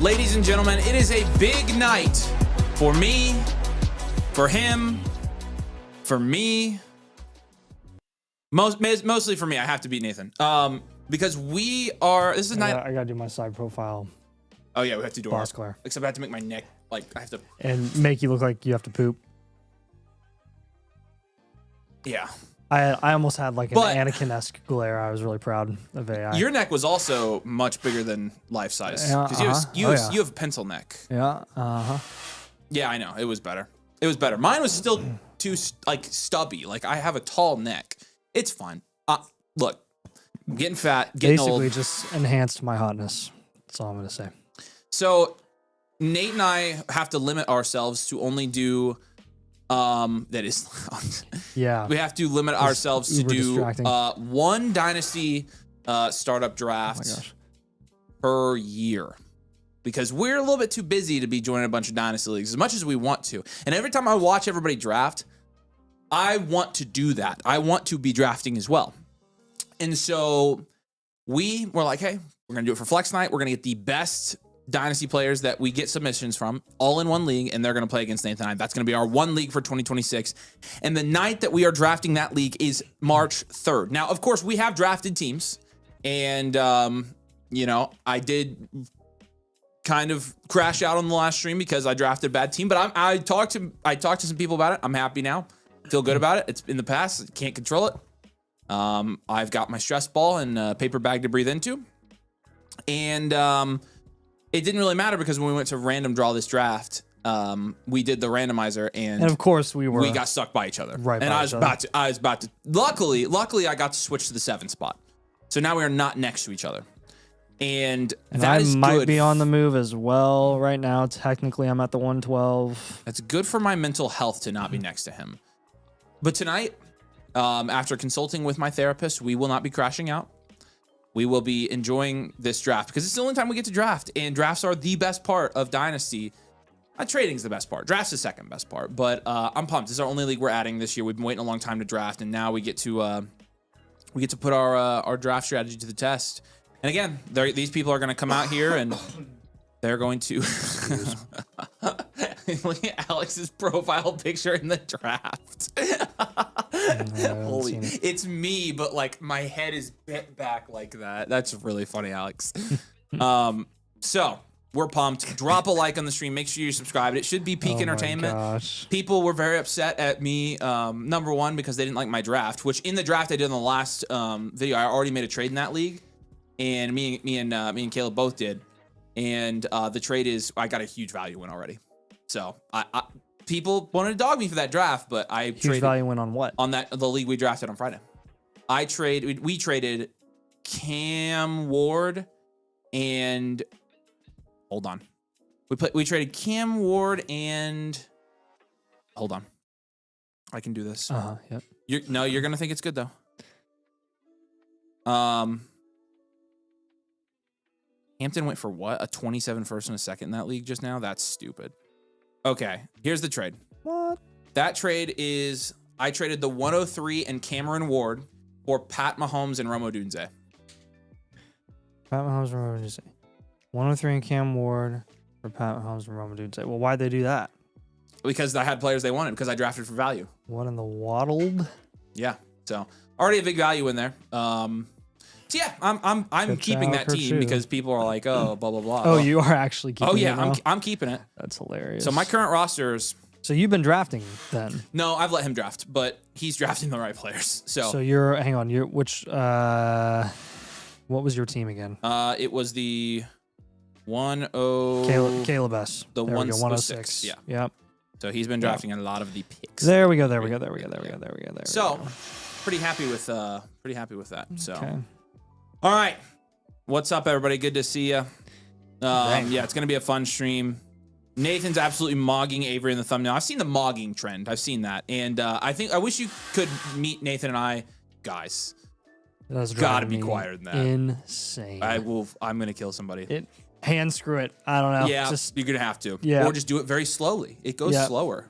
Ladies and gentlemen, it is a big night for me, for him, for me. Mostly for me. I have to beat Nathan. Because we are. This is I gotta do my side profile. Oh yeah, we have to do boss our. Claire. Except I have to make my neck like I have to. And make you look like you have to poop. Yeah. I almost had like an Anakin-esque glare. I was really proud of AI. Your neck was also much bigger than life size. Yeah, Because you have a pencil neck. Yeah. Yeah, I know. It was better. It was better. Mine was still too like stubby. Like I have a tall neck. It's fine. Look, I'm getting fat, getting old. Basically just enhanced my hotness. That's all I'm gonna say. So Nate and I have to limit ourselves to only do that is yeah. We have to limit ourselves to do one Dynasty startup draft per year. Because we're a little bit too busy to be joining a bunch of Dynasty leagues as much as we want to. And every time I watch everybody draft, I want to do that. I want to be drafting as well. And so we were like, hey, we're going to do it for Flex Night. We're going to get the best Dynasty players that we get submissions from all in one league, and they're going to play against Nathan and I. That's going to be our one league for 2026. And the night that we are drafting that league is March 3rd. Now, of course, we have drafted teams. And, you know, I did kind of crash out on the last stream because I drafted a bad team, but I talked to some people about it. I'm happy now. Feel good about it. It's in the past. Can't control it. I've got my stress ball and a paper bag to breathe into. And it didn't really matter because when we went to random draw this draft, we did the randomizer and of course we got stuck by each other. Right. And I was about to luckily I got to switch to the 7 spot. So now we are not next to each other. And that is might good. be on the move as well right now. Technically, I'm at the 112. That's good for my mental health to not be next to him. But tonight, after consulting with my therapist, we will not be crashing out. We will be enjoying this draft because it's the only time we get to draft. And drafts are the best part of Dynasty. Trading's the best part. Draft's the second best part. But I'm pumped. This is our only league we're adding this year. We've been waiting a long time to draft, and now we get to put our draft strategy to the test. And again, these people are going to come out here and they're going to look at Alex's profile picture in the draft. Holy, it's me, but like my head is bent back like that. That's really funny, Alex. So we're pumped. Drop a like on the stream. Make sure you're subscribed. It should be peak entertainment. Gosh. People were very upset at me, number one, because they didn't like my draft, which in the draft I did in the last video, I already made a trade in that league. And me and Caleb both did, and the trade is I got a huge value win already. So I people wanted to dog me for that draft, but I huge value win on what? On the league we drafted on Friday. We traded Cam Ward and hold on, we traded Cam Ward and hold on, I can do this. Yep. You're gonna think it's good though. Hampton went for what? A 27 first and a second in that league just now? That's stupid. Okay, here's the trade. What? That trade is, I traded the 103 and Cameron Ward for Pat Mahomes and Romo Dunze. Pat Mahomes and Romo Dunze. 103 and Cam Ward for Pat Mahomes and Romo Dunze. Well, why'd they do that? Because I had players they wanted, because I drafted for value. What in the waddled? Yeah, so already a big value in there. So yeah, I'm keeping that team because people are like, oh, blah blah blah. Oh, you are actually keeping it. Oh yeah, now? I'm keeping it. That's hilarious. So my current rosters. So you've been drafting then? No, I've let him draft, but he's drafting the right players. So you're hang on, what was your team again? It was the 10 Caleb S. The 106. Yeah. Yep. So he's been drafting a lot of the picks. There we go. So pretty happy with that. So. Okay. All right. What's up, everybody? Good to see you. Yeah, it's going to be a fun stream. Nathan's absolutely mogging Avery in the thumbnail. I've seen the mogging trend. I've seen that. And I wish you could meet Nathan and I. Guys, gotta be quieter than that. Insane. I'm going to kill somebody. Hand screw it. I don't know. Yeah, you're going to have to. Yeah. Or just do it very slowly. It goes slower.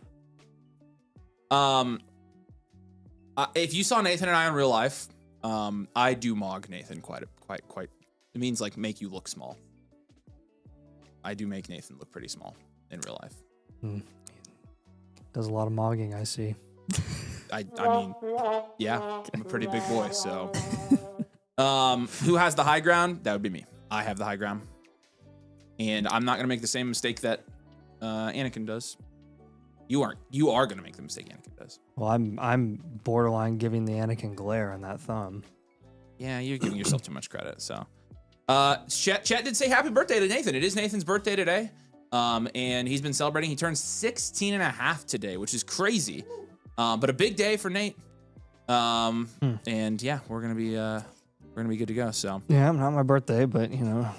If you saw Nathan and I in real life, I do mog Nathan quite. It means like make you look small. I do make Nathan look pretty small in real life. Does a lot of mogging, I see. I mean, yeah, I'm a pretty big boy. So, who has the high ground? That would be me. I have the high ground, and I'm not gonna make the same mistake that Anakin does. You aren't. You are gonna make the mistake Anakin does. Well, I'm borderline giving the Anakin glare on that thumb. Yeah, you're giving yourself too much credit. So, Chet did say happy birthday to Nathan. It is Nathan's birthday today. And he's been celebrating. He turns 16 and a half today, which is crazy. But a big day for Nate. And yeah, we're gonna be good to go. So yeah, not my birthday, but you know.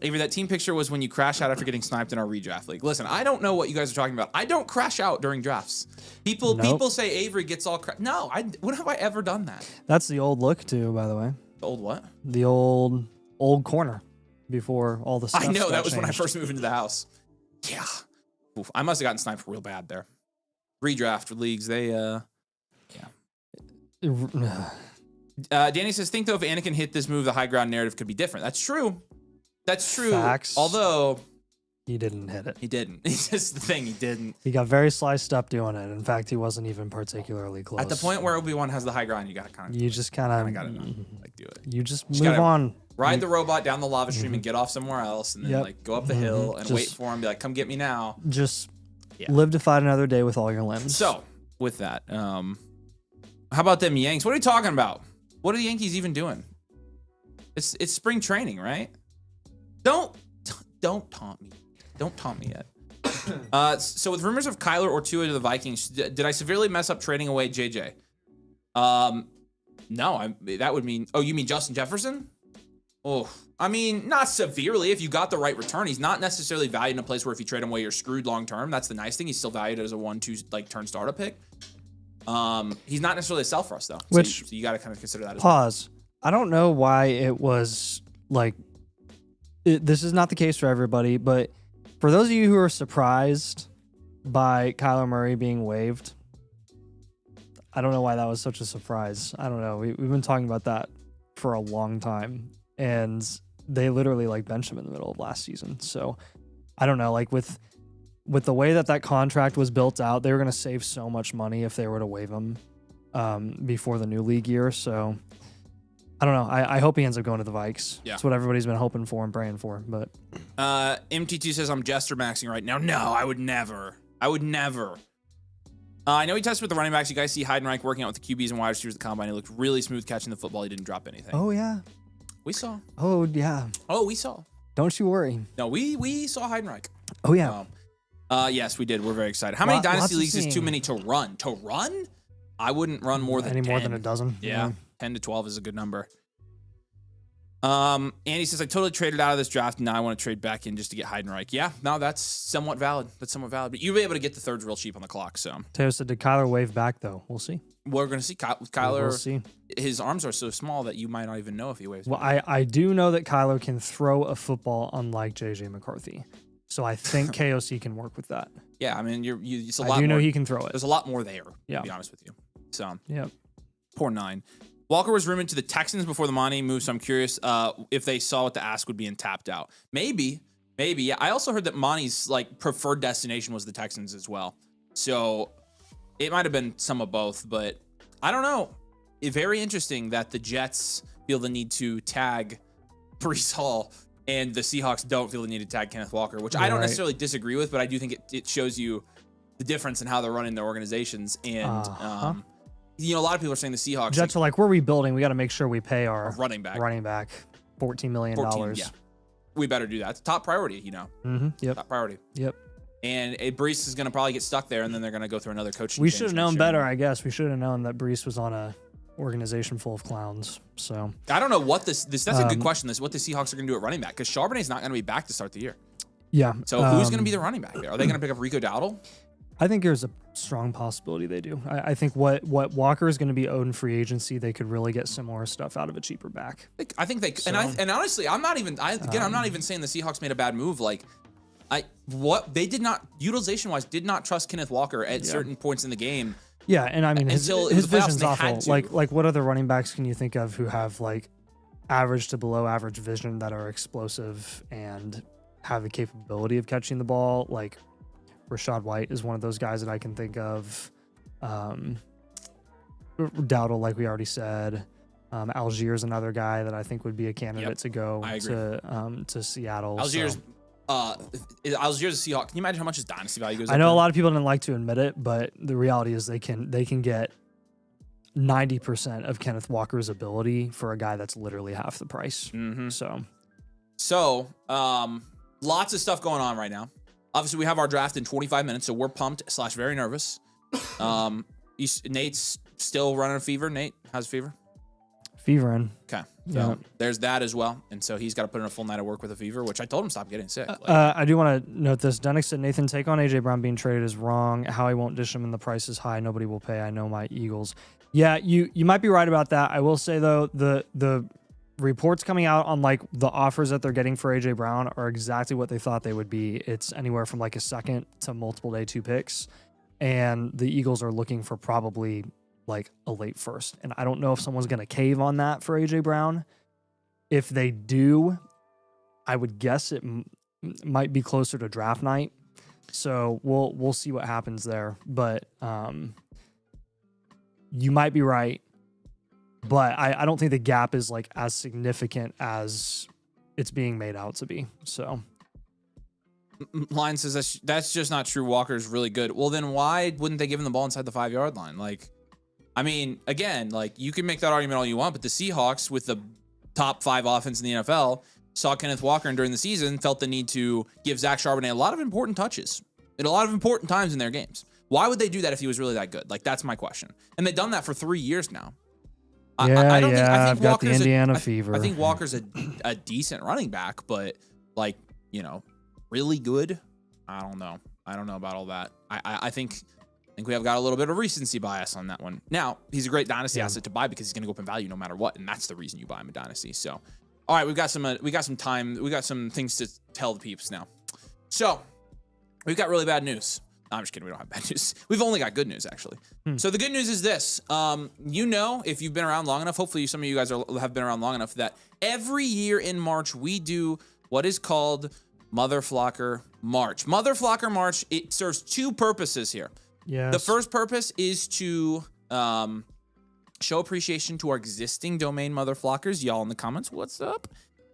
Avery, that team picture was when you crash out after getting sniped in our redraft league. Listen, I don't know what you guys are talking about. I don't crash out during drafts. People say Avery gets all no. When have I ever done that? That's the old look too, by the way. The old what? The old corner before all the stuff. I know, that was changed. when I first moved into the house. Yeah. Oof, I must have gotten sniped real bad there. Redraft leagues, they Danny says, think though if Anakin hit this move, the high ground narrative could be different. That's true. That's true. Facts. Although he didn't hit it. He didn't. It's just the thing, he didn't. He got very sliced up doing it. In fact, he wasn't even particularly close. At the point where Obi-Wan has the high ground, you gotta you just kind of gotta like do it. You just move on. Ride the robot down the lava stream and get off somewhere else, and then like go up the hill and wait for him. Be like, come get me now. Just live to fight another day with all your limbs. So with that, how about them Yanks? What are you talking about? What are the Yankees even doing? It's spring training, right? Don't taunt me. Don't taunt me yet. So with rumors of Kyler or Tua to the Vikings, did I severely mess up trading away JJ? No, that would mean. Oh, you mean Justin Jefferson? Oh, I mean, not severely. If you got the right return, he's not necessarily valued in a place where if you trade him away, you're screwed long term. That's the nice thing. He's still valued as a 1-2 like turn startup pick. He's not necessarily a sell for us though. Which so you got to kind of consider that. Pause. I don't know why it was like. This is not the case for everybody, but for those of you who are surprised by Kyler Murray being waived, I don't know why that was such a surprise. I don't know. We've been talking about that for a long time, and they literally like benched him in the middle of last season. So I don't know. Like with the way that contract was built out, they were going to save so much money if they were to waive him before the new league year. So I don't know. I hope he ends up going to the Vikes. Yeah. That's what everybody's been hoping for and praying for. But MT2 says I'm jester maxing right now. No, I would never. I know he tested with the running backs. You guys see Heidenreich working out with the QBs and wide receivers at the combine. He looked really smooth catching the football. He didn't drop anything. Oh yeah. We saw. Oh yeah. Oh, we saw. Don't you worry. No, we saw Heidenreich. Oh yeah. Yes, we did. We're very excited. How many Dynasty leagues is too many to run? To run? I wouldn't run more than 10. More than a dozen. Yeah. 10 to 12 is a good number. Andy says, I totally traded out of this draft, and now I want to trade back in just to get Heidenreich. Yeah, no, that's somewhat valid. But you'll be able to get the thirds real cheap on the clock, so. Teo said, did Kyler wave back, though? We'll see. We're going to see. Kyler, we'll see. His arms are so small that you might not even know if he waves back. Well, I do know that Kyler can throw a football unlike J.J. McCarthy. So I think KOC can work with that. Yeah, I mean, it's a lot more. I do know he can throw it. There's a lot more there, to be honest with you. So, yeah. Poor 9. Walker was rumored to the Texans before the Monty move, so I'm curious if they saw what the ask would be and tapped out. Maybe. Yeah, I also heard that Monty's like preferred destination was the Texans as well. So it might have been some of both, but I don't know. Very interesting that the Jets feel the need to tag Breece Hall and the Seahawks don't feel the need to tag Kenneth Walker, which I don't necessarily disagree with, but I do think it shows you the difference in how they're running their organizations. And a lot of people are saying the Seahawks. Jets are like, we're rebuilding. We got to make sure we pay our running back $14 million. Yeah. We better do that. It's top priority, Mm-hmm. Yep. Top priority. Yep. And Breece is going to probably get stuck there, and then they're going to go through another coaching. We should have known better, I guess. We should have known that Breece was on a organization full of clowns. So I don't know what that's a good question. What the Seahawks are going to do at running back, because Charbonnet's not going to be back to start the year. Yeah. So who's going to be the running back there? Are they going to pick up Rico Dowdle? I think there's a strong possibility they do. I think what Walker is going to be owed in free agency, they could really get similar stuff out of a cheaper back. I think they and honestly, I'm not even saying the Seahawks made a bad move. Like they did not, utilization wise, did not trust Kenneth Walker at certain points in the game. Yeah, and I mean his vision's awful. Like what other running backs can you think of who have like average to below average vision that are explosive and have the capability of catching the ball. Like Rashad White is one of those guys that I can think of. Dowdle, like we already said. Algier is another guy that I think would be a candidate to go to Seattle. Algier's Algier's a Seahawk. Can you imagine how much his dynasty value goes up? I know a lot of people didn't like to admit it, but the reality is they can get 90% of Kenneth Walker's ability for a guy that's literally half the price. So lots of stuff going on right now. Obviously, we have our draft in 25 minutes, so we're pumped / very nervous. Nate's still running a fever. Nate, how's fever? Fevering. Okay. So there's that as well. And so he's got to put in a full night of work with a fever, which I told him stop getting sick. I do want to note this. Dennick said, Nathan, take on A.J. Brown being traded is wrong. How he won't dish him and the price is high. Nobody will pay. I know my Eagles. Yeah, you might be right about that. I will say, though, the reports coming out on like the offers that they're getting for A.J. Brown are exactly what they thought they would be. It's anywhere from like a second to multiple day 2 picks. And the Eagles are looking for probably like a late first. And I don't know if someone's going to cave on that for A.J. Brown. If they do, I would guess it might be closer to draft night. So we'll see what happens there. But you might be right. But I don't think the gap is like as significant as it's being made out to be. So Line says that's just not true. Walker's really good. Well, then why wouldn't they give him the ball inside the 5-yard line? Like, I mean, again, like you can make that argument all you want, but the Seahawks with the top 5 offense in the NFL saw Kenneth Walker and during the season felt the need to give Zach Charbonnet a lot of important touches at a lot of important times in their games. Why would they do that if he was really that good? Like, that's my question. And they've done that for 3 years now. I think I've got the Walker's Indiana fever. I think Walker's a decent running back, but like, you know, really good. I don't know about all that. I think we have got a little bit of recency bias on that one. Now, he's a great dynasty asset to buy because he's going to go up in value no matter what, and that's the reason you buy him a dynasty. So, all right, we got some time, we got some things to tell the peeps now. So, we've got really bad news. No, I'm just kidding. We don't have bad news. We've only got good news, actually. So the good news is this. You know, if you've been around long enough, hopefully some of you guys have been around long enough, that every year in March, we do what is called Motherflocker March. Motherflocker March, it serves 2 purposes here. Yes. The first purpose is to show appreciation to our existing domain Motherflockers. Y'all in the comments, what's up?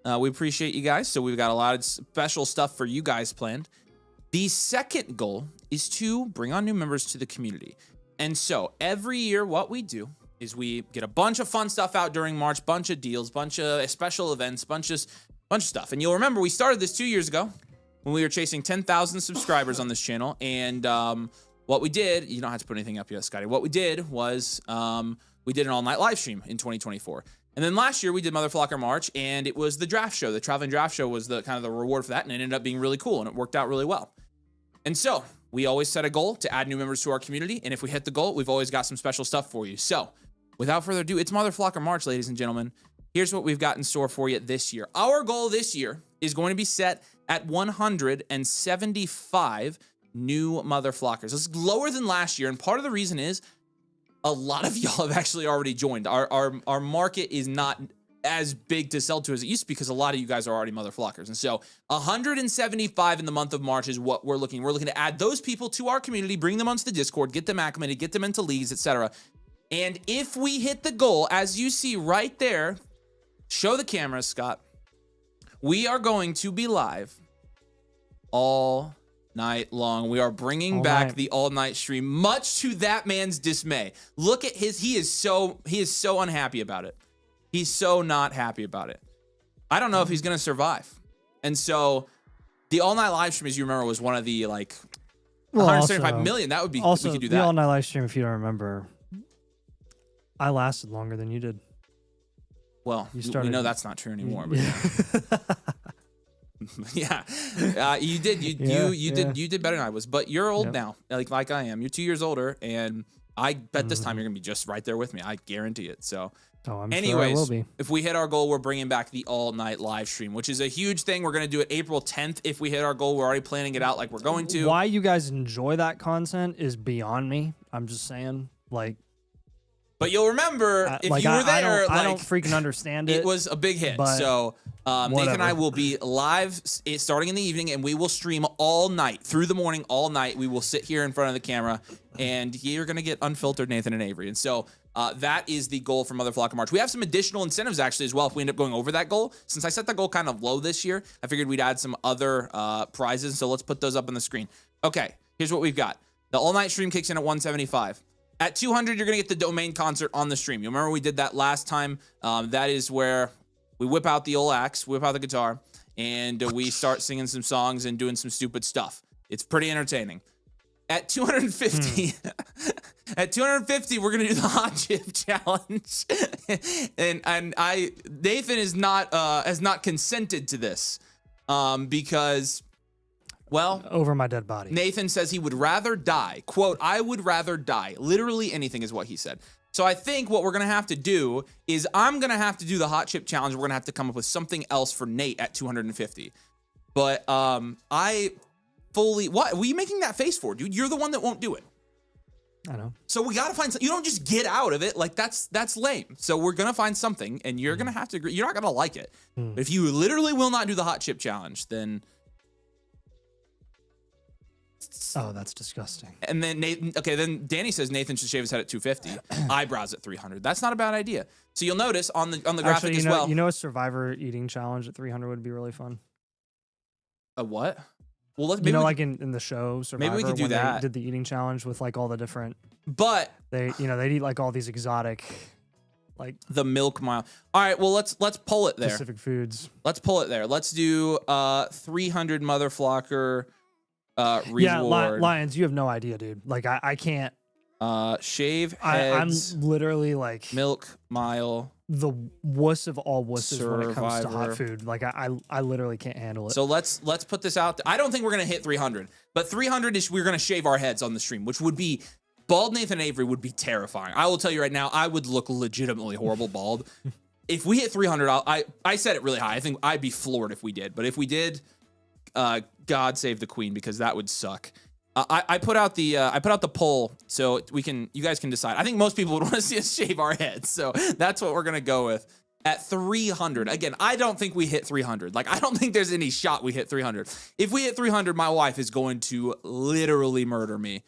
We appreciate you guys. So we've got a lot of special stuff for you guys planned. The second goal is to bring on new members to the community. And so every year what we do is we get a bunch of fun stuff out during March, bunch of deals, bunch of special events, bunch of stuff. And you'll remember we started this 2 years ago when we were chasing 10,000 subscribers on this channel. And what we did, you don't have to put anything up yet, Scotty. What we did was we did an all-night live stream in 2024. And then last year we did Motherflocker March, and it was the draft show. The traveling draft show was the kind of the reward for that, and it ended up being really cool, and it worked out really well. And so we always set a goal to add new members to our community, and if we hit the goal, we've always got some special stuff for you. So without further ado, it's Motherflocker March, ladies and gentlemen. Here's what we've got in store for you this year. Our goal this year is going to be set at 175 new Motherflockers. This is lower than last year, and part of the reason is a lot of y'all have actually already joined. Our market is not as big to sell to as it used to because a lot of you guys are already Motherflockers. And so 175 in the month of March is what we're looking. We're looking to add those people to our community, bring them onto the Discord, get them acclimated, get them into leagues, etc. And if we hit the goal, as you see right there, show the camera, Scott, we are going to be live all night long. We are bringing back the all-night stream, much to that man's dismay. Look at he is so unhappy about it. He's so not happy about it. I don't know if he's going to survive. And so the all-night live stream, as you remember, was one of the 175 million. That would be, also, we could do that. The all-night live stream, if you don't remember, I lasted longer than you did. Well, we know that's not true anymore. But yeah. You did. You did better than I was. But you're old now, like I am. You're 2 years older, and I bet this time you're gonna be just right there with me. I guarantee it. So, anyways, sure I will be. If we hit our goal, we're bringing back the all-night live stream, which is a huge thing. We're gonna do it April 10th. If we hit our goal, we're already planning it out like we're going to. Why you guys enjoy that content is beyond me. I'm just saying, like. But you'll remember if you were there, I don't freaking understand it. It was a big hit. So Nathan and I will be live starting in the evening, and we will stream all night, through the morning, all night. We will sit here in front of the camera, and you're going to get unfiltered Nathan and Avery. And so that is the goal for Mother Flocker March. We have some additional incentives, actually, as well, if we end up going over that goal. Since I set the goal kind of low this year, I figured we'd add some other prizes, so let's put those up on the screen. Okay, here's what we've got. The all-night stream kicks in at 175. At 200, you're going to get the Domain concert on the stream. You remember we did that last time? That is where we whip out the old axe, whip out the guitar, and we start singing some songs and doing some stupid stuff. It's pretty entertaining. At 250, at 250, we're gonna do the hot chip challenge, and Nathan is not has not consented to this, because, well, over my dead body. Nathan says he would rather die. Quote, I would rather die. Literally anything is what he said. So I think what we're going to have to do is I'm going to have to do the hot chip challenge. We're going to have to come up with something else for Nate at 250. But I fully... What were you making that face for, dude? You're the one that won't do it. I know. So we got to find... You don't just get out of it. Like, that's lame. So we're going to find something, and you're going to have to agree. You're not going to like it. But if you literally will not do the hot chip challenge, then... Oh, that's disgusting. And then Nathan, okay, then Danny says Nathan should shave his head at 250, eyebrows at 300. That's not a bad idea. So you'll notice on the graphic Actually, as well. You know, a Survivor eating challenge at 300 would be really fun. A what? Well, let's maybe like in the show Survivor. Maybe we could do that. They did the eating challenge with like all the different. But they'd eat like all these exotic, like the milk mile. All right, well let's pull it there. Specific foods. Let's pull it there. Let's do 300 Mother Flocker. Reward. Yeah, Lions, you have no idea, dude. Like I can't. Shave heads. I'm literally like milk mile. The wuss of all wusses Survivor. When it comes to hot food. Like I literally can't handle it. So let's put this out. I don't think we're gonna hit 300, but 300 is we're gonna shave our heads on the stream, which would be bald. Nathan Avery would be terrifying. I will tell you right now, I would look legitimately horrible bald. If we hit 300, I set it really high. I think I'd be floored if we did. But if we did, God save the queen, because that would suck. I put out the poll so you guys can decide. I think most people would want to see us shave our heads, so that's what we're gonna go with. At 300, again, I don't think we hit 300. Like, I don't think there's any shot we hit 300. If we hit 300, my wife is going to literally murder me.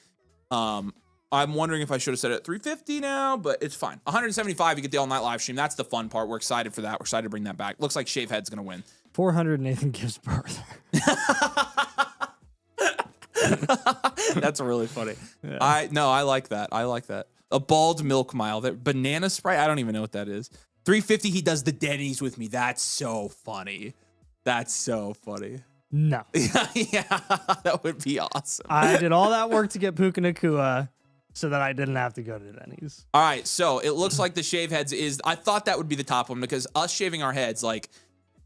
I'm wondering if I should have said it at 350 now, but it's fine. 175, you get the all night live stream. That's the fun part. We're excited for that. We're excited to bring that back. Looks like Shave Head's gonna win. 400, Nathan gives birth. That's really funny. Yeah. I like that. I like that. A bald milk mile. That banana Sprite. I don't even know what that is. 350. He does the Denny's with me. That's so funny. That's so funny. No. Yeah, that would be awesome. I did all that work to get Puka Nakua so that I didn't have to go to Denny's. All right. So it looks like the shave heads is. I thought that would be the top one because us shaving our heads, like,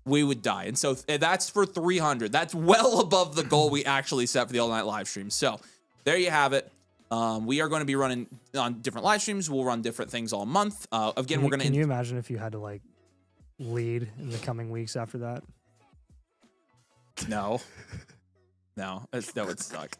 we would die. And so that's for 300. That's well above the goal we actually set for the all night live stream. So there you have it. We are going to be running on different live streams. We'll run different things all month. Again, we're going to. Can you imagine if you had to like lead in the coming weeks after that? No, that would suck.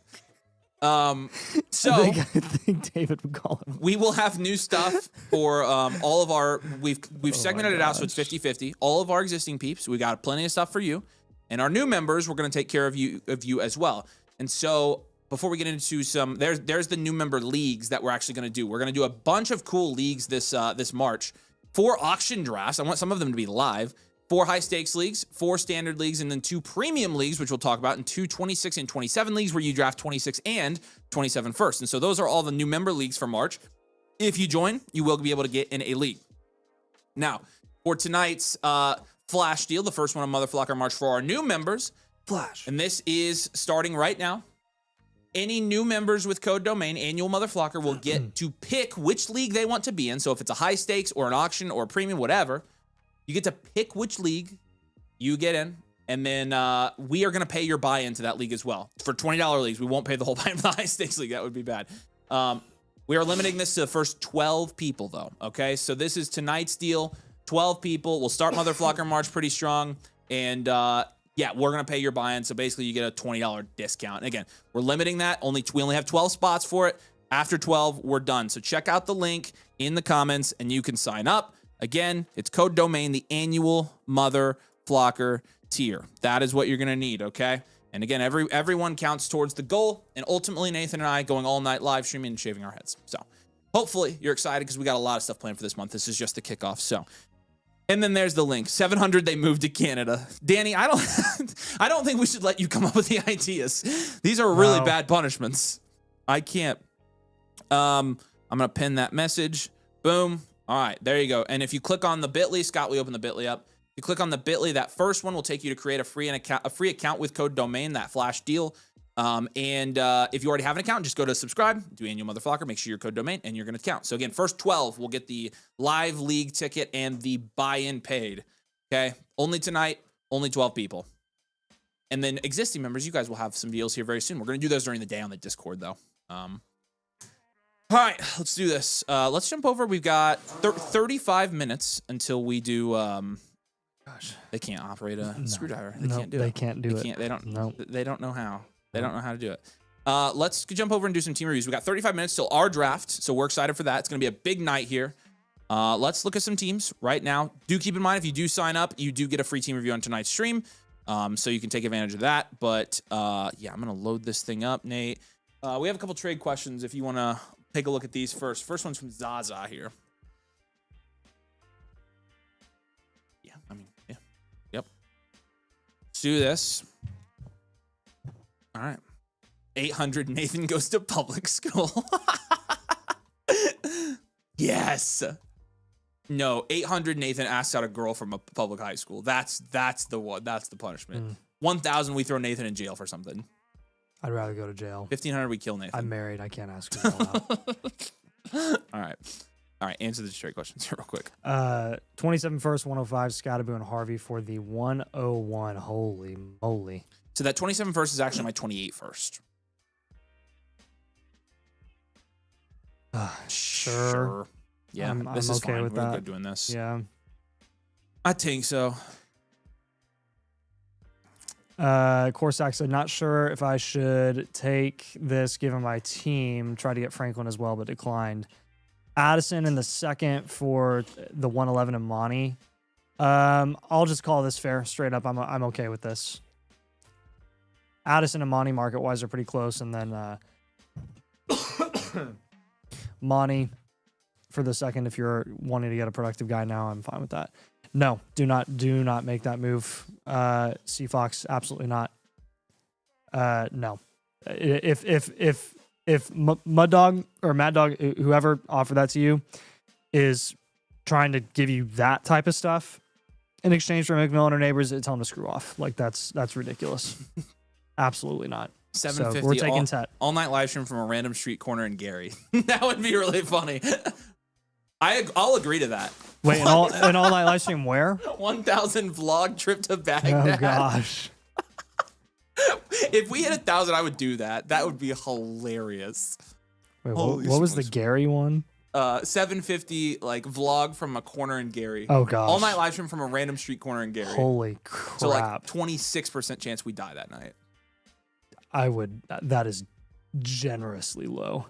So I think David would call him. We will have new stuff for all of our. We've segmented it out so it's 50-50. All of our existing peeps, we got plenty of stuff for you, and our new members, we're going to take care of you as well. And so before we get into some, there's the new member leagues that we're actually going to do. We're going to do a bunch of cool leagues this March. 4 auction drafts. I want some of them to be live. 4 high stakes leagues, 4 standard leagues, and then 2 premium leagues, which we'll talk about, and 2 26 and 27 leagues where you draft 26 and 27 first. And so those are all the new member leagues for March. If you join, you will be able to get in a league. Now, for tonight's flash deal, the first one on Mother Flocker March for our new members. Flash. And this is starting right now. Any new members with code domain, annual Mother Flocker, will get to pick which league they want to be in. So if it's a high stakes or an auction or a premium, whatever, you get to pick which league you get in, and then we are going to pay your buy-in to that league as well. For $20 leagues, we won't pay the whole buy-in for the high-stakes league. That would be bad. We are limiting this to the first 12 people, though, okay? So this is tonight's deal, 12 people. We'll start Mother Flocker March pretty strong, and yeah, we're going to pay your buy-in, so basically you get a $20 discount. And again, we're limiting that. We only have 12 spots for it. After 12, we're done. So check out the link in the comments, and you can sign up. Again, it's code domain, the annual Mother Flocker tier. That is what you're going to need, okay? And again, everyone counts towards the goal, and ultimately Nathan and I going all night live streaming and shaving our heads. So hopefully you're excited because we got a lot of stuff planned for this month. This is just the kickoff. So, and then there's the link. 700, they moved to Canada. Danny, I don't think we should let you come up with the ideas. These are really bad punishments. I can't. I'm going to pin that message. Boom. All right, there you go. And if you click on the bit.ly, Scott, we open the bit.ly up. You click on the bit.ly, that first one will take you to create a free account with code domain, that flash deal. If you already have an account, just go to subscribe, do annual Motherflocker, make sure your code domain, and you're going to count. So again, first 12 will get the live league ticket and the buy-in paid. Okay, only tonight, only 12 people. And then existing members, you guys will have some deals here very soon. We're going to do those during the day on the Discord, though. All right, let's do this. Let's jump over. We've got 35 minutes until we do. Gosh, they can't operate a screwdriver. They can't do it. They can't do it. They don't. No. They don't know how. They don't know how to do it. Let's jump over and do some team reviews. We got 35 minutes till our draft, so we're excited for that. It's going to be a big night here. Let's look at some teams right now. Do keep in mind, if you do sign up, you do get a free team review on tonight's stream, so you can take advantage of that. But yeah, I'm going to load this thing up, Nate. We have a couple trade questions if you want to take a look at these first. First one's from Zaza here. Yeah, I mean, yeah. Yep. Let's do this. All right. 800 Nathan goes to public school. Yes. No, 800 Nathan asks out a girl from a public high school. That's the one. That's the punishment. 1,000 we throw Nathan in jail for something. I'd rather go to jail. 1,500 we kill Nathan. I'm married. I can't ask you out. All right. All right. Answer the straight questions here real quick. 27 first, 105, Scottaboo and Harvey for the 101. Holy moly. So that 27 first is actually my 28 first. Sure. Yeah, this is okay fine. With We're good doing this. Yeah. I think so. Corsac said, not sure if I should take this given my team. Tried to get Franklin as well, but declined. Addison in the second for the 111 and Monty. I'll just call this fair, straight up. I'm okay with this. Addison and Monty market-wise are pretty close, and then Monty for the second. If you're wanting to get a productive guy now, I'm fine with that. No, do not make that move. Seafox, absolutely not. No. If Mud Dog or Mad Dog, whoever offered that to you, is trying to give you that type of stuff in exchange for McMillan or Neighbors, tell them to screw off. Like that's ridiculous. Absolutely not. 750. So we're taking Tet. All night live stream from a random street corner in Gary. That would be really funny. I'll agree to that. Wait, an all night live stream where? 1,000 vlog trip to Baghdad. Oh gosh. If we hit 1,000, I would do that. That would be hilarious. Wait, what was the Gary one? 750 like vlog from a corner in Gary. Oh gosh. All night live stream from a random street corner in Gary. Holy crap. So like 26% chance we die that night. That is generously low.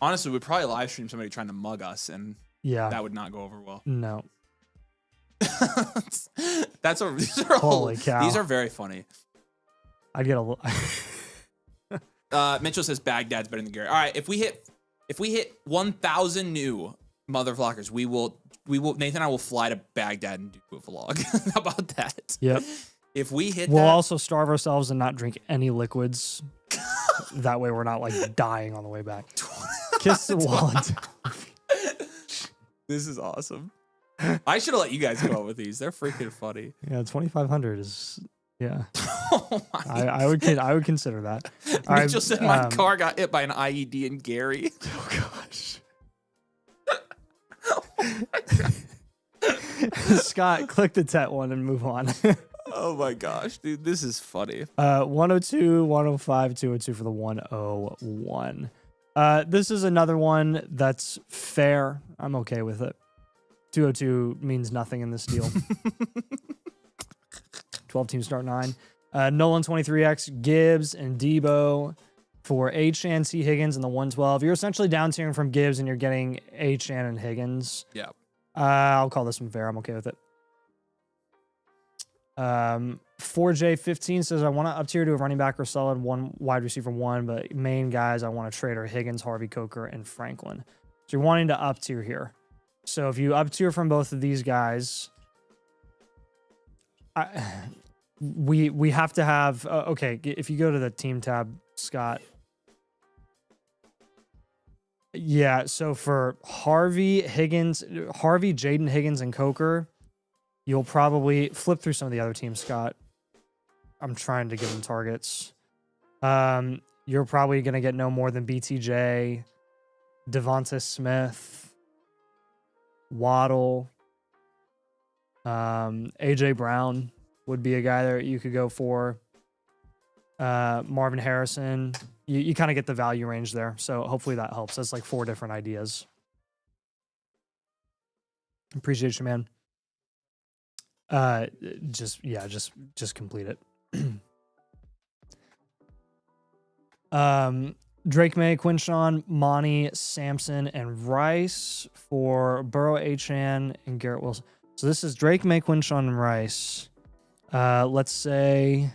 Honestly, we'd probably live stream somebody trying to mug us, and that would not go over well. No. Holy cow. These are very funny. I'd get a little. Mitchell says Baghdad's better than Gary. All right, if we hit 1,000 new motherflockers, we will Nathan and I will fly to Baghdad and do a vlog. How about that? Yep. If we hit we'll also starve ourselves and not drink any liquids. That way we're not like dying on the way back. Kiss the wallet. This is awesome. I should have let you guys go up with these. They're freaking funny. Yeah, 2,500 is Oh my I would consider that. Mitchell said my car got hit by an IED in Gary. Oh gosh. Oh Scott, click the Tet one and move on. Oh my gosh, dude, this is funny. 102, 105, 202 for the 101. This is another one that's fair. I'm okay with it. 202 means nothing in this deal. 12 teams start 9. Nolan 23X, Gibbs, and Debo for H-Chan, C. Higgins, and the 112. You're essentially down tiering from Gibbs, and you're getting H-Chan and Higgins. Yeah. I'll call this one fair. I'm okay with it. 4J15 says, I want to up tier to a running back or solid one wide receiver one, but main guys I want to trade are Higgins, Harvey, Coker, and Franklin. So you're wanting to up tier here. So if you up tier from both of these guys, we have to have okay. If you go to the team tab, Scott. Yeah. So for Harvey, Jaden Higgins, and Coker, you'll probably flip through some of the other teams, Scott. I'm trying to give them targets. You're probably going to get no more than BTJ, Devonta Smith, Waddle, AJ Brown would be a guy that you could go for. Marvin Harrison. You kind of get the value range there. So hopefully that helps. That's like 4 different ideas. Appreciate you, man. Just complete it. Drake May, Quinshawn, Monty, Sampson, and Rice for Burrow, Achane, and Garrett Wilson. So this is Drake May, Quinshawn, and Rice. Let's say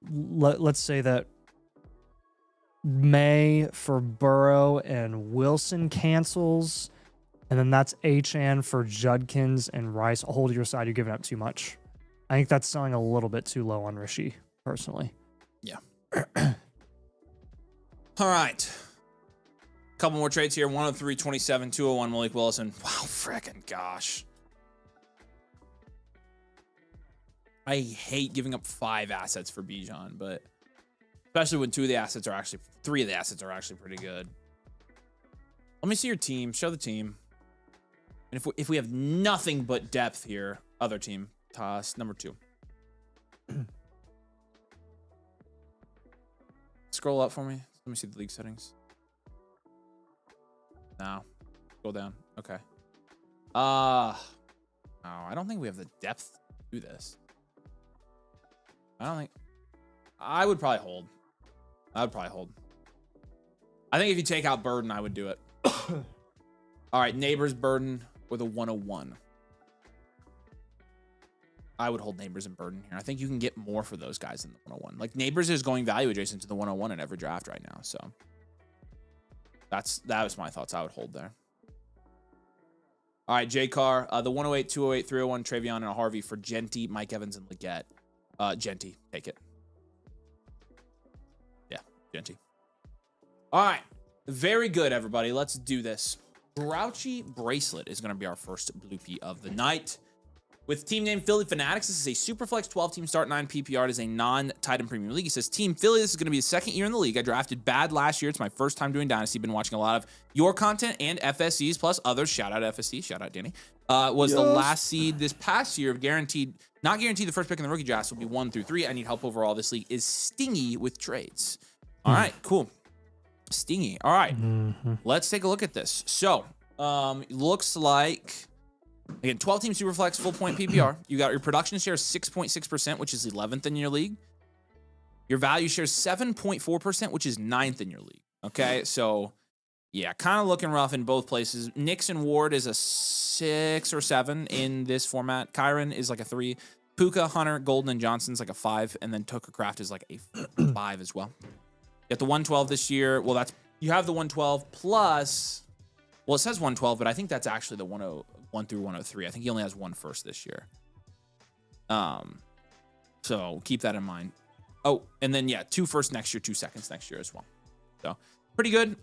that May for Burrow and Wilson cancels. And then that's Achane for Judkins and Rice. Hold your side. You're giving up too much. I think that's selling a little bit too low on Rishi, personally. Yeah. All right. Couple more trades here. 103, 27, 201, Malik Willison. Wow, frickin' gosh. I hate giving up 5 assets for Bijan, but especially when 3 of the assets are actually pretty good. Let me see your team. Show the team. And if we have nothing but depth here, other team, toss number 2. Scroll up for me. Let me see the league settings. No. Scroll down. Okay. No, I don't think we have the depth to do this. I would probably hold. I think if you take out Burden, I would do it. All right, Neighbors, Burden, or the 101. I would hold Neighbors and Burden here. I think you can get more for those guys than the 101. Like, Neighbors is going value adjacent to the 101 in every draft right now. So that was my thoughts. I would hold there. All right, J Carr, the 108, 208, 301, Travion, and a Harvey for Genty, Mike Evans, and Leggett. Genty, take it. Yeah, Genty. All right, very good, everybody. Let's do this. Grouchy Bracelet is going to be our first bloopy of the night. With team name Philly Fanatics, this is a Superflex 12-team start 9 PPR. It is a non-Titan Premium League. He says, Team Philly, this is going to be the second year in the league. I drafted bad last year. It's my first time doing Dynasty. Been watching a lot of your content and FSCs plus others. Shout out FSC. Shout out Danny. Was the last seed this past year. Not guaranteed the first pick in the rookie draft will be 1 through 3. I need help overall. This league is stingy with trades. All right, cool. Stingy. All right. Let's take a look at this. So, looks like, again, 12-team Superflex, full point PPR. You got your production share 6.6%, which is 11th in your league. Your value share 7.4%, which is 9th in your league. Okay, so yeah, kind of looking rough in both places. Nixon Ward is a 6 or 7 in this format. Kyron is like a 3. Puka, Hunter, Golden, and Johnson's like a 5, and then Tucker Craft is like a 5 as well. You got the 112 this year. Well, you have the 112 plus. Well, it says 112, but I think that's actually the 101 through 103. I think he only has 1 first this year. So keep that in mind. Oh, and then yeah, 2 first next year, 2 seconds next year as well. So pretty good.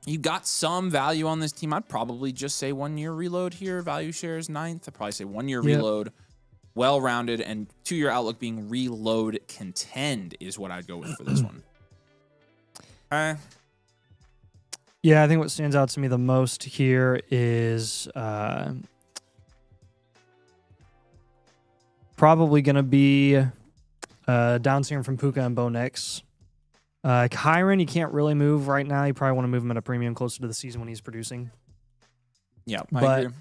You got some value on this team. I'd probably just say 1 year reload here. Value shares 9th. I'd probably say 1 year reload. Well-rounded, and 2-year outlook being reload contend is what I'd go with for this one. Yeah, I think what stands out to me the most here is probably going to be down serum from Puka and Bo Nix. Kyron, you can't really move right now. You probably want to move him at a premium closer to the season when he's producing. Yeah, I agree.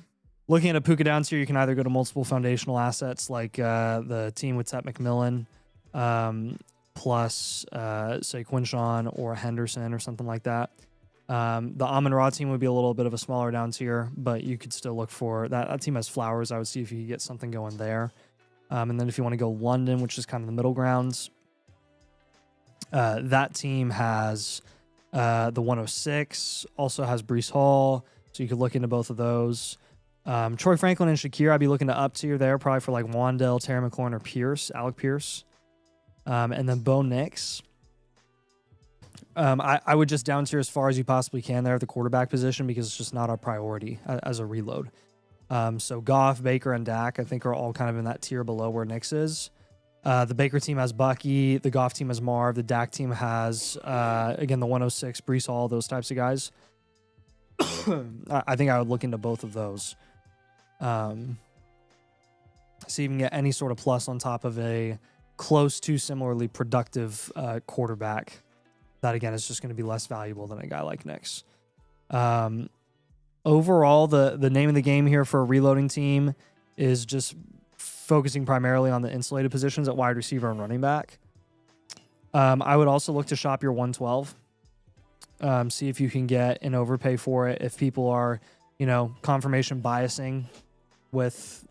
Looking at a Puka down tier, you can either go to multiple foundational assets like the team with Seth McMillan, plus say Quinshawn or Henderson or something like that. The Amon-Ra team would be a little bit of a smaller down tier, but you could still look for that. That team has Flowers. I would see if you could get something going there. And then if you want to go London, which is kind of the middle grounds, that team has the 106, also has Breece Hall, so you could look into both of those. Troy Franklin and Shakir, I'd be looking to up tier there, probably for like Wandell, Terry McLaurin, or Alec Pierce. And then Bo Nix. I would just down tier as far as you possibly can there at the quarterback position because it's just not our priority as a reload. So Goff, Baker, and Dak, I think, are all kind of in that tier below where Nix is. The Baker team has Bucky. The Goff team has Marv. The Dak team has, again, the 106, Breece Hall, those types of guys. I think I would look into both of those. See if you can get any sort of plus on top of a close to similarly productive quarterback. That, again, is just going to be less valuable than a guy like Nix. Overall, the name of the game here for a reloading team is just focusing primarily on the insulated positions at wide receiver and running back. I would also look to shop your 112. See if you can get an overpay for it. If people are, confirmation biasing with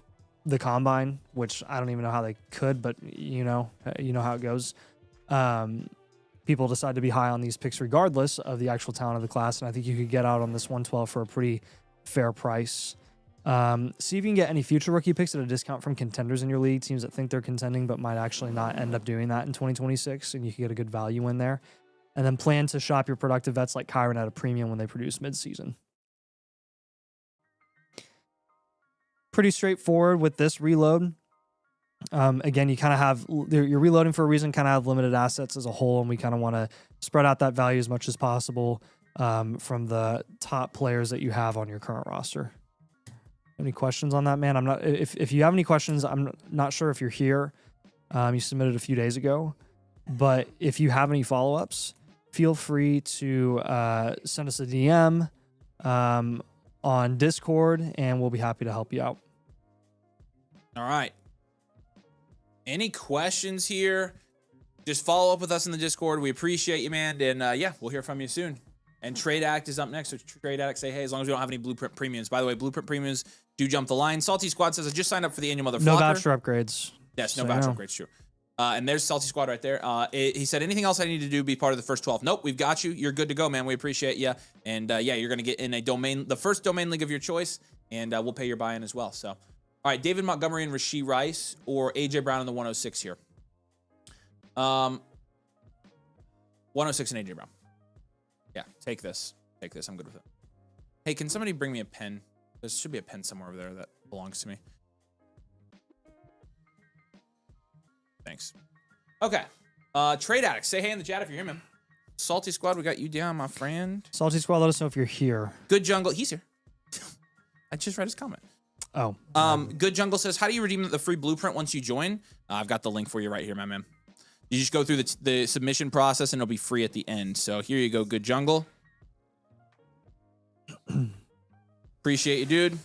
the combine, which I don't even know how they could, but you know how it goes. People decide to be high on these picks regardless of the actual talent of the class, and I think you could get out on this 112 for a pretty fair price. See if you can get any future rookie picks at a discount from contenders in your league, teams that think they're contending but might actually not end up doing that in 2026, and you can get a good value in there. And then plan to shop your productive vets like Kyron at a premium when they produce midseason. Pretty straightforward with this reload. Again, you kind of have, you're reloading for a reason, kind of have limited assets as a whole, and we kind of want to spread out that value as much as possible from the top players that you have on your current roster. Any questions on that, man? I'm not. If you have any questions, I'm not sure if you're here. You submitted a few days ago, but if you have any follow-ups, feel free to send us a DM on Discord, and we'll be happy to help you out. All right. Any questions here? Just follow up with us in the Discord. We appreciate you, man. And we'll hear from you soon. And Trade Addict is up next. So Trade Addict say, hey, as long as we don't have any Blueprint premiums. By the way, Blueprint premiums do jump the line. Salty Squad says, I just signed up for the annual motherfucker. No voucher upgrades. Yes, no voucher upgrades, true. And there's Salty Squad right there. He said, anything else I need to do to be part of the first 12? Nope, we've got you. You're good to go, man. We appreciate you. And you're going to get in a domain, the first domain league of your choice, and we'll pay your buy-in as well. So, all right, David Montgomery and Rashee Rice or AJ Brown in the 106 here. 106 and AJ Brown. Yeah, take this. Take this. I'm good with it. Hey, can somebody bring me a pen? There should be a pen somewhere over there that belongs to me. Thanks. Okay. Trade Addict. Say hey in the chat if you're here, man. Salty Squad, we got you down, my friend. Salty Squad, let us know if you're here. Good Jungle. He's here. I just read his comment. Oh. Good Jungle says, how do you redeem the free blueprint once you join? I've got the link for you right here, my man. You just go through the submission process and it'll be free at the end. So here you go, Good Jungle. Appreciate you, dude.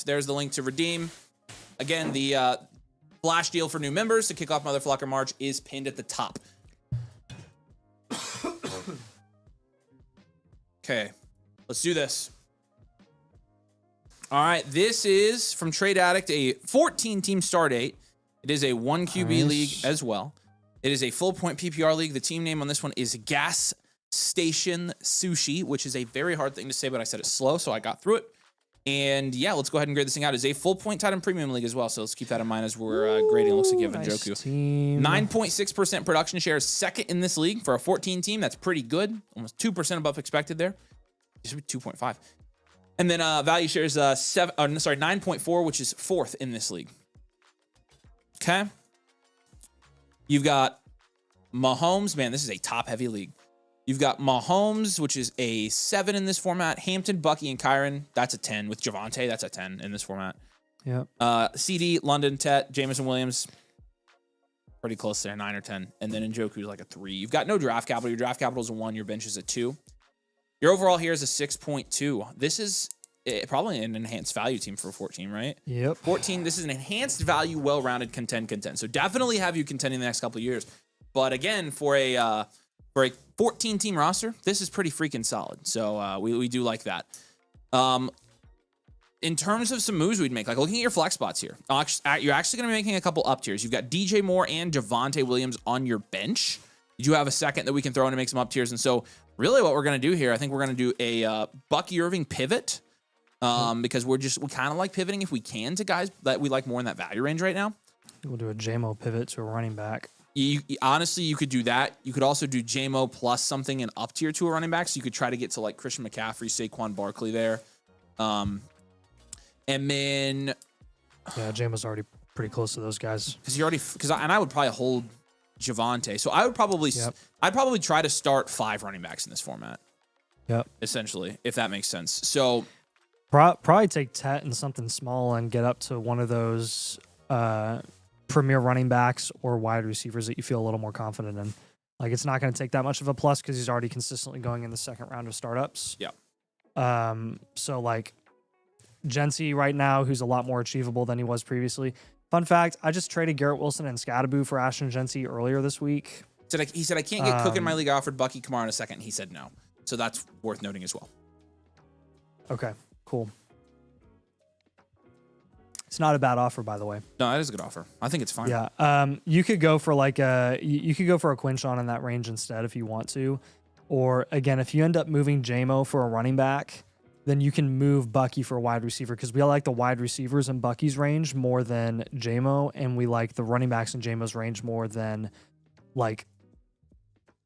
There's the link to redeem. Again, the flash deal for new members to kick off Motherflocker March is pinned at the top. Okay, let's do this. All right, this is from Trade Addict, a 14-team star date. It is a 1 QB league as well. It is a full-point PPR league. The team name on this one is Gas Station Sushi, which is a very hard thing to say, but I said it slow, so I got through it. And yeah, let's go ahead and grade this thing out. It's a full-point tight end premium league as well, so let's keep that in mind as we're grading. It looks like you have Njoku. 9.6% production share, second in this league for a 14 team. That's pretty good. Almost 2% above expected there. It should be 2.5. And then value share is 9.4, which is fourth in this league. Okay. You've got Mahomes. Man, this is a top-heavy league. You've got Mahomes, which is a 7 in this format. Hampton, Bucky, and Kyron. That's a 10. With Javonte, that's a 10 in this format. Yep. CD, London, Tet, Jameson Williams. Pretty close there, 9 or 10. And then Njoku's like a 3. You've got no draft capital. Your draft capital is a 1. Your bench is a 2. Your overall here is a 6.2. This is probably an enhanced value team for a 14, right? Yep. 14, this is an enhanced value, well-rounded contend. So definitely have you contending the next couple of years. But again, for a 14-team roster, this is pretty freaking solid. So we do like that. In terms of some moves we'd make, like looking at your flex spots here, you're actually going to be making a couple up tiers. You've got DJ Moore and Javonte Williams on your bench. You do have a second that we can throw in to make some up tiers. And so really what we're going to do here, I think we're going to do a Bucky Irving pivot because we kind of like pivoting if we can to guys that we like more in that value range right now. We'll do a JMO pivot to a running back. Honestly, you could do that. You could also do JMO plus something and up tier to a running back. So you could try to get to like Christian McCaffrey, Saquon Barkley there. And then, yeah, JMO's already pretty close to those guys. I would probably hold Javonte. So I would probably, I'd probably try to start 5 running backs in this format. Yep. Essentially, if that makes sense. So probably take Tet and something small and get up to one of those premier running backs or wide receivers that you feel a little more confident in. Like it's not going to take that much of a plus because he's already consistently going in the second round of startups. Yeah. So like Jency right now, who's a lot more achievable than he was previously. Fun fact, I just traded Garrett Wilson and Scadaboo for Ashton Jency earlier this week. He said, I can't get Cook in my league. I offered Bucky Kamara in a second. He said no. So that's worth noting as well. Okay, cool. It's not a bad offer, by the way. No, that is a good offer. I think it's fine. Yeah. You could go for like you could go for a Quinshon in that range instead if you want to. Or again, if you end up moving JMO for a running back, then you can move Bucky for a wide receiver because we like the wide receivers in Bucky's range more than JMO, and we like the running backs in JMO's range more than like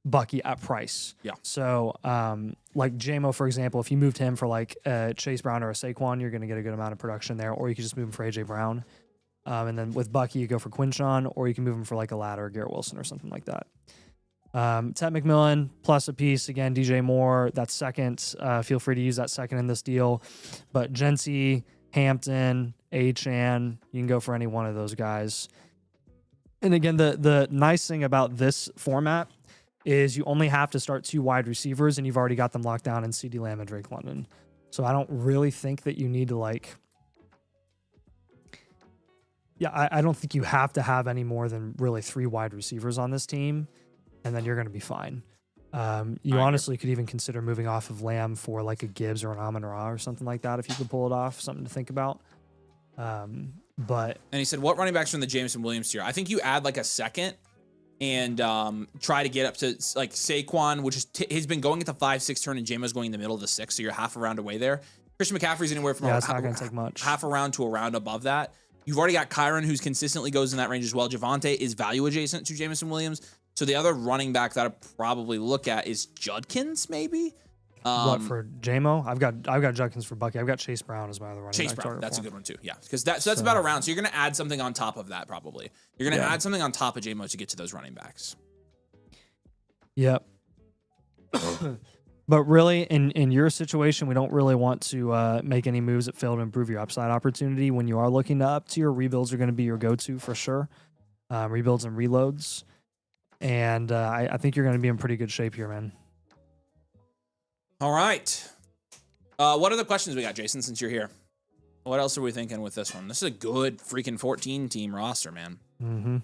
Bucky at price. Yeah. So like JMO, for example, if you moved him for like Chase Brown or a Saquon, you're going to get a good amount of production there, or you could just move him for AJ Brown. And then with Bucky, you go for Quinshon, or you can move him for like a Ladder or Garrett Wilson or something like that. Ted McMillan plus a piece again. DJ Moore, that's second. Feel free to use that second in this deal. But Jency, Hampton, Achan, you can go for any one of those guys. And again, the nice thing about this format is you only have to start 2 wide receivers, and you've already got them locked down in CeeDee Lamb and Drake London. So I don't really think that you need to like. Yeah, I don't think you have to have any more than really 3 wide receivers on this team. And then you're going to be fine. You honestly could even consider moving off of Lamb for like a Gibbs or an Amon-Ra or something like that if you could pull it off. Something to think about. And he said, what running backs from the Jameson Williams tier? I think you add like a second and try to get up to like Saquon, which is he's been going at the 5-6 turn, and JMO's going in the middle of the 6, so you're half a round away there. Christian McCaffrey's anywhere from it's not going to take much. Half a round to a round above that. You've already got Kyron, who's consistently goes in that range as well. Javonte is value adjacent to Jameson Williams. So the other running back that I'd probably look at is Judkins, maybe. What for JMO? I've got Judkins for Bucky. I've got Chase Brown as my other running back. Chase Brown, that's a good one too. Yeah, because that's about a round. So you're going to add something on top of that probably. You're going to add something on top of JMO to get to those running backs. Yep. But really, in your situation, we don't really want to make any moves that fail to improve your upside opportunity. When you are looking to up tier, rebuilds are going to be your go-to for sure. Rebuilds and reloads. And I think you're going to be in pretty good shape here, man. All right. What other questions we got, Jason, since you're here? What else are we thinking with this one? This is a good freaking 14-team roster, man. Mm-hmm.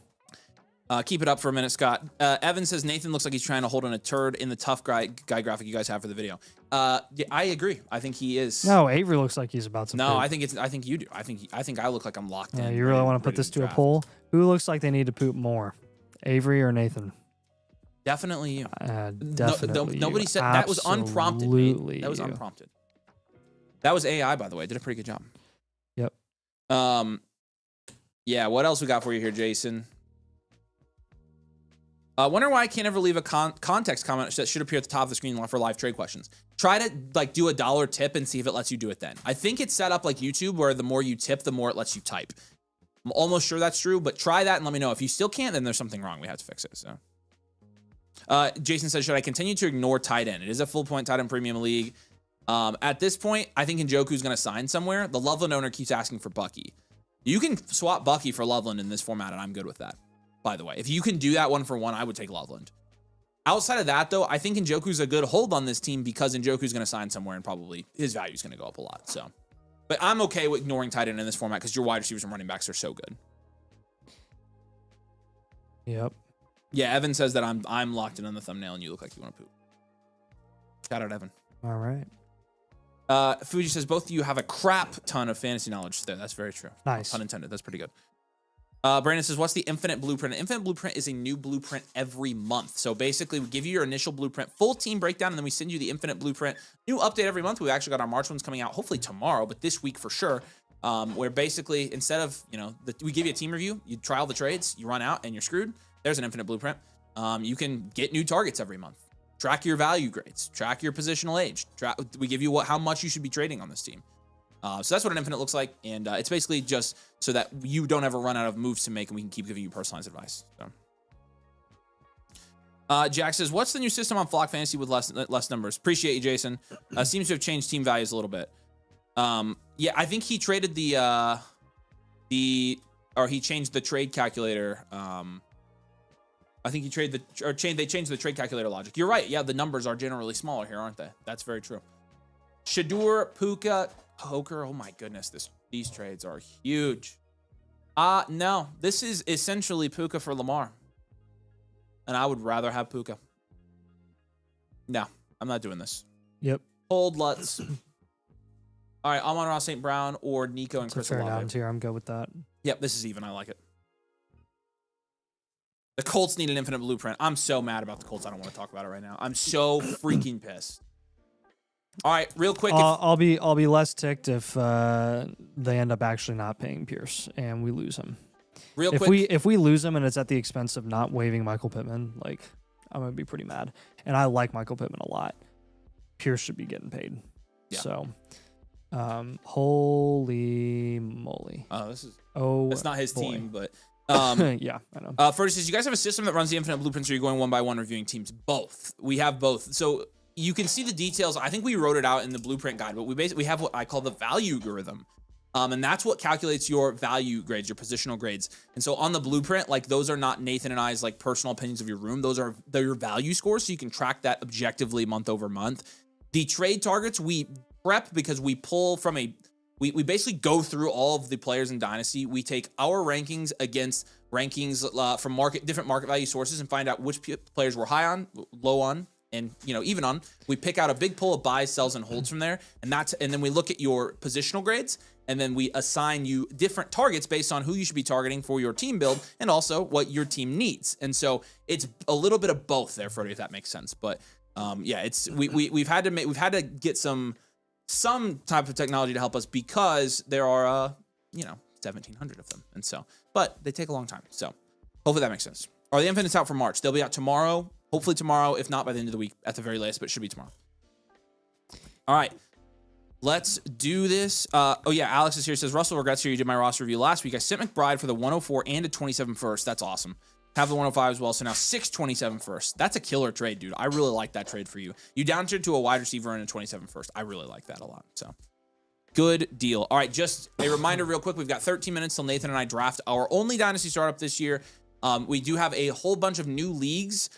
Keep it up for a minute, Scott. Evan says Nathan looks like he's trying to hold on a turd in the tough guy graphic you guys have for the video. Yeah, I agree. I think he is. No, Avery looks like he's about to. No, I think you do. I think I look like I'm locked in. You really want to put this to a poll? Who looks like they need to poop more, Avery or Nathan? Definitely you. Definitely. Nobody said that was unprompted. Absolutely, that was unprompted. That was AI, by the way. Did a pretty good job. Yep. Yeah. What else we got for you here, Jason? Wonder why I can't ever leave a context comment that should appear at the top of the screen for live trade questions. Try to like do a $1 tip and see if it lets you do it then. I think it's set up like YouTube where the more you tip, the more it lets you type. I'm almost sure that's true, but try that and let me know. If you still can't, then there's something wrong. We have to fix it. So, Jason says, should I continue to ignore tight end? It is a full point tight end premium league. At this point, I think Njoku's going to sign somewhere. The Loveland owner keeps asking for Bucky. You can swap Bucky for Loveland in this format, and I'm good with that. By the way, if you can do that 1-for-1, I would take Loveland. Outside of that, though, I think Njoku's a good hold on this team because Njoku's going to sign somewhere and probably his value is going to go up a lot. So, but I'm okay with ignoring tight end in this format because your wide receivers and running backs are so good. Yep. Yeah, Evan says that I'm locked in on the thumbnail and you look like you want to poop. Shout out, Evan. All right. Fuji says both of you have a crap ton of fantasy knowledge there. That's very true. Nice. Pun intended. That's pretty good. Brandon says, what's the Infinite Blueprint? Infinite Blueprint is a new blueprint every month. So basically, we give you your initial blueprint, full team breakdown, and then we send you the Infinite Blueprint. New update every month. We've actually got our March ones coming out, hopefully tomorrow, but this week for sure. Where basically, instead of, we give you a team review, you trial the trades, you run out, and you're screwed. There's an Infinite Blueprint. You can get new targets every month. Track your value grades. Track your positional age. We give you how much you should be trading on this team. So that's what an Infinite looks like, and it's basically just so that you don't ever run out of moves to make, and we can keep giving you personalized advice. So. Jack says, what's the new system on Flock Fantasy with less numbers? Appreciate you, Jason. Seems to have changed team values a little bit. Yeah, I think he traded he changed the trade calculator. I think they changed the trade calculator logic. You're right. Yeah, the numbers are generally smaller here, aren't they? That's very true. Shadur, Puka, Poker. Oh my goodness, these trades are huge. No, this is essentially Puka for Lamar. And I would rather have Puka. No, I'm not doing this. Yep. Hold Lutz. All right, Amon-Ra St. Brown or Nico and Chris Olave. Fair down tier. I'm good with that. Yep, this is even. I like it. The Colts need an Infinite Blueprint. I'm so mad about the Colts. I don't want to talk about it right now. I'm so freaking pissed. All right, real quick. I'll be less ticked if they end up actually not paying Pierce and we lose him. Real quick. If we lose him and it's at the expense of not waiving Michael Pittman, like I'm gonna be pretty mad. And I like Michael Pittman a lot. Pierce should be getting paid. Yeah. So, holy moly. That's not his team, but. Yeah, I know. First is, you guys have a system that runs the Infinite Blueprints, or you're going one by one reviewing teams? Both. We have both. So you can see the details. I think we wrote it out in the blueprint guide, but we have what I call the value algorithm. And that's what calculates your value grades, your positional grades. And so on the blueprint, like those are not Nathan and I's like personal opinions of your room. They're your value scores. So you can track that objectively month over month. The trade targets we prep because we pull from we basically go through all of the players in Dynasty. We take our rankings against rankings from different market value sources and find out which players we're high on, low on, and even on. We pick out a big pool of buys, sells, and holds from there, and then we look at your positional grades, and then we assign you different targets based on who you should be targeting for your team build, and also what your team needs. And so it's a little bit of both there, Freddie, if that makes sense. But yeah, it's we've had to get some type of technology to help us because there are 1,700 of them, and so but they take a long time. So hopefully that makes sense. Are the Infinites out for March? They'll be out tomorrow. Hopefully tomorrow, if not by the end of the week at the very latest, but it should be tomorrow. All right, let's do this. Oh yeah, Alex is here. Says Russell regrets here. You did my roster review last week. I sent McBride for the 104 and a 27 first. That's awesome. Have the 105 as well. So now 627 first. That's a killer trade, dude. I really like that trade for you. You downtier to a wide receiver and a 27 first. I really like that a lot. So good deal. All right, just a reminder real quick. We've got 13 minutes till Nathan and I draft our only Dynasty startup this year. We do have a whole bunch of new leagues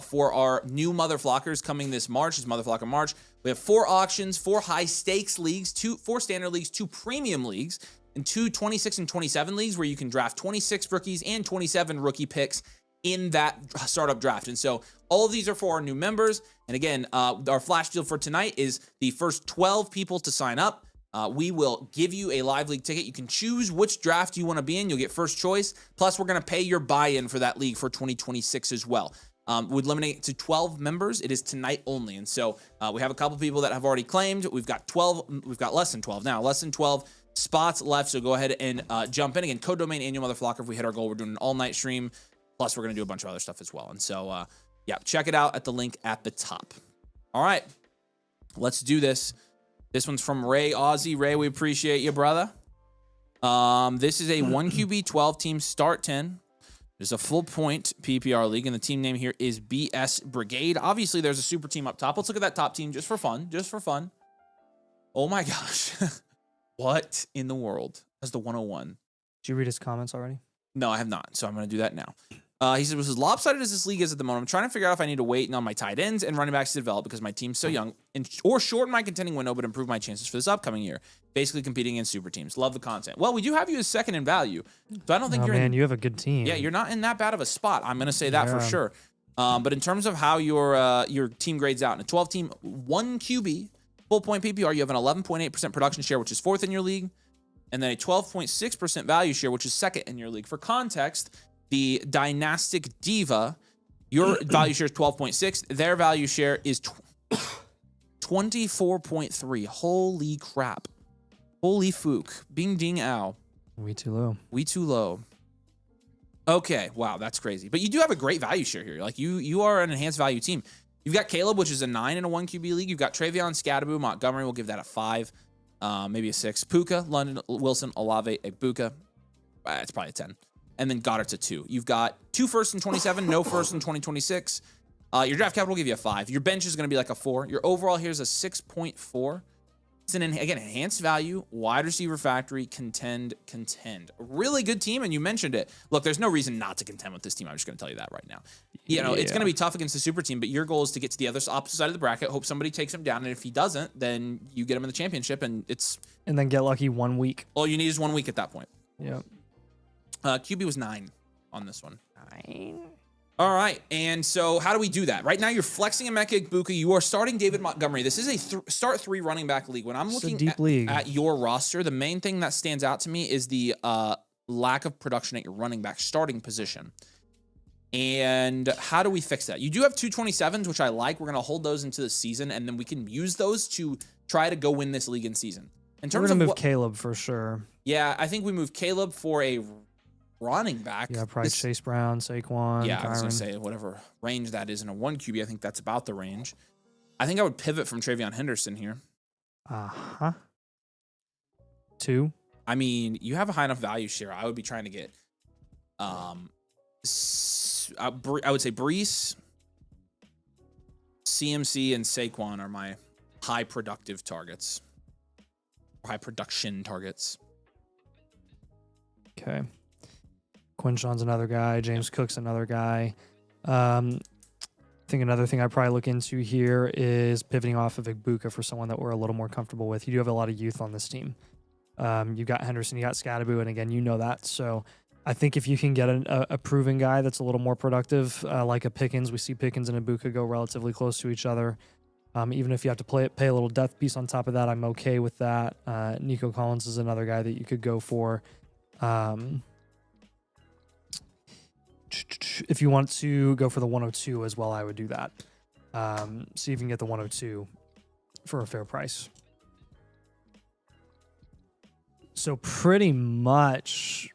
for our new Mother Flockers coming this March. It's Mother Flocker March. We have 4 auctions, 4 high stakes leagues, 4 standard leagues, 2 premium leagues, and 2 26 and 27 leagues where you can draft 26 rookies and 27 rookie picks in that startup draft. And so all of these are for our new members. And again, our flash deal for tonight is the first 12 people to sign up. We will give you a live league ticket. You can choose which draft you want to be in. You'll get first choice. Plus, we're going to pay your buy-in for that league for 2026 as well. We'd limit it to 12 members. It is tonight only. And so we have a couple people that have already claimed. We've got less than 12 now. Less than 12 spots left. So go ahead and jump in. Again, code domain annual Mother Flocker. If we hit our goal, we're doing an all-night stream. Plus, we're going to do a bunch of other stuff as well. And so, yeah, check it out at the link at the top. All right, let's do this. This one's from Ray Aussie. Ray, we appreciate you, brother. This is a 1QB 12-team start 10. There's a full point PPR league, and the team name here is BS Brigade. Obviously, there's a super team up top. Let's look at that top team just for fun. Just for fun. Oh, my gosh. What in the world has the 101? Did you read his comments already? No, I have not, so I'm going to do that now. He said, "Was as lopsided as this league is at the moment, I'm trying to figure out if I need to wait on my tight ends and running backs to develop because my team's so young, or shorten my contending window but improve my chances for this upcoming year. Basically competing against super teams. Love the content. Well, we do have you as second in value, so I don't think you have a good team. Yeah, you're not in that bad of a spot. I'm going to say that for sure. But in terms of how your team grades out, in a 12-team, 1 QB, full point PPR, you have an 11.8% production share, which is 4th in your league, and then a 12.6% value share, which is 2nd in your league. For context, the Dynastic Diva, your value share is 12.6. Their value share is 24.3. Holy crap. Holy fook. Bing ding ow. We too low. We too low. Okay, wow, that's crazy. But you do have a great value share here. Like you are an enhanced value team. You've got Caleb, which is a 9 in a 1 QB league. You've got Travion, Scadaboo, Montgomery. We'll give that a 5, maybe a 6. Puka, London, Wilson, Olave, Ibuka. It's probably a 10. And then Goddard's a 2. You've got 2 firsts in 27, no first in 2026. Your draft capital will give you a 5. Your bench is going to be like a 4. Your overall here's a 6.4. It's an, again, enhanced value, wide receiver factory, contend. A really good team, and you mentioned it. Look, there's no reason not to contend with this team. I'm just going to tell you that right now. You know, it's going to be tough against the super team, but your goal is to get to the opposite side of the bracket, hope somebody takes him down, and if he doesn't, then you get him in the championship, and it's... And then get lucky 1 week. All you need is 1 week at that point. Yep. QB was 9 on this one. 9. All right, and so how do we do that? Right now, you're flexing Emeka Egbuka. You are starting David Montgomery. This is a start 3 running back league. When I'm looking at your roster, the main thing that stands out to me is the lack of production at your running back starting position. And how do we fix that? You do have 227s, which I like. We're going to hold those into the season, and then we can use those to try to go win this league in season. In terms of move Caleb for sure. Yeah, I think we move Caleb for a running back. Yeah, probably Chase Brown, Saquon. Yeah, Kyron. I was going to say whatever range that is in a 1 QB. I think that's about the range. I think I would pivot from Travion Henderson here. 2. I mean, you have a high enough value share. I would be trying to get, I would say Brees, CMC, and Saquon are my high productive targets. High production targets. Okay. Quinshon's another guy. James Cook's another guy. I think another thing I'd probably look into here is pivoting off of Egbuka for someone that we're a little more comfortable with. You do have a lot of youth on this team. You've got Henderson, you got Scadaboo, and again, you know that. So I think if you can get a proven guy that's a little more productive, like a Pickens, we see Pickens and Egbuka go relatively close to each other. Even if you have to pay a little death piece on top of that, I'm okay with that. Nico Collins is another guy that you could go for. If you want to go for the 102 as well, I would do that. See if you can get the 102 for a fair price. So pretty much,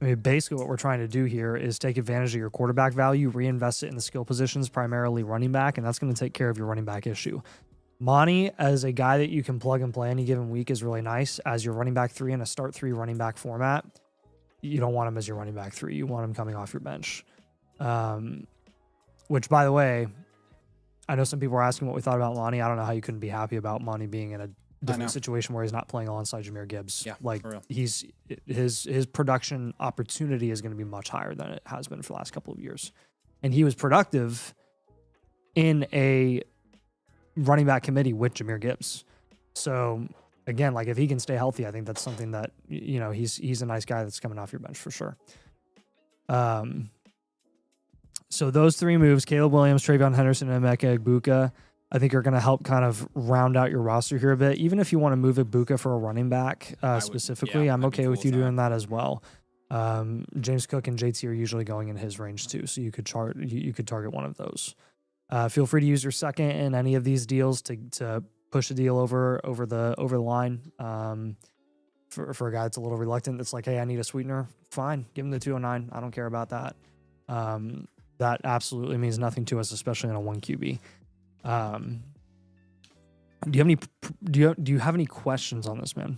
I mean, basically what we're trying to do here is take advantage of your quarterback value, reinvest it in the skill positions, primarily running back, and that's going to take care of your running back issue. Monty, as a guy that you can plug and play any given week, is really nice as your running back 3 in a start 3 running back format. You don't want him as your running back 3. You want him coming off your bench. Which, by the way, I know some people are asking what we thought about Monty. I don't know how you couldn't be happy about Monty being in a different situation where he's not playing alongside Jahmyr Gibbs. Yeah, like his production opportunity is going to be much higher than it has been for the last couple of years. And he was productive in a running back committee with Jahmyr Gibbs. So again, like if he can stay healthy, I think that's something that, you know, he's a nice guy that's coming off your bench for sure. So those 3 moves, Caleb Williams, Travion Henderson, and Emeka Egbuka, I think are going to help kind of round out your roster here a bit. Even if you want to move Egbuka for a running back specifically, I'm okay with you doing that as well. James Cook and JT are usually going in his range too, so you could target one of those. Feel free to use your second in any of these deals to push a deal over the line. For a guy that's a little reluctant, that's like, hey, I need a sweetener. Fine, give him the 209. I don't care about that. That absolutely means nothing to us, especially in a 1 QB. Do you have any questions on this, man?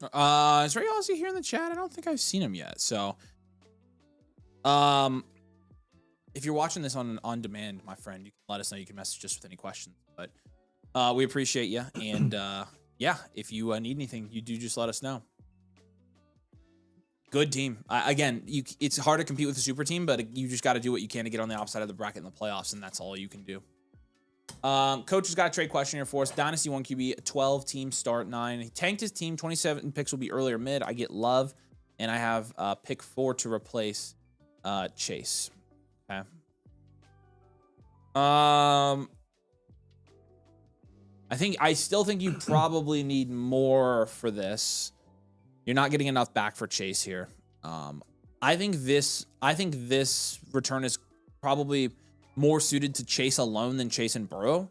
Is Ray Ozzy here in the chat? I don't think I've seen him yet. So, if you're watching this on demand, my friend, you can let us know. You can message us with any questions. But we appreciate you. And yeah, if you need anything, you do just let us know. Good team. Again, it's hard to compete with a super team, but you just got to do what you can to get on the outside of the bracket in the playoffs, and that's all you can do. Coach has got a trade question here for us. Dynasty 1 QB, 12 team start 9. He tanked his team. 27 picks will be earlier mid. I get Love, and I have pick 4 to replace Chase. Okay. I still think you probably need more for this. You're not getting enough back for Chase here. I think this return is probably more suited to Chase alone than Chase and Burrow.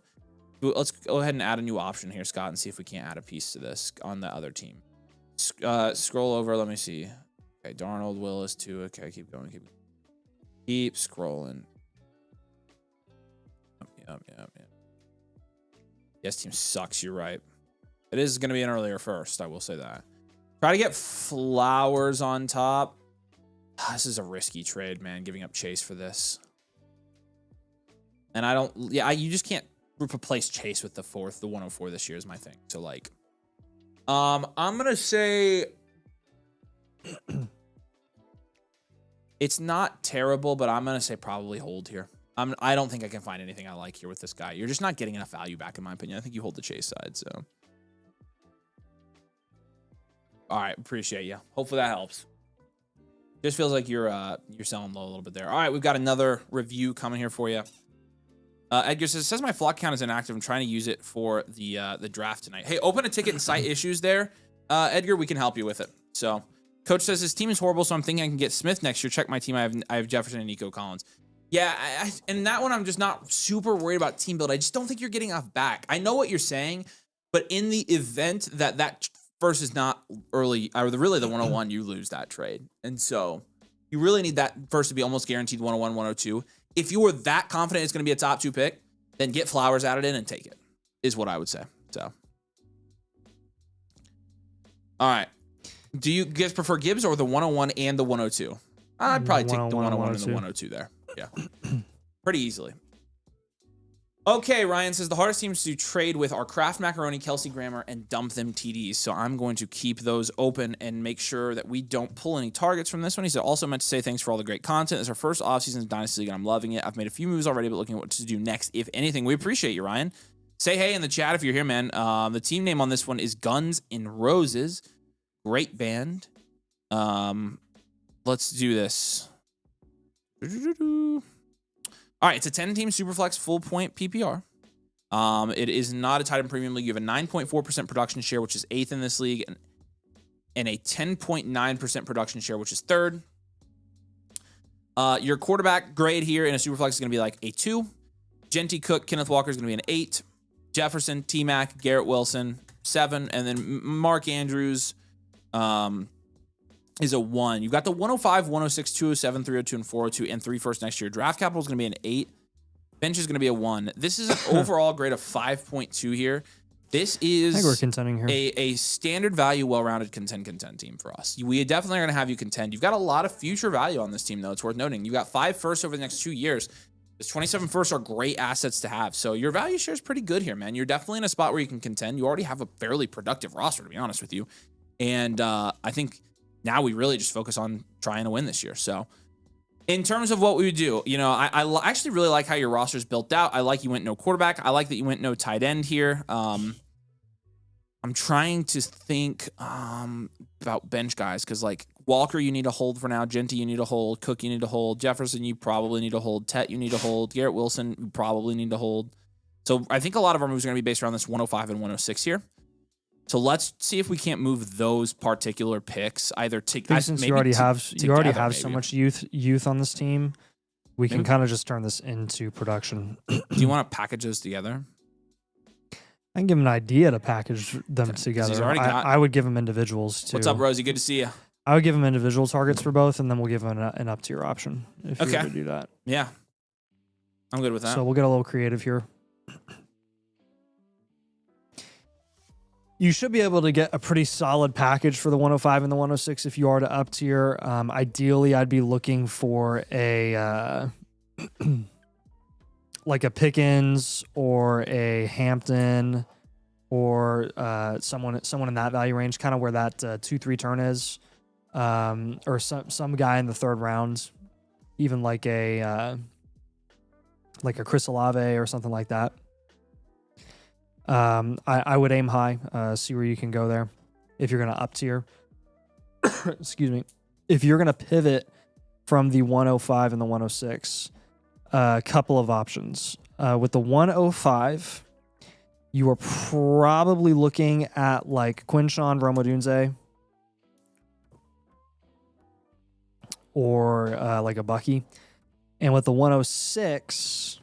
Let's go ahead and add a new option here, Scott, and see if we can't add a piece to this on the other team. Scroll over. Let me see. Okay, Darnold, Willis, too. Okay, keep going. Keep scrolling. Yep. Yes, team sucks. You're right. It is going to be an earlier first. I will say that. Try to get Flowers on top. This is a risky trade, man, giving up Chase for this. And you just can't replace Chase with the 104 this year is my thing. So, like, I'm going to say it's not terrible, but I'm going to say probably hold here. I don't think I can find anything I like here with this guy. You're just not getting enough value back, in my opinion. I think you hold the Chase side, so. All right, appreciate you. Hopefully that helps. Just feels like you're selling low a little bit there. All right, we've got another review coming here for you. Edgar says my flock count is inactive. I'm trying to use it for the draft tonight. Hey, open a ticket and cite issues there. Edgar, we can help you with it. So, Coach says his team is horrible, so I'm thinking I can get Smith next year. Check my team. I have Jefferson and Nico Collins. Yeah, and that one I'm just not super worried about team build. I just don't think you're getting off back. I know what you're saying, but in the event that first is not early, or really the 101, you lose that trade. And so you really need that first to be almost guaranteed 101, 102. If you were that confident it's going to be a top 2 pick, then get Flowers added in and take it, is what I would say. So, all right. Do you guys prefer Gibbs or the 101 and the 102? I'd probably take the 101 and the 102 there. Yeah, pretty easily. Okay, Ryan says the hardest teams to trade with are Kraft Macaroni, Kelsey Grammer, and dump them TDs. So I'm going to keep those open and make sure that we don't pull any targets from this one. He said also meant to say thanks for all the great content. It's our first offseason Dynasty League, and I'm loving it. I've made a few moves already, but looking at what to do next, if anything. We appreciate you, Ryan. Say hey in the chat if you're here, man. The team name on this one is Guns N' Roses. Great band. Let's do this. All right, it's a 10-team Superflex full point PPR. It is not a tight end premium league. You have a 9.4% production share, which is 8th in this league, and a 10.9% production share, which is 3rd. Your quarterback grade here in a Superflex is going to be like a 2. Genty Cook, Kenneth Walker is going to be an 8. Jefferson, T-Mac, Garrett Wilson, 7. And then Mark Andrews is a 1. You've got the 105, 106, 207, 302, and 402, and 3 first next year. Draft capital is going to be an 8. Bench is going to be a 1. This is an overall grade of 5.2 here. This is I think we're contending here. A standard value, well-rounded contend team for us. We definitely are going to have you contend. You've got a lot of future value on this team, though. It's worth noting. You've got 5 firsts over the next 2 years. Those 27 firsts are great assets to have. So your value share is pretty good here, man. You're definitely in a spot where you can contend. You already have a fairly productive roster, to be honest with you. And I think now we really just focus on trying to win this year. So in terms of what we would do, you know, I actually really like how your roster is built out. I like you went no quarterback. I like that you went no tight end here. I'm trying to think about bench guys because, like, Walker, you need to hold for now. Genty, you need to hold. Cook, you need to hold. Jefferson, you probably need to hold. Tet, you need to hold. Garrett Wilson, you probably need to hold. So I think a lot of our moves are going to be based around this 105 and 106 here. So let's see if we can't move those particular picks either to since you already have so much youth on this team, we can kind of just turn this into production. Do you want to package those together? I can give him an idea to package them together. I would give him individuals too. What's up, Rosie? Good to see you. I would give him individual targets for both, and then we'll give him an up-tier option if you were to do that. Yeah, I'm good with that. So we'll get a little creative here. You should be able to get a pretty solid package for the 105 and the 106 if you are to up tier. Ideally, I'd be looking for a like a Pickens or a Hampton or someone in that value range, kind of where that 2-3 turn is. or some guy in the 3rd round, even like a Chris Olave or something like that. I would aim high, see where you can go there. If you're going to up tier, excuse me, if you're going to pivot from the 105 and the 106, a couple of options. With the 105, you are probably looking at like Quinshawn Rome-Odunze or like a Bucky. And with the 106,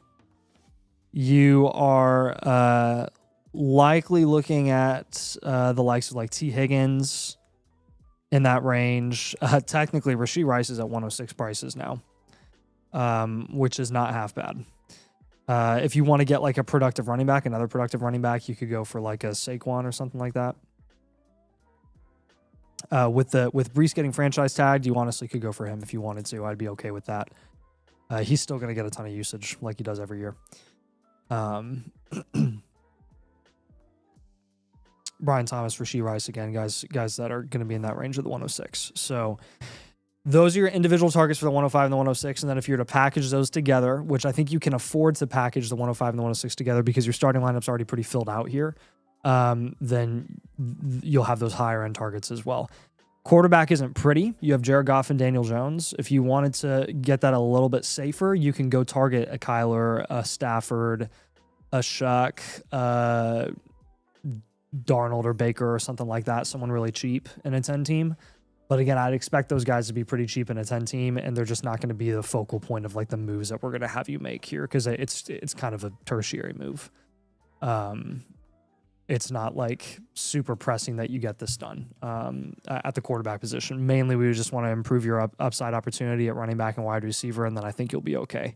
you are likely looking at the likes of like T. Higgins in that range. Technically, Rashee Rice is at 106 prices now, which is not half bad. If you want to get like a productive running back, another productive running back, you could go for like a Saquon or something like that. With Breece getting franchise tagged, you honestly could go for him if you wanted to. I'd be okay with that. He's still going to get a ton of usage like he does every year. Brian Thomas, Rashee Rice, again, guys that are going to be in that range of the 106. So those are your individual targets for the 105 and the 106. And then if you're to package those together, which I think you can afford to package the 105 and the 106 together because your starting lineup's already pretty filled out here, then you'll have those higher end targets as well. Quarterback isn't pretty. You have Jared Goff and Daniel Jones. If you wanted to get that a little bit safer, you can go target a Kyler, a Stafford, a Shuck, Darnold or Baker or something like that, someone really cheap in a 10 team. But again, I'd expect those guys to be pretty cheap in a 10 team, and they're just not going to be the focal point of like the moves that we're going to have you make here because it's kind of a tertiary move. It's not like super pressing that you get this done at the quarterback position. Mainly, we just want to improve your upside opportunity at running back and wide receiver, and then I think you'll be okay.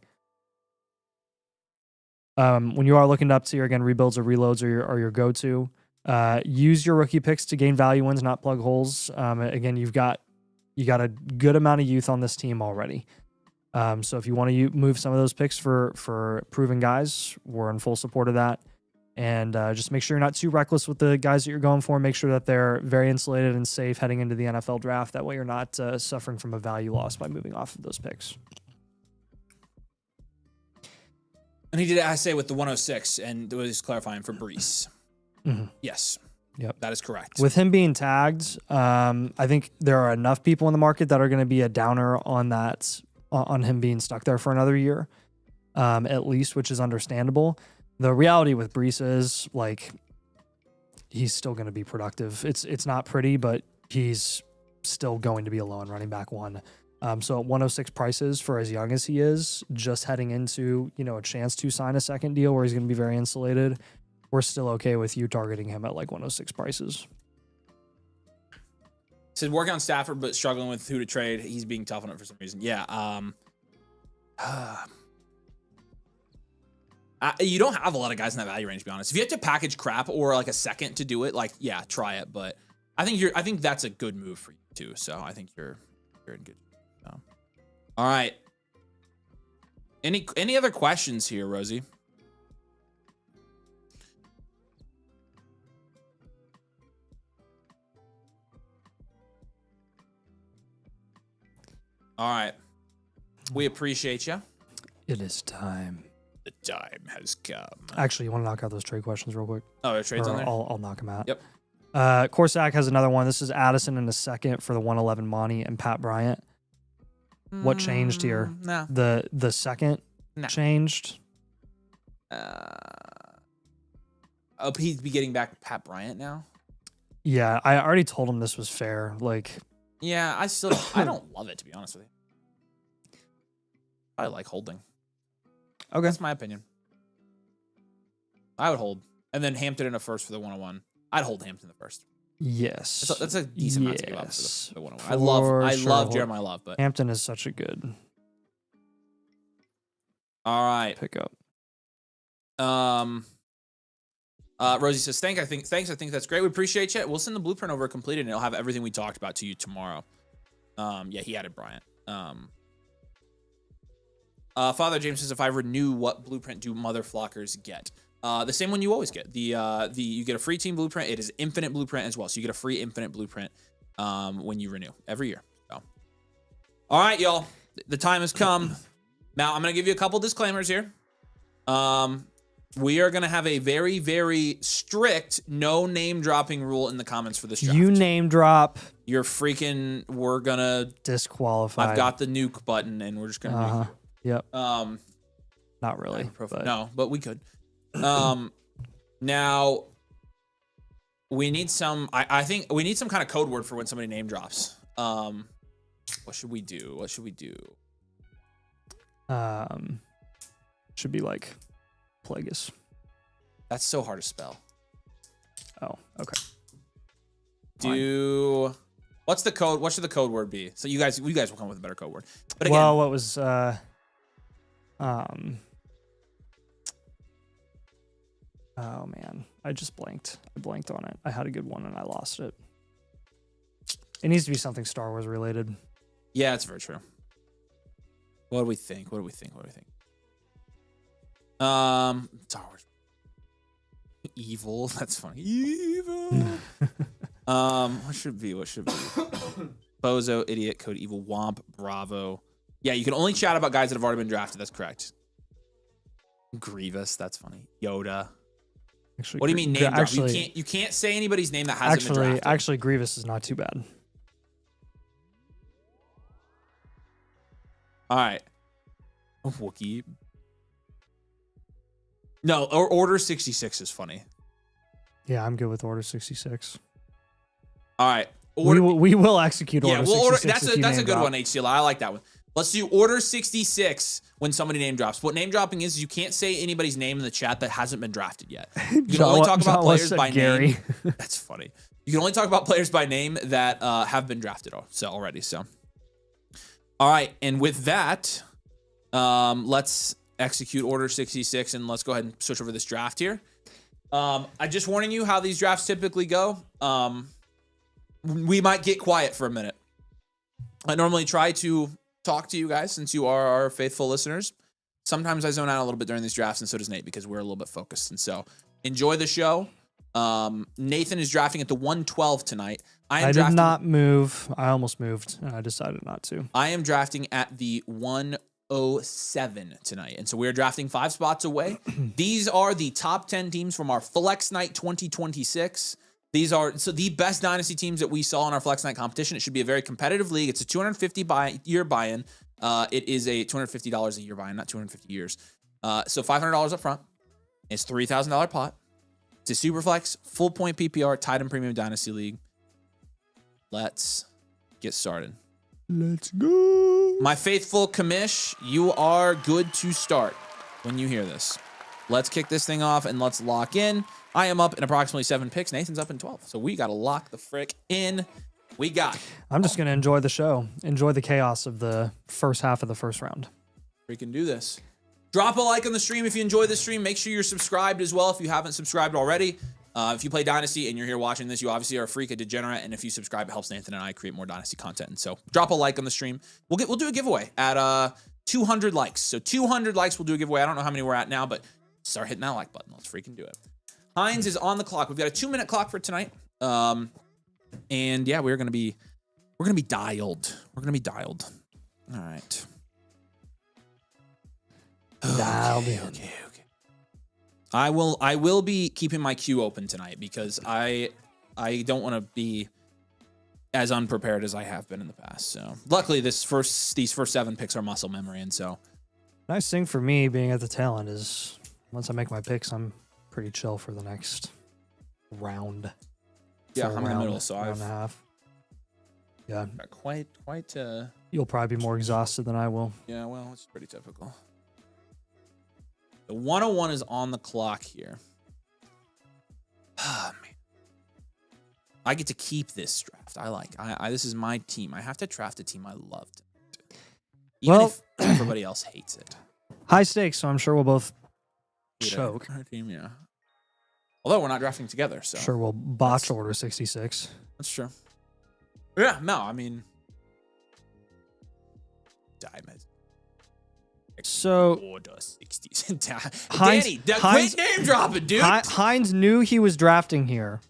When you are looking up to your, again, rebuilds or reloads are your go-to. Use your rookie picks to gain value wins, not plug holes. Again, you got a good amount of youth on this team already. So if you want to move some of those picks for proven guys, we're in full support of that. And just make sure you're not too reckless with the guys that you're going for. Make sure that they're very insulated and safe heading into the NFL draft. That way you're not suffering from a value loss by moving off of those picks. And he did, I say, with the 106, and it was clarifying for Breece. Mm-hmm. Yes. Yep. That is correct. With him being tagged, I think there are enough people in the market that are going to be a downer on that, on him being stuck there for another year, at least, which is understandable. The reality with Breece is, like, he's still going to be productive. It's not pretty, but he's still going to be a low-end running back one. So at 106 prices for as young as he is, just heading into, a chance to sign a second deal where he's going to be very insulated, we're still okay with you targeting him at like 106 prices. Said work on Stafford, but struggling with who to trade. He's being tough on it for some reason. Yeah. You don't have a lot of guys in that value range, to be honest. If you have to package crap or like a second to do it, like, yeah, try it. But I think that's a good move for you too. So I think you're in good. So. All right. Any other questions here, Rosie? All right. We appreciate you. It is time. The time has come. Actually, you want to knock out those trade questions real quick? Oh, there are trades on there? I'll knock them out. Yep. Corsac has another one. This is Addison in a second for the 111 Monty and Pat Bryant. What changed here? No. The second changed? He'd be getting back Pat Bryant now? Yeah, I already told him this was fair. Like, yeah, I don't love it, to be honest with you. I like holding. Okay. That's my opinion. I would hold. And then Hampton in a first for the 101. I'd hold Hampton the first. Yes. That's a decent amount to give up for the 101. I love Jeremiah Love, but Hampton is such a good all right. pickup. Rosie says, thanks. I think that's great. We appreciate you. We'll send the blueprint over completed, and it'll have everything we talked about to you tomorrow. Yeah, he added Bryant. Father James says, if I renew, what blueprint do mother flockers get? The same one you always get. You get a free team blueprint. It is infinite blueprint as well. So you get a free infinite blueprint. when you renew every year. So, all right, y'all, the time has come. Now I'm gonna give you a couple disclaimers here. We are gonna have a very, very strict no name dropping rule in the comments for this draft. You name drop, you're freaking. We're gonna disqualify. I've got the nuke button, and we're just gonna. Yep. Not really. But. No, but we could. Now we need some. I think we need some kind of code word for when somebody name drops. What should we do? What should we do? Should be like Plagueis. That's so hard to spell. Oh, okay. What's the code? What should the code word be? So you guys will come with a better code word. But again, well, what was oh man, I just blanked. I blanked on it. I had a good one and I lost it. It needs to be something Star Wars related. Yeah, it's very true. What do we think? Star Wars. Evil. That's funny. Evil. What should be? Bozo, idiot, code evil, womp, bravo. Yeah, you can only chat about guys that have already been drafted. That's correct. Grievous. That's funny. Yoda. Actually, what do you mean name drop? You can't say anybody's name that hasn't been drafted. Actually, Grievous is not too bad. All right. Wookiee. No, or Order 66 is funny. Yeah, I'm good with Order 66. All right. We will execute Order 66. That's a good one, HCL. I like that one. Let's do Order 66 when somebody name drops. What name dropping is you can't say anybody's name in the chat that hasn't been drafted yet. You can only talk about players by name. That's funny. You can only talk about players by name that have been drafted already. So, all right. And with that, let's execute Order 66 and let's go ahead and switch over this draft here. I'm just warning you how these drafts typically go. We might get quiet for a minute. I normally try to talk to you guys since you are our faithful listeners. Sometimes I zone out a little bit during these drafts, and so does Nate because we're a little bit focused. And so enjoy the show. Nathan is drafting at the 112 tonight. I did not move. I almost moved, and I decided not to. I am drafting at the 107 tonight. And so we're drafting 5 spots away. These are the top 10 teams from our Flex Night 2026. These are the best Dynasty teams that we saw in our Flex Night competition. It should be a very competitive league. It's a $250 buy-in. It is a $250 a year buy-in, not 250 years. So $500 up front. It's $3,000 pot. It's a super flex, full point PPR, tight end premium Dynasty league. Let's get started. Let's go. My faithful commish, you are good to start when you hear this. Let's kick this thing off and let's lock in. I am up in approximately 7 picks. Nathan's up in 12. So we got to lock the frick in. I'm just going to enjoy the show. Enjoy the chaos of the first half of the first round. We can do this. Drop a like on the stream if you enjoy the stream. Make sure you're subscribed as well if you haven't subscribed already. If you play Dynasty and you're here watching this, you obviously are a freak, a degenerate. And if you subscribe, it helps Nathan and I create more Dynasty content. And so drop a like on the stream. We'll do a giveaway at 200 likes. So 200 likes, we'll do a giveaway. I don't know how many we're at now, but start hitting that like button. Let's freaking do it. Hines is on the clock. We've got a 2-minute clock for tonight. And yeah, we're gonna be dialed. All right. Dialed in. Okay. I will be keeping my queue open tonight because I don't want to be as unprepared as I have been in the past. So luckily these first 7 picks are muscle memory, and so nice thing for me being at the tail end is once I make my picks, I'm pretty chill for the next round. Yeah, I'm in the middle, so round and a half. Yeah, quite. You'll probably be more exhausted than I will. Yeah, well, it's pretty typical. The 101 is on the clock here. Oh, man. I get to keep this draft. This is my team. I have to draft a team I loved. Even if everybody else hates it. High stakes, so I'm sure we'll both choke. Our team, yeah. Although we're not drafting together, so sure we'll botch Order 66. That's true. Yeah, no, I mean, Diamond. So Order 66. Danny, quit name dropping, dude. Hines knew he was drafting here.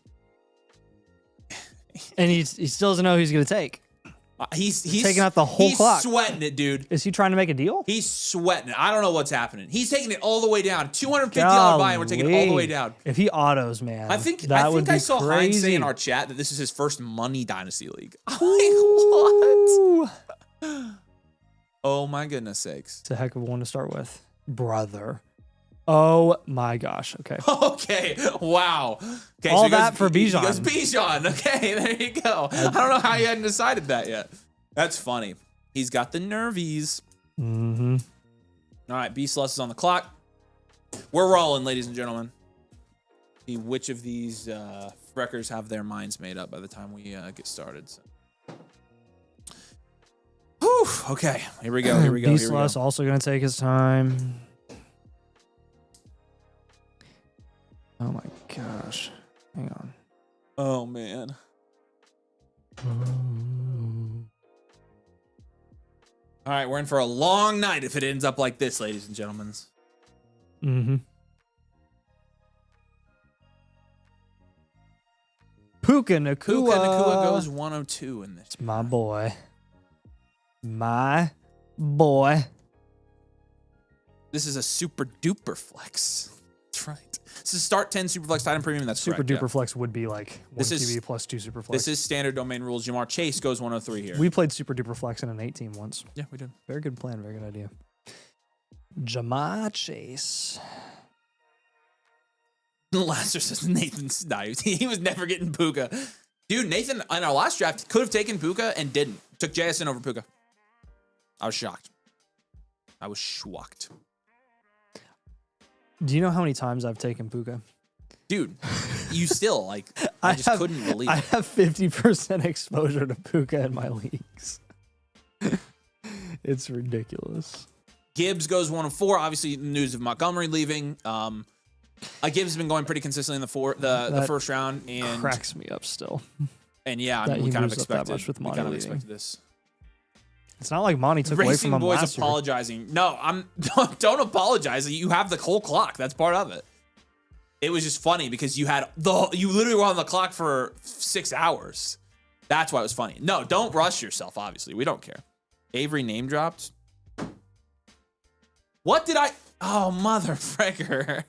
And he still doesn't know who he's going to take. He's taking out the whole clock. He's sweating it, dude. Is he trying to make a deal? He's sweating it. I don't know what's happening. He's taking it all the way down. $250 buy, and we're taking it all the way down. If he autos, man, I think I saw Heinz say in our chat that this is his first money Dynasty league. I'm like, what? Oh my goodness sakes. It's a heck of a one to start with. Brother. Oh my gosh. Okay. Okay. Wow. Okay, all so that for Bijan. He goes Bijan. Okay, there you go. I don't know how you hadn't decided that yet. That's funny. He's got the nervies. Mm-hmm. All right, B-Slus is on the clock. We're rolling, ladies and gentlemen. See which of these wreckers have their minds made up by the time we get started. So. Whew, okay, here we go. Here we go. B-Slus also going to take his time. Oh my gosh. Hang on. Oh man. All right, we're in for a long night if it ends up like this, ladies and gentlemen. Mm-hmm. Puka Nacua. Puka Nacua goes 102 in this. It's my boy. My boy. This is a super duper flex. That's right. This is start 10 Superflex Titan Premium. That's super correct, duper flex would be like 1 QB plus 2 Superflex. This is standard domain rules. Jamar Chase goes 103 here. We played super duper flex in an 18 once. Yeah, we did. Very good plan. Very good idea. Jamar Chase. Lester says Nathan sniped. He was never getting Puka. Dude, Nathan in our last draft could have taken Puka and didn't. Took JSN over Puka. I was shocked. I was shocked. Do you know how many times I've taken Puka? Dude, you still, like, I just couldn't believe it. I have 50% exposure to Puka in my leagues. It's ridiculous. Gibbs goes 104. Obviously, news of Montgomery leaving. Gibbs has been going pretty consistently in the first round. And cracks me up still. And yeah, I mean, we kind of expected this. It's not like Monty took away from him last year. Racing Boys apologizing. No, don't apologize. You have the whole clock. That's part of it. It was just funny because you literally were on the clock for 6 hours. That's why it was funny. No, don't rush yourself, obviously. We don't care. Avery name dropped. What did I... Oh, mother fricker.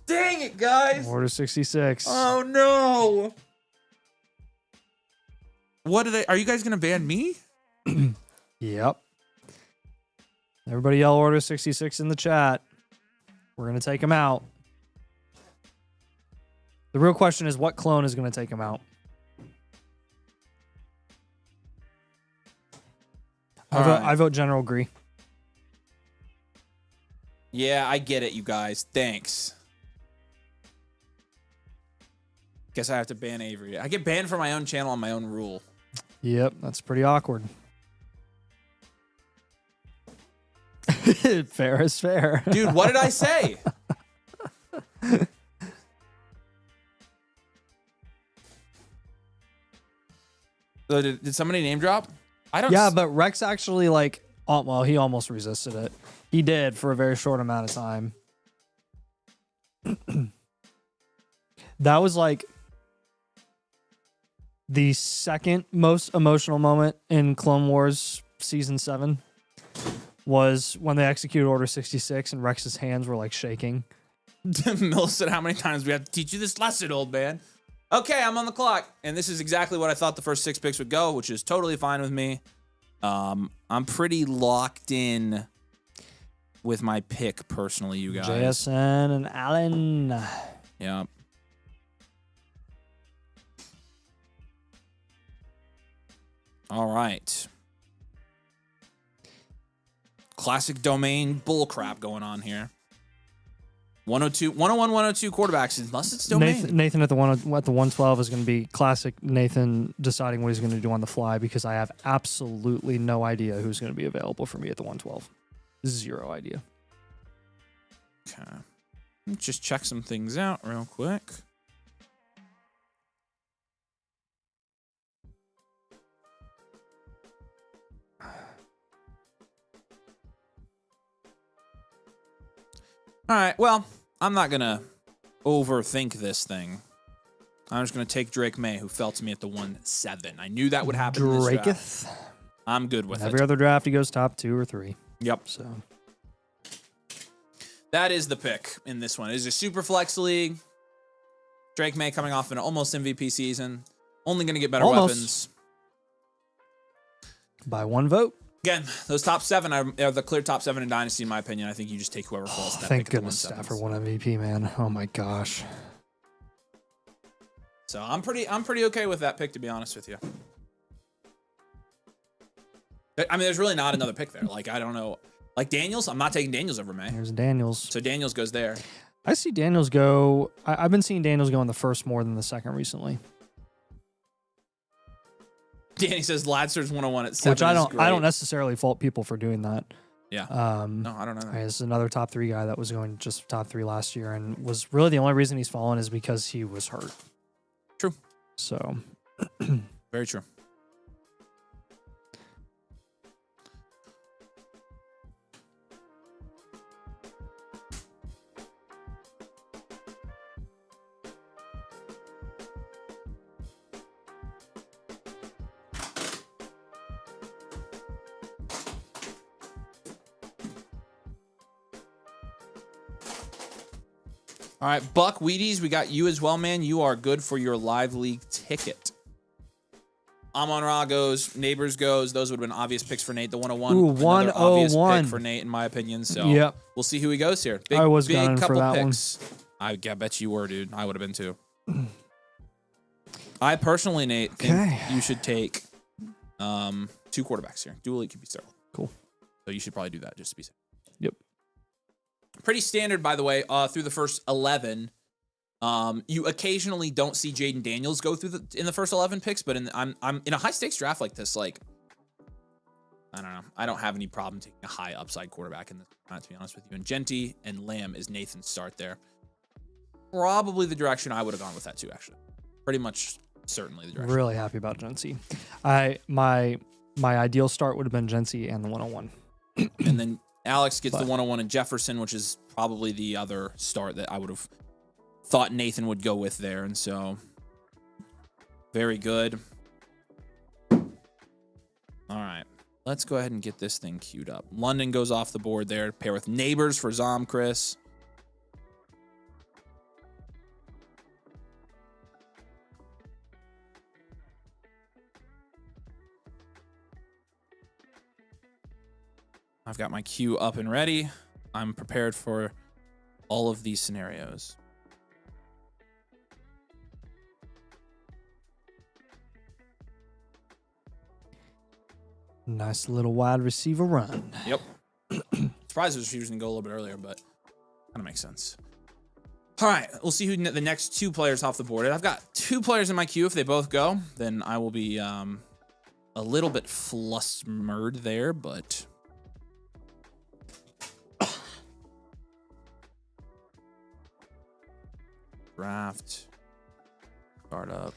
Dang it, guys. Order 66. Oh, no. Are you guys going to ban me? Yep. Everybody yell order 66 in the chat. We're going to take him out. The real question is what clone is going to take him out? I vote General Gree. Yeah, I get it, you guys. Thanks. Guess I have to ban Avery. I get banned from my own channel on my own rule. Yep, that's pretty awkward. Fair is fair. Dude, what did I say? Did somebody name drop? I don't. Yeah, but Rex actually well, he almost resisted it. He did for a very short amount of time. That was like the second most emotional moment in Clone Wars Season 7 was when they executed Order 66 and Rex's hands were like shaking. Mill said, how many times do we have to teach you this lesson, old man? Okay, I'm on the clock. And this is exactly what I thought the first 6 picks would go, which is totally fine with me. I'm pretty locked in with my pick personally, you guys. JSN and Allen. Yeah. All right. Classic domain bullcrap going on here. 102, 101, 102 quarterbacks, unless it's domain. Nathan at the 112 is going to be classic Nathan deciding what he's going to do on the fly because I have absolutely no idea who's going to be available for me at the 112. Zero idea. Okay. Let's just check some things out real quick. All right, well, I'm not going to overthink this thing. I'm just going to take Drake May, who fell to me at the 1-7. I knew that would happen in this draft. I'm good with Every other draft, he goes top 2 or 3. Yep. So that is the pick in this one. It is a super flex league. Drake May coming off an almost MVP season. Only going to get better weapons. By 1 vote. Again, those top 7 are the clear top 7 in Dynasty, in my opinion. I think you just take whoever falls to that Thank pick. Goodness Stafford won MVP, man. Oh my gosh. So I'm pretty okay with that pick, to be honest with you. I mean, there's really not another pick there. Like, I don't know. Like Daniels, I'm not taking Daniels over May. There's Daniels. So Daniels goes there. I see Daniels go. I've been seeing Daniels go in the first more than the second recently. Danny says Ladster's 101 at 7. Which I don't necessarily fault people for doing that. Yeah. No, I don't know. He's another top 3 guy that was going just top 3 last year, and was really the only reason he's fallen is because he was hurt. True. So. Very true. All right, Buck Wheaties, we got you as well, man. You are good for your live league ticket. Amon-Ra goes, Neighbors goes. Those would have been obvious picks for Nate. The 101. Ooh, 101. Obvious pick for Nate, in my opinion. So yep. We'll see who he goes here. I was big gunning couple for that picks. I bet you were, dude. I would have been too. I personally, Nate, think you should take 2 quarterbacks here. Dual elite QB start. Cool. So you should probably do that just to be safe. Yep. Pretty standard, by the way, through the first 11. You occasionally don't see Jaden Daniels go through in the first 11 picks, but I'm in a high stakes draft like this, like, I don't know. I don't have any problem taking a high upside quarterback in this, to be honest with you. And Genty and Lamb is Nathan's start there. Probably the direction I would have gone with that too, actually. Pretty much certainly the direction. Really happy about Genty. My ideal start would have been Genty and the 101. And then Alex gets the 101 and Jefferson, which is probably the other start that I would have thought Nathan would go with there. And so, very good. All right. Let's go ahead and get this thing queued up. London goes off the board there. Pair with Neighbors for Zom Chris. I've got my queue up and ready. I'm prepared for all of these scenarios. Nice little wide receiver run. Yep. Surprised the receivers didn't go a little bit earlier, but kind of makes sense. All right, we'll see who the next 2 players off the board. I've got 2 players in my queue. If they both go, then I will be a little bit flustered there, but draft startup.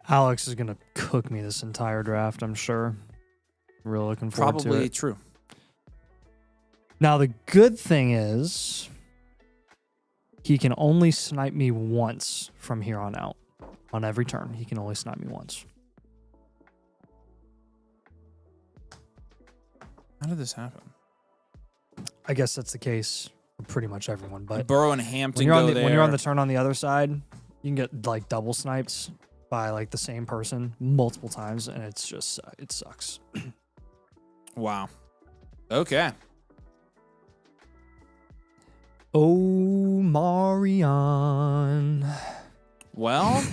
Alex is gonna cook me this entire draft, I'm sure. Real looking forward to it. Probably true. Now the good thing is he can only snipe me once from here on out. On every turn, he can only snipe me once. How did this happen? I guess that's the case for pretty much everyone. But Burrow and Hampton when there. you're on the turn on the other side, you can get like double sniped by like the same person multiple times, and it's just it sucks. Wow. Okay. Oh, Marion. Well.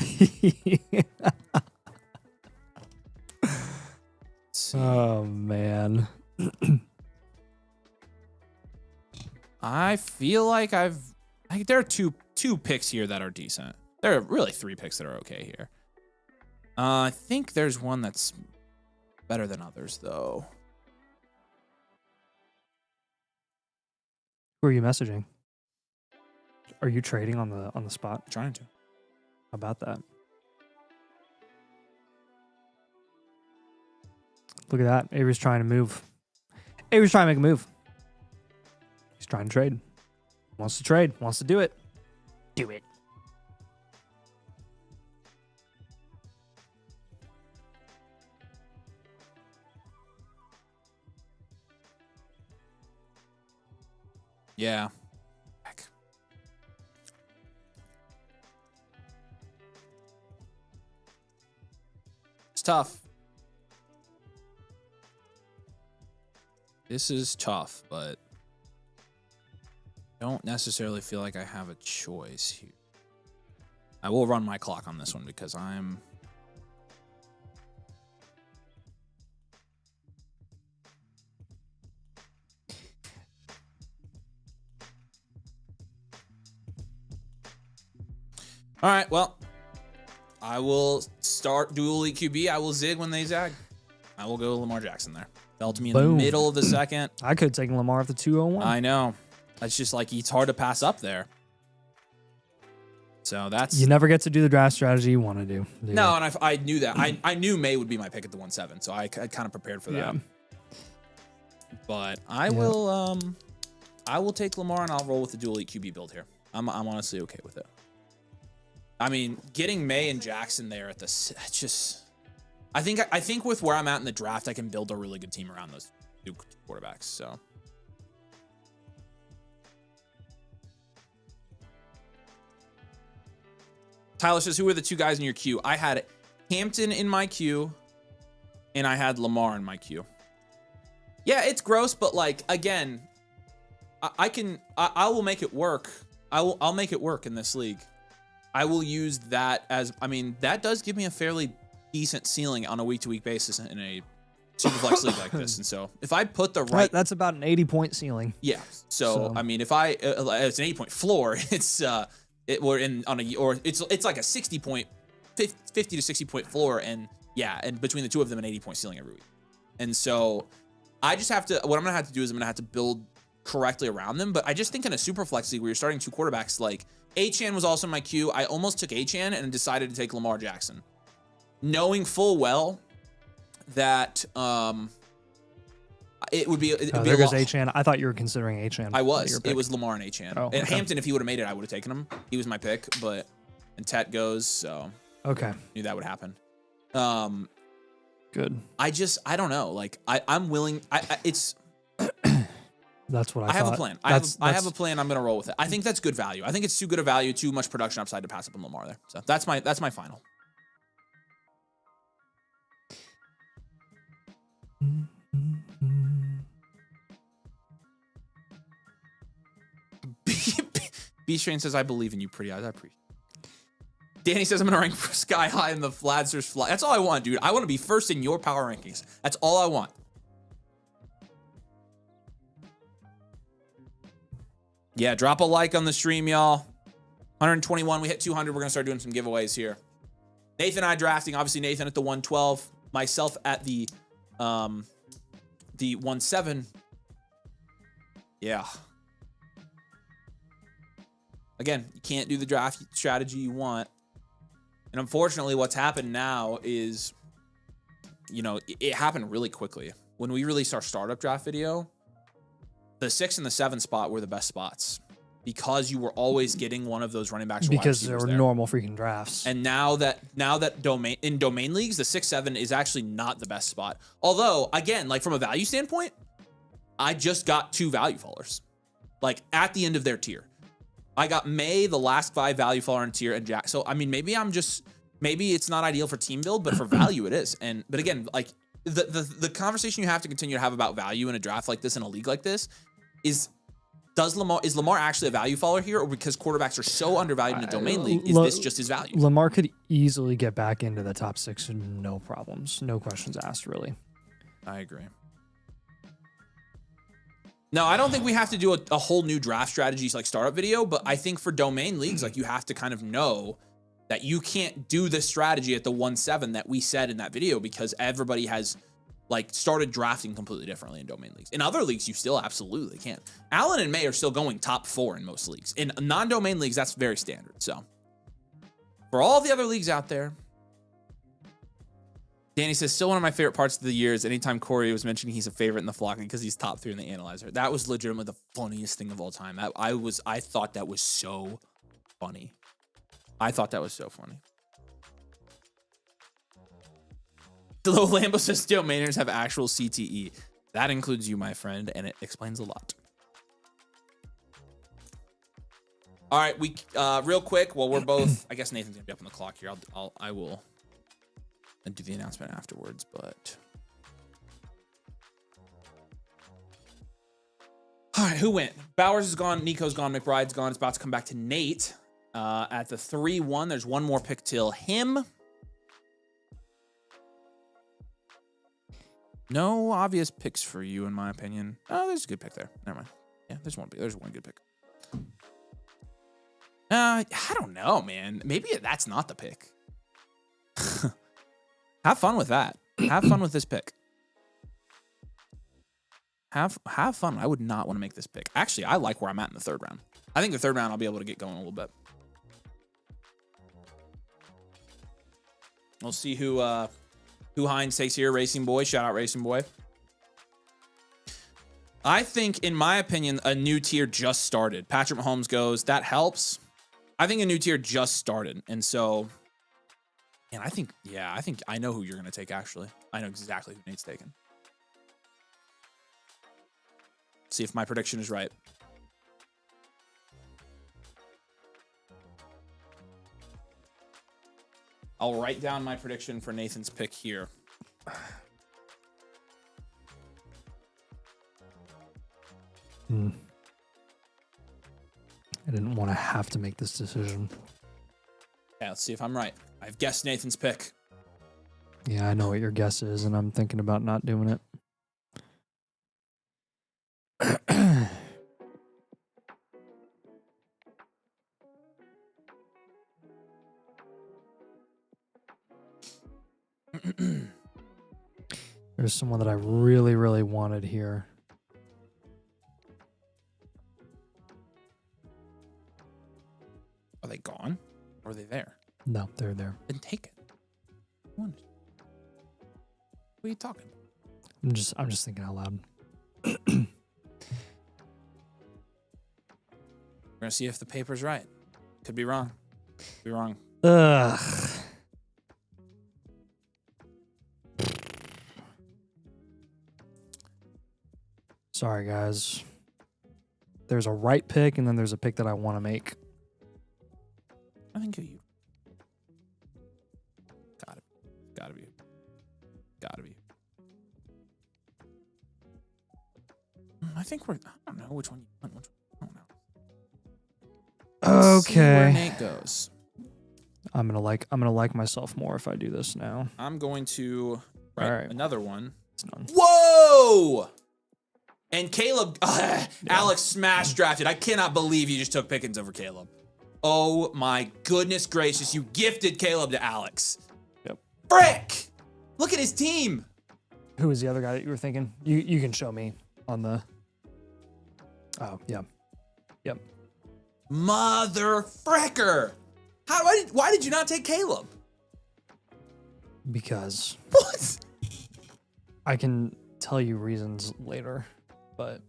Oh, man. I feel like there are two picks here that are decent. There are really 3 picks that are okay here. I think there's one that's better than others, though. Who are you messaging? Are you trading on the spot? Trying to. How about that? Look at that. Avery's trying to move. Avery's trying to make a move. He's trying to trade. Wants to trade. Wants to do it. Do it. Yeah. Heck. It's tough. This is tough, but I don't necessarily feel like I have a choice here. I will run my clock on this one because I'm... All right, well, I will start dual elite QB. I will zig when they zag. I will go Lamar Jackson there. Fell to me in the middle of the second. I could have taken Lamar at the 201. I know. It's just like it's hard to pass up there. So that's... You never get to do the draft strategy you want to do. No, and I knew that. I knew May would be my pick at the 1-7, so I kind of prepared for that. Yeah. But I will take Lamar and I'll roll with the dual elite QB build here. I'm honestly okay with it. I mean, getting May and Jackson there at the just, I think with where I'm at in the draft, I can build a really good team around those two quarterbacks. So, Tyler says, who are the two guys in your queue? I had Hampton in my queue, and I had Lamar in my queue. Yeah, it's gross, but like again, I will make it work. I'll make it work in this league. I will use that as, I mean, that does give me a fairly decent ceiling on a week-to-week basis in a Superflex league like this. And so if I put the right... That's about an 80-point ceiling. Yeah. So, I mean, if I... it's an 80-point floor. It's we're in on a... Or it's like a 60-point, 50 to 60-point floor. And yeah, and between the two of them, an 80-point ceiling every week. And so I just have to... What I'm going to have to do is I'm going to have to build correctly around them. But I just think in a Superflex league where you're starting two quarterbacks, like... Achane was also in my queue. I almost took Achane and decided to take Lamar Jackson, knowing full well that it would be. There goes Achane. I thought you were considering Achane. I was. It was Lamar and Achane. Oh, and Hampton, if he would have made it, I would have taken him. He was my pick, but and Tet goes, so okay, knew that would happen. Good. I don't know. Like I'm willing. It's. That's what I have a plan. I have a plan. I'm going to roll with it. I think that's good value. I think it's too good a value, too much production upside to pass up on Lamar there. So that's my final. B-Strain says, I believe in you, pretty eyes. I appreciate it. Danny says, I'm going to rank sky high in the Fladsers fly. That's all I want, dude. I want to be first in your power rankings. That's all I want. Yeah, drop a like on the stream, y'all. 121, we hit 200. We're going to start doing some giveaways here. Nathan and I drafting. Obviously, Nathan at the 112. Myself at the 1-7. Yeah. Again, you can't do the draft strategy you want. And unfortunately, what's happened now is, you know, it happened really quickly. When we released our startup draft video, the 6 and the 7 spot were the best spots because you were always getting one of those running backs. Because there were normal freaking drafts. And now that in domain leagues, the 6-7 is actually not the best spot. Although, again, like from a value standpoint, I just got 2 value fallers, like at the end of their tier. I got May, the last 5 value faller in tier, and Jack. So I mean, maybe it's not ideal for team build, but for value it is. But again, like the conversation you have to continue to have about value in a draft like this, in a league like this, is Lamar actually a value faller here, or because quarterbacks are so undervalued in a domain league, is this just his value? Lamar could easily get back into the top 6, no problems, no questions asked, really. I agree. No, I don't think we have to do a whole new draft strategies like startup video, but I think for domain leagues, like you have to kind of know that you can't do the strategy at the 1-7 that we said in that video because everybody has like started drafting completely differently in domain leagues. In other leagues, you still absolutely can. Allen and May are still going top 4 in most leagues. In non-domain leagues, that's very standard. So for all the other leagues out there, Danny says, still one of my favorite parts of the year is anytime Corey was mentioning he's a favorite in the flock because he's top 3 in the analyzer. That was legitimately the funniest thing of all time. I thought that was so funny. I thought that was so funny. Low Lambo says, domainers have actual CTE. That includes you, my friend, and it explains a lot. All right, we real quick. Well, we're both. I guess Nathan's gonna be up on the clock here. I will do the announcement afterwards. But all right, who went? Bowers is gone. Nico's gone. McBride's gone. It's about to come back to Nate at the 3-1. There's one more pick till him. No obvious picks for you, in my opinion. Oh, there's a good pick there. Never mind. Yeah, there's one good pick. I don't know, man. Maybe that's not the pick. Have fun with that. Have fun with this pick. Have fun. I would not want to make this pick. Actually, I like where I'm at in the 3rd round. I think the 3rd round I'll be able to get going a little bit. We'll see who Hines takes here. Racing Boy. Shout out Racing Boy. I think, in my opinion, a new tier just started. Patrick Mahomes goes. That helps. I think a new tier just started. And so, and I think I know who you're going to take, actually. I know exactly who Nate's taking. See if my prediction is right. I'll write down my prediction for Nathan's pick here. I didn't want to have to make this decision. Yeah, let's see if I'm right. I've guessed Nathan's pick. Yeah, I know what your guess is, and I'm thinking about not doing it. There's someone that I really, really wanted here. Are they gone? Or are they there? No, they're there. Then take it. What are you talking about? I'm just thinking out loud. We're gonna see if the paper's right. Could be wrong. Could be wrong. Ugh. Sorry, guys. There's a right pick, and then there's a pick that I want to make. I think you. Gotta be. I think I don't know which one you want. I don't know. Okay. See where Nate goes. I'm gonna like myself more if I do this now. I'm going to write another one. It's none. Whoa! And Caleb, Alex smash drafted. I cannot believe you just took Pickens over Caleb. Oh my goodness gracious! You gifted Caleb to Alex. Yep. Frick! Look at his team. Who was the other guy that you were thinking? You can show me on the. Oh yeah. Yep. Mother fricker! Why did you not take Caleb? Because what? I can tell you reasons later, but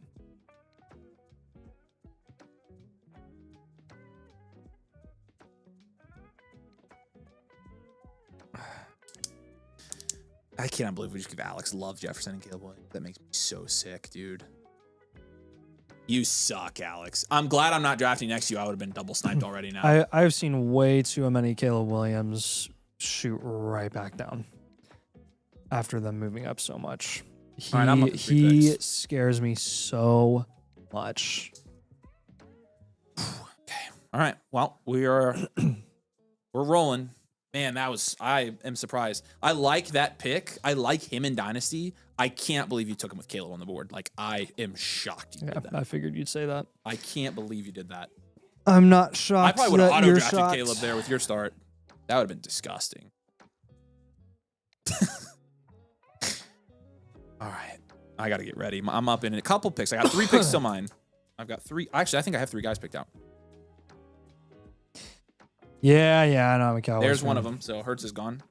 I cannot believe we just give Alex Love Jefferson and Caleb Williams. That makes me so sick, dude. You suck, Alex. I'm glad I'm not drafting next to you. I would have been double sniped already now. I've seen way too many Caleb Williams shoot right back down after them moving up so much. He scares me so much. Okay. All right. Well, we're rolling. Man, I am surprised. I like that pick. I like him in Dynasty. I can't believe you took him with Caleb on the board. Like, I am shocked you did that. I figured you'd say that. I can't believe you did that. I'm not shocked. I probably would have auto-drafted Caleb there with your start. That would have been disgusting. All right. I got to get ready. I'm up in a couple picks. I got 3 picks till mine. I've got 3. Actually, I think I have 3 guys picked out. Yeah, I know. I'm a Cowboys There's fan. one of them. So Hurts is gone.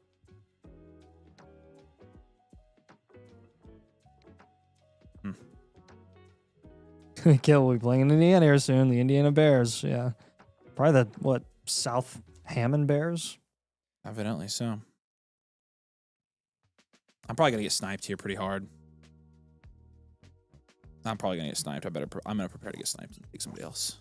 Caleb will be playing in Indiana here soon. The Indiana Bears. Yeah. Probably the, South Hammond Bears? Evidently so. I'm probably going to get sniped here pretty hard. I'm probably going to get sniped. I'm going to prepare to get sniped and take somebody else.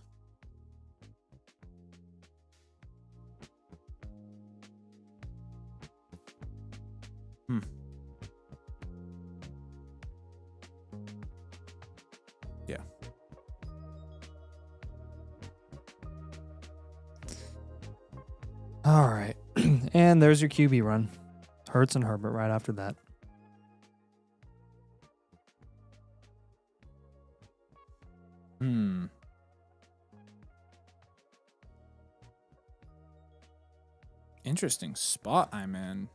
Yeah. All right. And there's your QB run. Hurts and Herbert right after that. Interesting spot I'm in.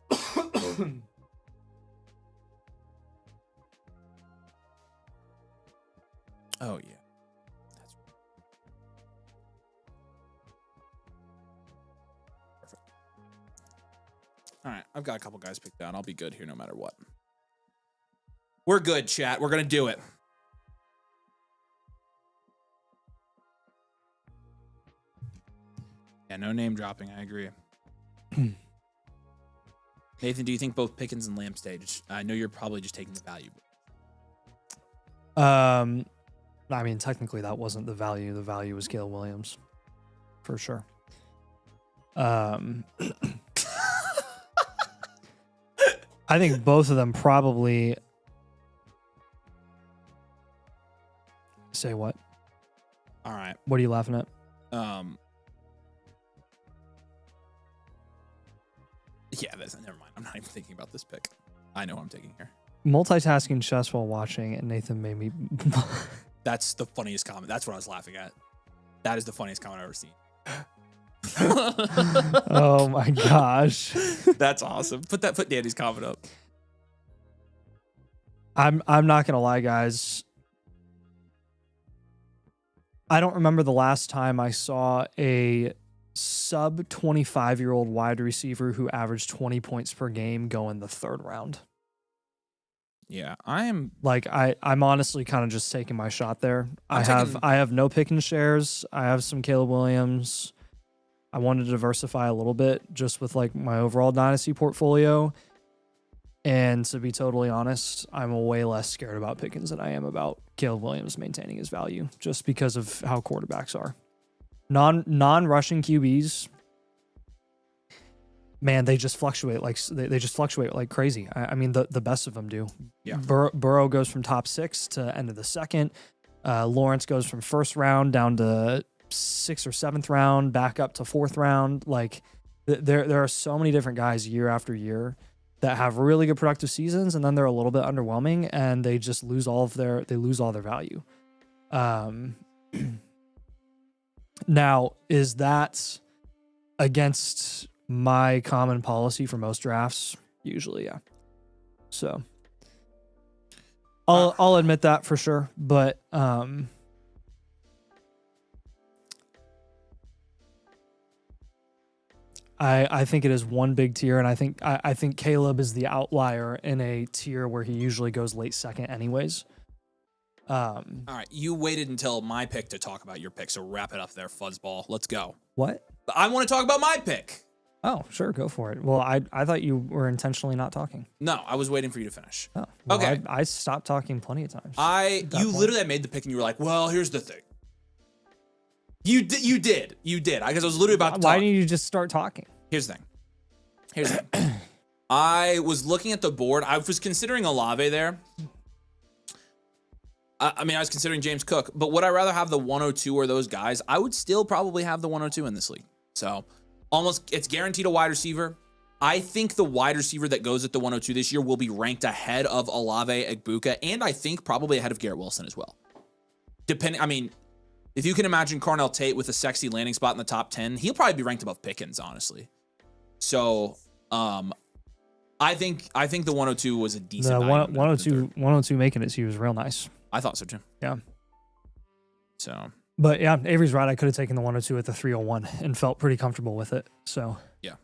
Oh, yeah. That's perfect. All right. I've got a couple guys picked out. I'll be good here no matter what. We're good, chat. We're going to do it. Yeah, no name dropping. I agree. Nathan, do you think both Pickens and Lamb stage? I know you're probably just taking the value. I mean, technically that wasn't the value. The value was Caleb Williams, for sure. I think both of them probably. Say what? All right. What are you laughing at? Yeah, never mind. I'm not even thinking about this pick. I know what I'm taking here. Multitasking chess while watching, and Nathan made me. That's the funniest comment. That's what I was laughing at. That is the funniest comment I've ever seen. Oh my gosh. That's awesome. Put Danny's comment up. I'm not gonna lie, guys. I don't remember the last time I saw a sub 25-year-old wide receiver who averaged 20 points per game go in the third round. Yeah, I'm honestly kind of just taking my shot there. I have no Pickens shares. I have some Caleb Williams. I wanted to diversify a little bit just with like my overall dynasty portfolio. And to be totally honest, I'm way less scared about Pickens than I am about Caleb Williams maintaining his value just because of how quarterbacks are. Non-rushing QBs, man, they just fluctuate they just fluctuate like crazy. I mean, the best of them do. Yeah. Burrow goes from top 6 to end of the second. Lawrence goes from first round down to 6th or 7th round, back up to 4th round. Like there are so many different guys year after year that have really good productive seasons, and then they're a little bit underwhelming, and they just lose all their value. Now, is that against my common policy for most drafts? Usually, yeah. So I'll admit that for sure, but I think it is one big tier, and I think Caleb is the outlier in a tier where he usually goes late second anyways. All right, you waited until my pick to talk about your pick, so wrap it up there, fuzzball. Let's go. What? I want to talk about my pick. Oh, sure, go for it. Well, I thought you were intentionally not talking. No, I was waiting for you to finish. Oh, well, okay. I stopped talking plenty of times. You literally made the pick, and you were like, "Well, here's the thing." You did, because I was literally about to talk. Why didn't you just start talking? Here's the thing. I was looking at the board. I was considering Olave there. I mean, I was considering James Cook, but would I rather have the 102 or those guys? I would still probably have the 102 in this league. So it's guaranteed a wide receiver. I think the wide receiver that goes at the 102 this year will be ranked ahead of Olave, Egbuka, and I think probably ahead of Garrett Wilson as well. If you can imagine Carnell Tate with a sexy landing spot in the top 10, he'll probably be ranked above Pickens, honestly. So, I think the 102 was a decent. The 102 making it, he was real nice. I thought so too. Yeah. So. But yeah, Avery's right. I could have taken the 102 at the 301 and felt pretty comfortable with it. So. Yeah.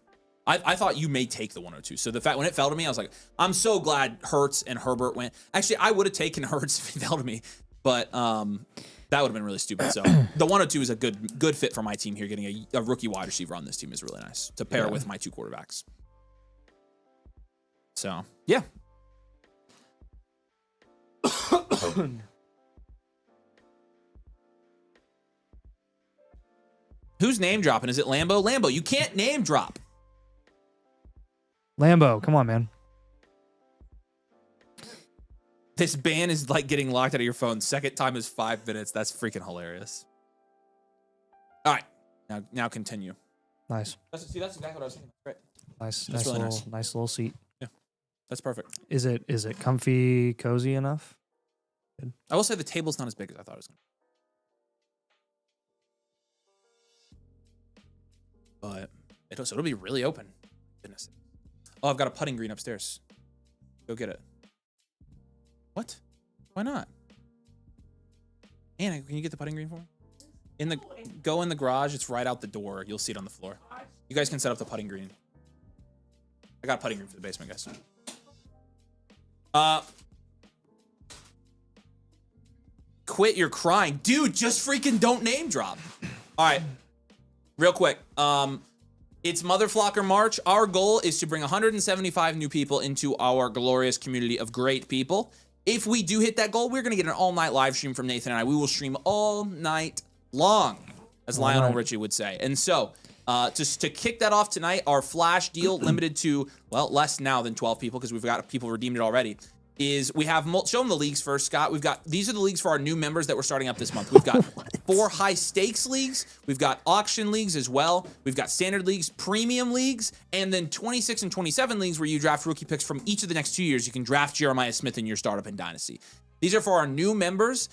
I thought you may take the 102. So the fact when it fell to me, I was like, I'm so glad Hurts and Herbert went. Actually, I would have taken Hurts if it fell to me, but that would have been really stupid. So the 102 is a good fit for my team here. Getting a rookie wide receiver on this team is really nice to pair with my two quarterbacks. So yeah. Who's name dropping? Is it Lambo? Lambo, you can't name drop. Lambo, come on, man. This ban is like getting locked out of your phone. Second time is 5 minutes. That's freaking hilarious. All right. Now continue. Nice. That's exactly what I was thinking. Great. Nice. That's really nice little seat. Yeah. That's perfect. Is it comfy, cozy enough? Good. I will say the table's not as big as I thought it was going to be. But it'll be really open. Goodness. Oh, I've got a putting green upstairs. Go get it. What? Why not? Anna, can you get the putting green for me? Go in the garage. It's right out the door. You'll see it on the floor. You guys can set up the putting green. I got a putting green for the basement, guys. Quit your crying. Dude, just freaking don't name drop. All right. Real quick. It's Mother Flocker March. Our goal is to bring 175 new people into our glorious community of great people. If we do hit that goal, we're going to get an all-night live stream from Nathan and I. We will stream all night long, as Lionel Richie would say. And so, just to kick that off tonight, our flash deal limited to, well, less now than 12 people because we've got people redeemed it already, is we have, show them the leagues first, Scott. These are the leagues for our new members that we're starting up this month. We've got 4 high stakes leagues. We've got auction leagues as well. We've got standard leagues, premium leagues, and then 26 and 27 leagues where you draft rookie picks from each of the next 2 years. You can draft Jeremiah Smith in your startup in Dynasty. These are for our new members.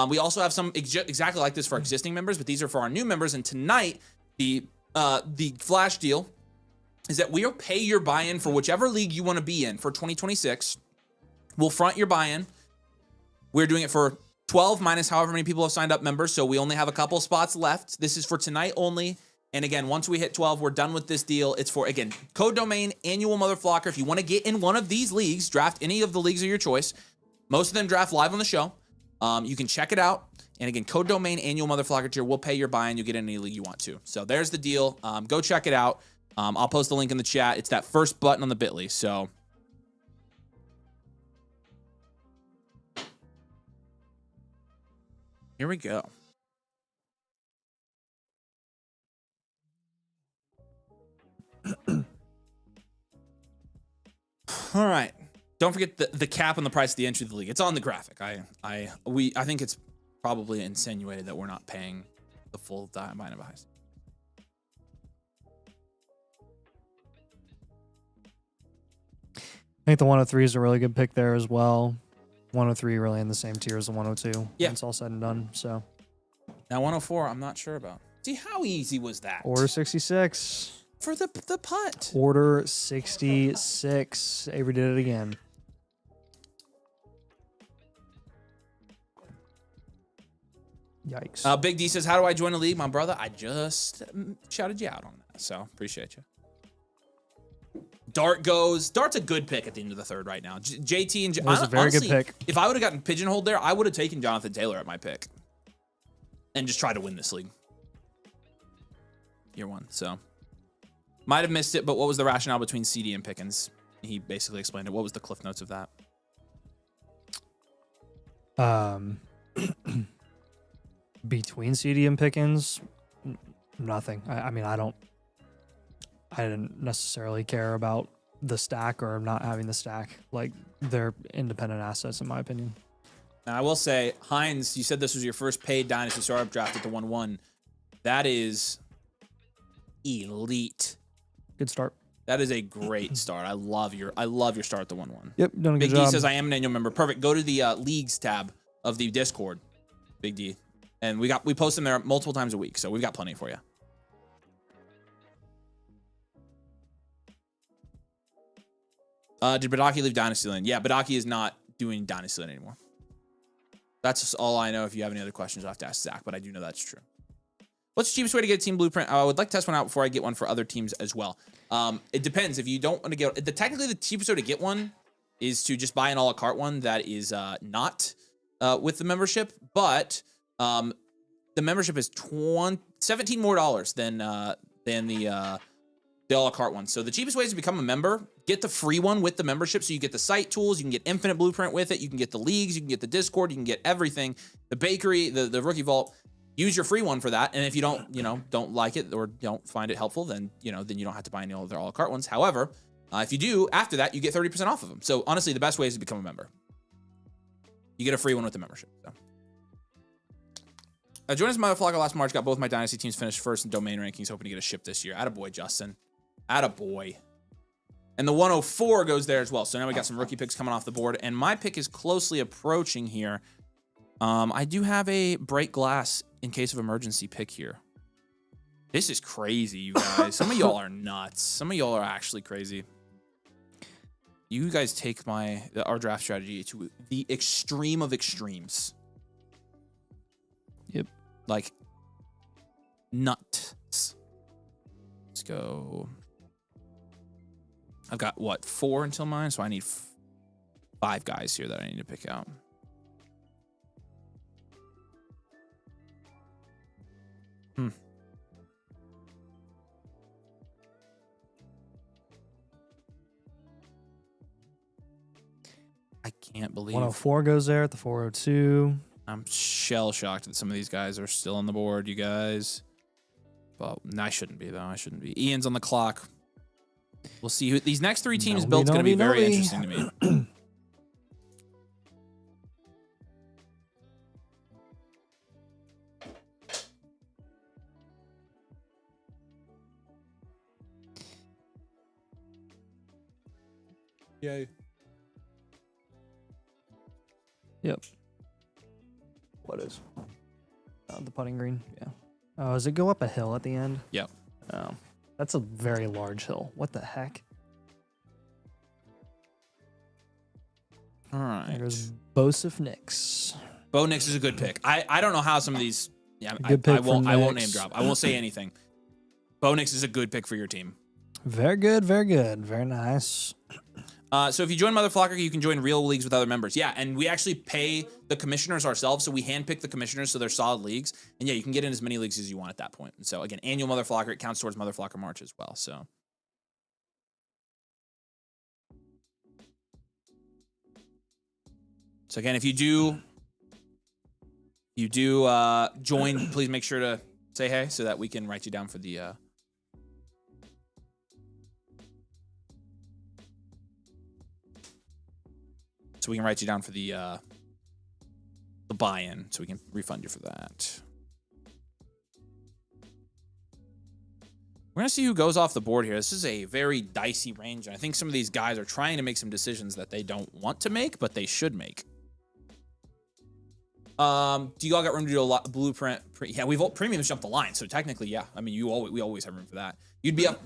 We also have some exactly like this for existing members, but these are for our new members. And tonight, the flash deal is that we'll pay your buy-in for whichever league you want to be in for 2026. We'll front your buy-in. We're doing it for 12 minus however many people have signed up members, so we only have a couple spots left. This is for tonight only. And again, once we hit 12, we're done with this deal. It's for, again, code domain, annual Mother Flocker. If you want to get in one of these leagues, draft any of the leagues of your choice. Most of them draft live on the show. You can check it out. And again, code domain, annual Mother Flocker tier. We'll pay your buy-in. You'll get in any league you want to. So there's the deal. Go check it out. I'll post the link in the chat. It's that first button on the bit.ly. So here we go. All right. Don't forget the cap on the price of the entry of the league. It's on the graphic. I think it's probably insinuated that we're not paying the full buy-in of a high. I think the 103 is a really good pick there as well. 103 really in the same tier as the 102. Yeah. It's all said and done. So now 104, I'm not sure about. See, how easy was that? Order 66. For the putt. Order 66. Avery did it again. Yikes. Big D says, how do I join a league? My brother, I just shouted you out on that. So appreciate you. Dart goes. Dart's a good pick at the end of the third right now. JT and that was a very honestly, good pick. If I would have gotten pigeonholed there, I would have taken Jonathan Taylor at my pick and just tried to win this league. Year one. So might have missed it, but what was the rationale between CD and Pickens? He basically explained it. What was the cliff notes of that? Between CD and Pickens, nothing. I mean, I didn't necessarily care about the stack or not having the stack. Like, they're independent assets, in my opinion. Now, I will say, Hines, you said this was your first paid Dynasty startup draft at the 1-1. That is elite. Good start. That is a great start. I love your start at the 1-1. Yep, done a good Big job. D says I am an annual member. Perfect. Go to the leagues tab of the Discord, Big D, and we post them there multiple times a week, so we've got plenty for you. Did Badaki leave Dynasty Land? Yeah, Badaki is not doing Dynasty Land anymore. That's just all I know. If you have any other questions, I'll have to ask Zach, but I do know that's true. What's the cheapest way to get a team blueprint? I would like to test one out before I get one for other teams as well. It depends. If you don't want to get technically the cheapest way to get one is to just buy an a la carte one that is not with the membership, but the membership is $17 more than the a la carte one. So the cheapest way is to become a member, get the free one with the membership. So you get the site tools, you can get infinite blueprint with it, you can get the leagues, you can get the Discord, you can get everything, the bakery, the rookie vault. Use your free one for that. And if you don't like it or don't find it helpful, then you don't have to buy any other a la carte ones. However, if you do, after that, you get 30% off of them. So honestly, the best way is to become a member. You get a free one with the membership. So. Joined as motherfucker last March. Got both my Dynasty teams finished first in domain rankings. Hoping to get a ship this year. Attaboy, Justin. Attaboy. And the 104 goes there as well. So now we got some rookie picks coming off the board. And my pick is closely approaching here. I do have a break glass in case of emergency pick here. This is crazy, you guys. Some of y'all are nuts. Some of y'all are actually crazy. You guys take our draft strategy to the extreme of extremes. Yep. Like, nuts. Let's go. I've got, what, 4 until mine? So I need 5 guys here that I need to pick out. I can't believe 104 goes there at the 402. I'm shell-shocked that some of these guys are still on the board, you guys. But I shouldn't be, though. I shouldn't be. Ian's on the clock. We'll see who these next 3 teams built. Going to be very interesting to me. Yay. Yep. What is? The putting green. Yeah. Oh, does it go up a hill at the end? Yep. Oh, that's a very large hill. What the heck? All right. There's Bosif Nix. Bo Nix is a good pick. I don't know how some of these. Yeah, good pick I won't name drop. I won't say anything. Bo Nix is a good pick for your team. Very good. Very good. Very nice. So if you join Motherflocker, you can join real leagues with other members. Yeah, and we actually pay the commissioners ourselves, so we handpick the commissioners, so they're solid leagues. And yeah, you can get in as many leagues as you want at that point. And so again, annual Motherflocker, it counts towards Motherflocker March as well. So again, if you do join, please make sure to say hey so that we can write you down for the so we can write you down for the buy-in, so we can refund you for that. We're going to see who goes off the board here. This is a very dicey range, and I think some of these guys are trying to make some decisions that they don't want to make, but they should make. Do you all got room to do a blueprint? Yeah, we've all premiums jumped the line, so technically, yeah. I mean, we always have room for that. You'd be up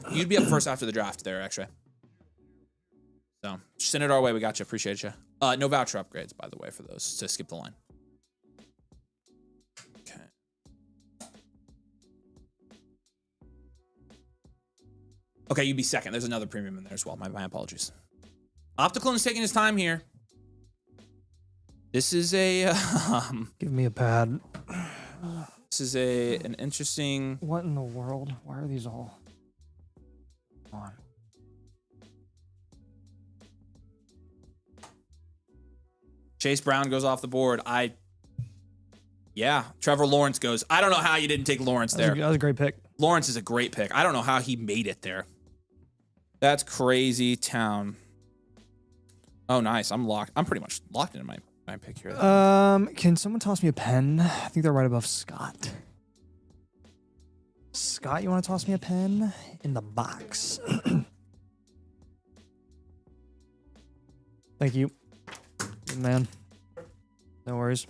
first after the draft there, actually. So send it our way. We got you. Appreciate you. No voucher upgrades, by the way, for those to skip the line. Okay. Okay, you'd be second. There's another premium in there as well. My apologies. Optical is taking his time here. This is a give me a pad. This is an interesting. What in the world? Why are these all on? Chase Brown goes off the board. Yeah, Trevor Lawrence goes. I don't know how you didn't take Lawrence there. That was a great pick. Lawrence is a great pick. I don't know how he made it there. That's crazy town. Oh, nice. I'm locked. I'm pretty much locked into my pick here. Can someone toss me a pen? I think they're right above Scott. Scott, you want to toss me a pen? In the box. Thank you. Good man. No worries.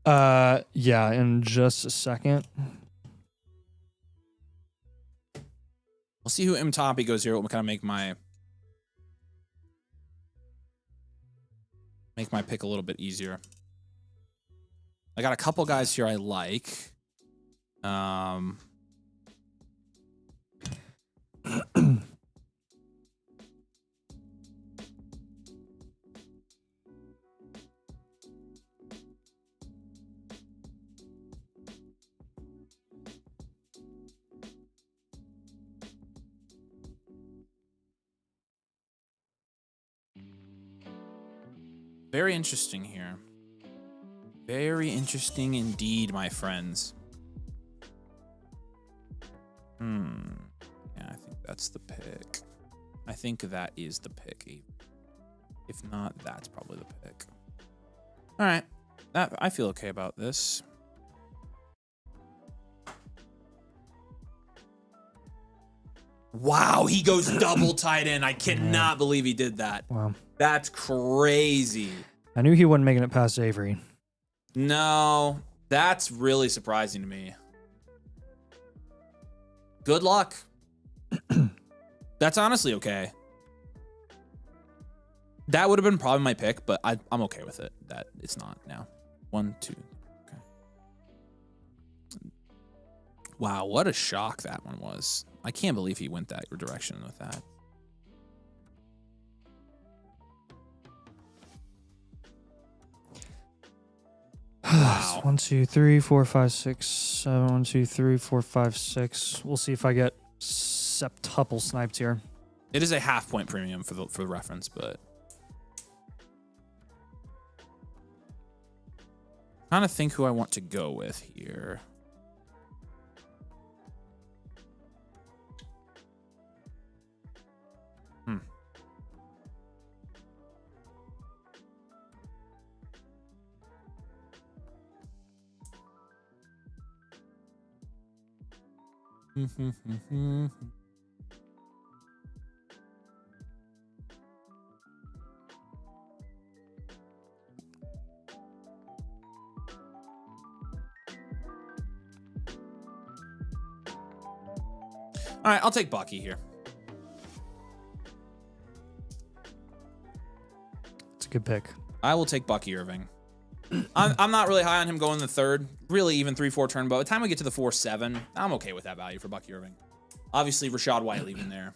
Yeah, in just a second. We'll see who M. Toppy goes here. We'll kind of make my pick a little bit easier. I got a couple guys here I like. Very interesting here. Very interesting indeed, my friends. Yeah, I think that's the pick. pick. I think that is the pick. If not, that's probably the pick. All right. I feel okay about this. Wow, he goes double tight end. I cannot believe he did that. Wow. That's crazy. I knew he wasn't making it past Avery. No, that's really surprising to me. Good luck. That's honestly okay. That would have been probably my pick, but I'm okay with it. That it's not now. 1, 2. Okay. Wow, what a shock that one was. I can't believe he went that direction with that. Wow. 1, 2, 3, 4, 5, 6, 7. 1, 2, 3, 4, 5, 6. We'll see if I get septuple sniped here. It is a half-point premium for the reference, but trying to think who I want to go with here. All right, I'll take Bucky here. It's a good pick. I will take Bucky Irving. I'm not really high on him going the third, really even 3-4 turn, but by the time we get to the 4-7, I'm okay with that value for Bucky Irving. Obviously, Rashad White leaving there.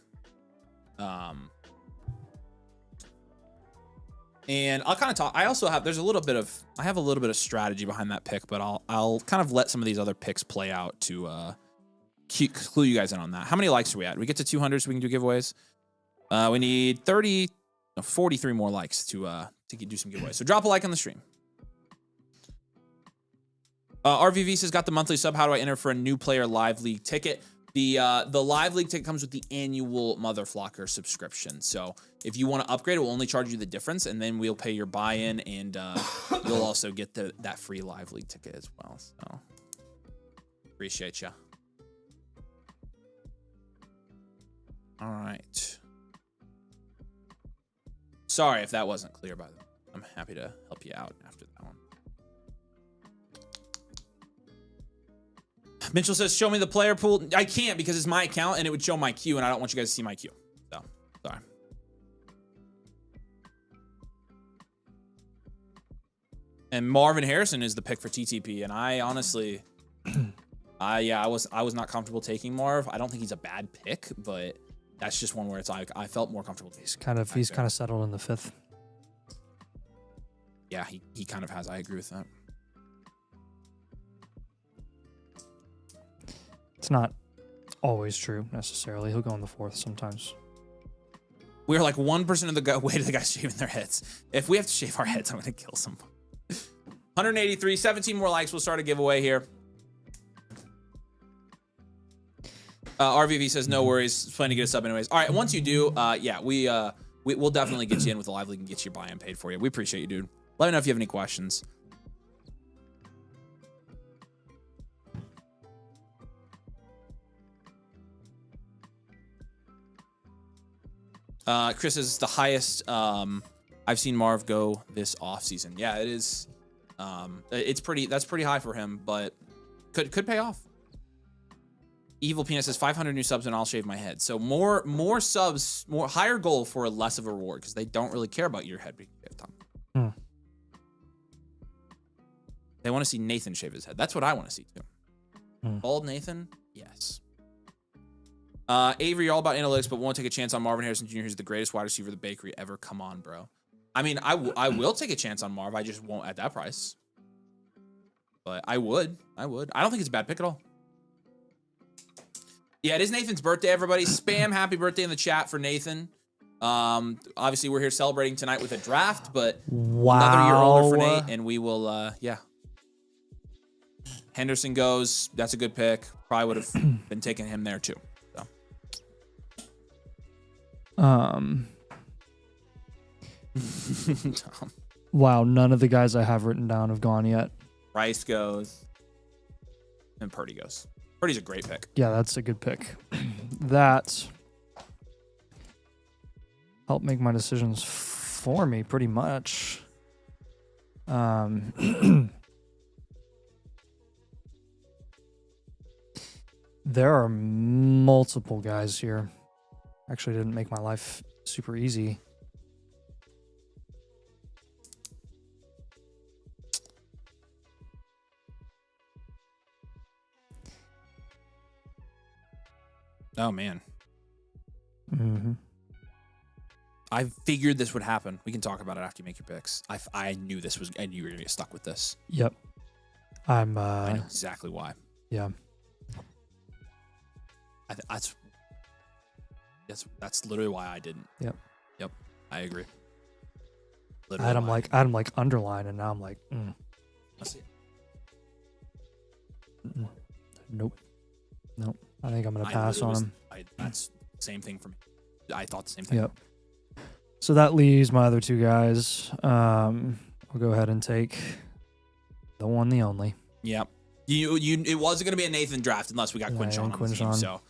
And I'll kind of talk. I also have I have a little bit of strategy behind that pick, but I'll kind of let some of these other picks play out to clue you guys in on that. How many likes are we at? We get to 200 so we can do giveaways. We need 43 more likes to do some giveaways. So drop a like on the stream. RVV says, got the monthly sub. How do I enter for a new player live league ticket? The live league ticket comes with the annual Motherflocker subscription. So if you want to upgrade, it will only charge you the difference, and then we'll pay your buy-in, and you'll also get that free live league ticket as well. So appreciate ya. All right. Sorry if that wasn't clear, by the way. I'm happy to help you out after that one. Mitchell says, show me the player pool. I can't because it's my account and it would show my queue, and I don't want you guys to see my queue. So, sorry. And Marvin Harrison is the pick for TTP, and I honestly, I was not comfortable taking Marv. I don't think he's a bad pick, but that's just one where it's like I felt more comfortable. He's kind of settled in the 5th. Yeah, he kind of has. I agree with that. It's not always true necessarily. He'll go in the 4th sometimes. We're like 1% of the way to the guys shaving their heads. If we have to shave our heads, I'm gonna kill someone. 183, 17 more likes. We'll start a giveaway here. RVV says no worries. Planning to get a sub anyways. All right, once you do, yeah, we'll definitely get you in with the live league and get your buy-in paid for you. We appreciate you, dude. Let me know if you have any questions. Chris says it's the highest I've seen Marv go this offseason. Yeah, it is. That's pretty high for him, but could pay off. Evil Peanut says 500 new subs and I'll shave my head. So more subs, higher goal for a less of a reward because they don't really care about your head being shaved, Tom. They want to see Nathan shave his head. That's what I want to see too. Bald Nathan, yes. Avery, you're all about analytics, but won't take a chance on Marvin Harrison Jr., who's the greatest wide receiver the bakery ever. Come on, bro. I mean, I will take a chance on Marv. I just won't at that price. But I would. I don't think it's a bad pick at all. Yeah, it is Nathan's birthday, everybody. Spam happy birthday in the chat for Nathan. Obviously, we're here celebrating tonight with a draft, but another year older for Nate, and we will, yeah. Henderson goes. That's a good pick. Probably would have been taking him there, too. Tom. Wow, none of the guys I have written down have gone yet. Rice goes, and Purdy goes. Purdy's a great pick. Yeah, that's a good pick. That helped make my decisions for me pretty much. There are multiple guys here. Actually didn't make my life super easy. Oh, man. Mm-hmm. I figured this would happen. We can talk about it after you make your picks. I knew this was, and you were going to get stuck with this. Yep. I know exactly why. Yeah. That's literally why I didn't. Yep. I agree. I had him like underline, and now I'm like, Let's see. Nope. I think I'm gonna pass on him. That's the same thing for me. I thought the same thing. Yep. So that leaves my other two guys. I'll go ahead and take the one, the only. Yep. It wasn't gonna be a Nathan draft unless we got Quinshon on the team. So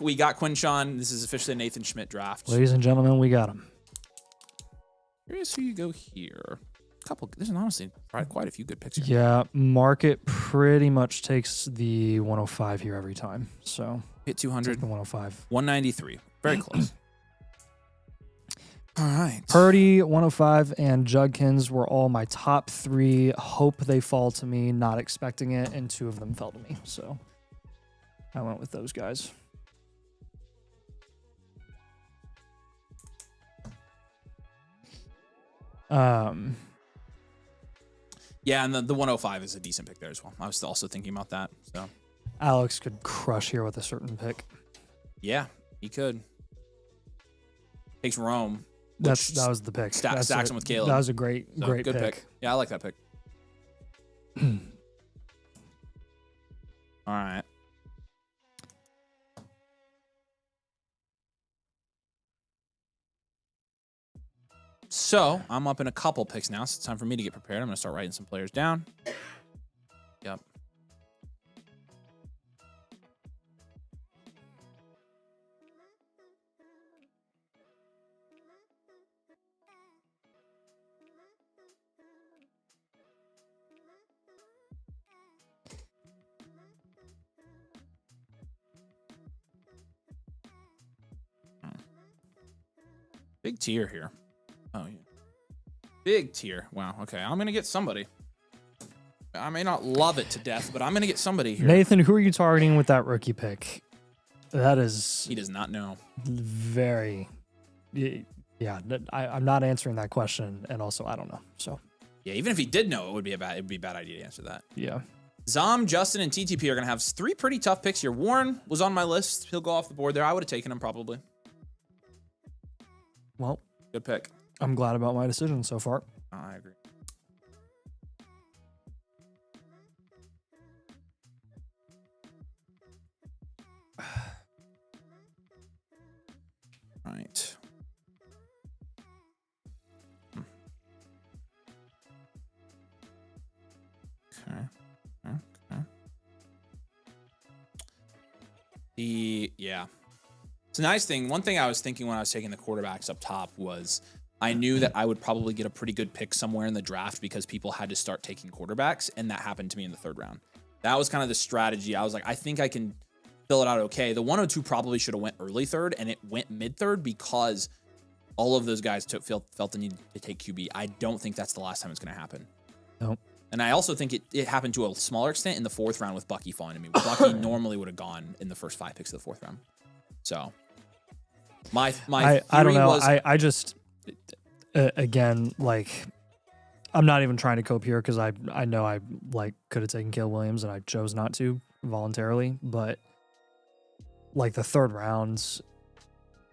we got Quinshon. This is officially a Nathan Schmidt draft. Ladies and gentlemen, we got him. Curious who you go here. There's honestly quite a few good picks here. Yeah, market pretty much takes the 105 here every time. So hit 200. The 105. 193. Very close. All right. Purdy, 105, and Judkins were all my top three. Hope they fall to me, not expecting it, and two of them fell to me. So I went with those guys. Yeah, and the 105 is a decent pick there as well. I was also thinking about that. So Alex could crush here with a certain pick. Yeah, he could. Takes Rome. That was the pick. Stacks him with Caleb. That was a great pick. Yeah, I like that pick. All right. So I'm up in a couple picks now, so it's time for me to get prepared. I'm going to start writing some players down. Yep. Big tier here. Oh, yeah. Big tier. Wow. Okay. I'm going to get somebody. I may not love it to death, but I'm going to get somebody here. Nathan, who are you targeting with that rookie pick? That is... He does not know. Very... Yeah, I'm not answering that question, and also I don't know. So yeah, even if he did know, it would be a bad idea to answer that. Yeah. Zom, Justin, and TTP are going to have three pretty tough picks here. Warren was on my list. He'll go off the board there. I would have taken him probably. Well, good pick. I'm glad about my decision so far. Oh, I agree. Right. Okay. Yeah. It's a nice thing. One thing I was thinking when I was taking the quarterbacks up top was I knew that I would probably get a pretty good pick somewhere in the draft because people had to start taking quarterbacks, and that happened to me in the third round. That was kind of the strategy. I was like, I think I can fill it out okay. The 102 probably should have went early third, and it went mid third because all of those guys felt the need to take QB. I don't think that's the last time it's going to happen. Nope. And I also think it happened to a smaller extent in the fourth round with Bucky falling to me. Bucky normally would have gone in the first 5 picks of the fourth round. So my I don't know. Was, I just again, like, I'm not even trying to cope here because I know I like could have taken Caleb Williams and I chose not to voluntarily, but like the third rounds,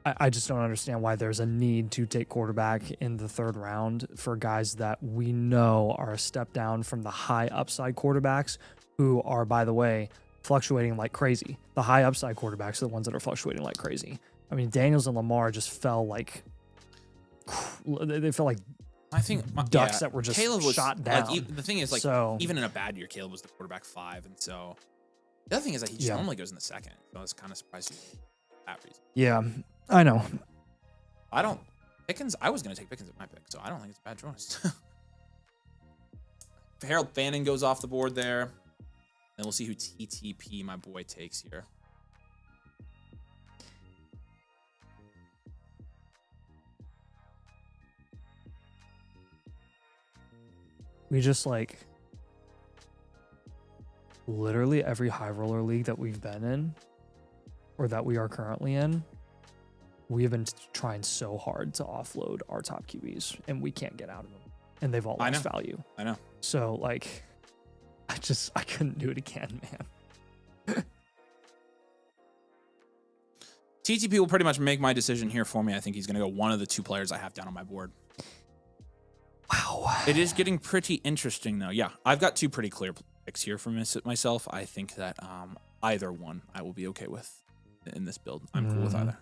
I just don't understand why there's a need to take quarterback in the third round for guys that we know are a step down from the high upside quarterbacks who are, by the way, fluctuating like crazy. The high upside quarterbacks are the ones that are fluctuating like crazy. I mean, Daniels and Lamar just fell like they felt like I think ducks that were just Caleb was, shot down. Like, the thing is, like, so, even in a bad year, Caleb was the quarterback 5, and so the other thing is that he just normally goes in the second. So I was kind of surprised for that reason. Yeah, I know. Pickens. I was gonna take Pickens at my pick, so I don't think it's a bad choice. Harold Fannin goes off the board there, and we'll see who TTP my boy takes here. We just like literally every high roller league that we've been in or that we are currently in, we have been trying so hard to offload our top QBs and we can't get out of them. And they've all lost value. I know. So like, I couldn't do it again, man. TTP will pretty much make my decision here for me. I think he's going to go one of the 2 players I have down on my board. Wow. It is getting pretty interesting, though. Yeah, I've got 2 pretty clear picks here for myself. I think that either one I will be okay with in this build. I'm cool with either.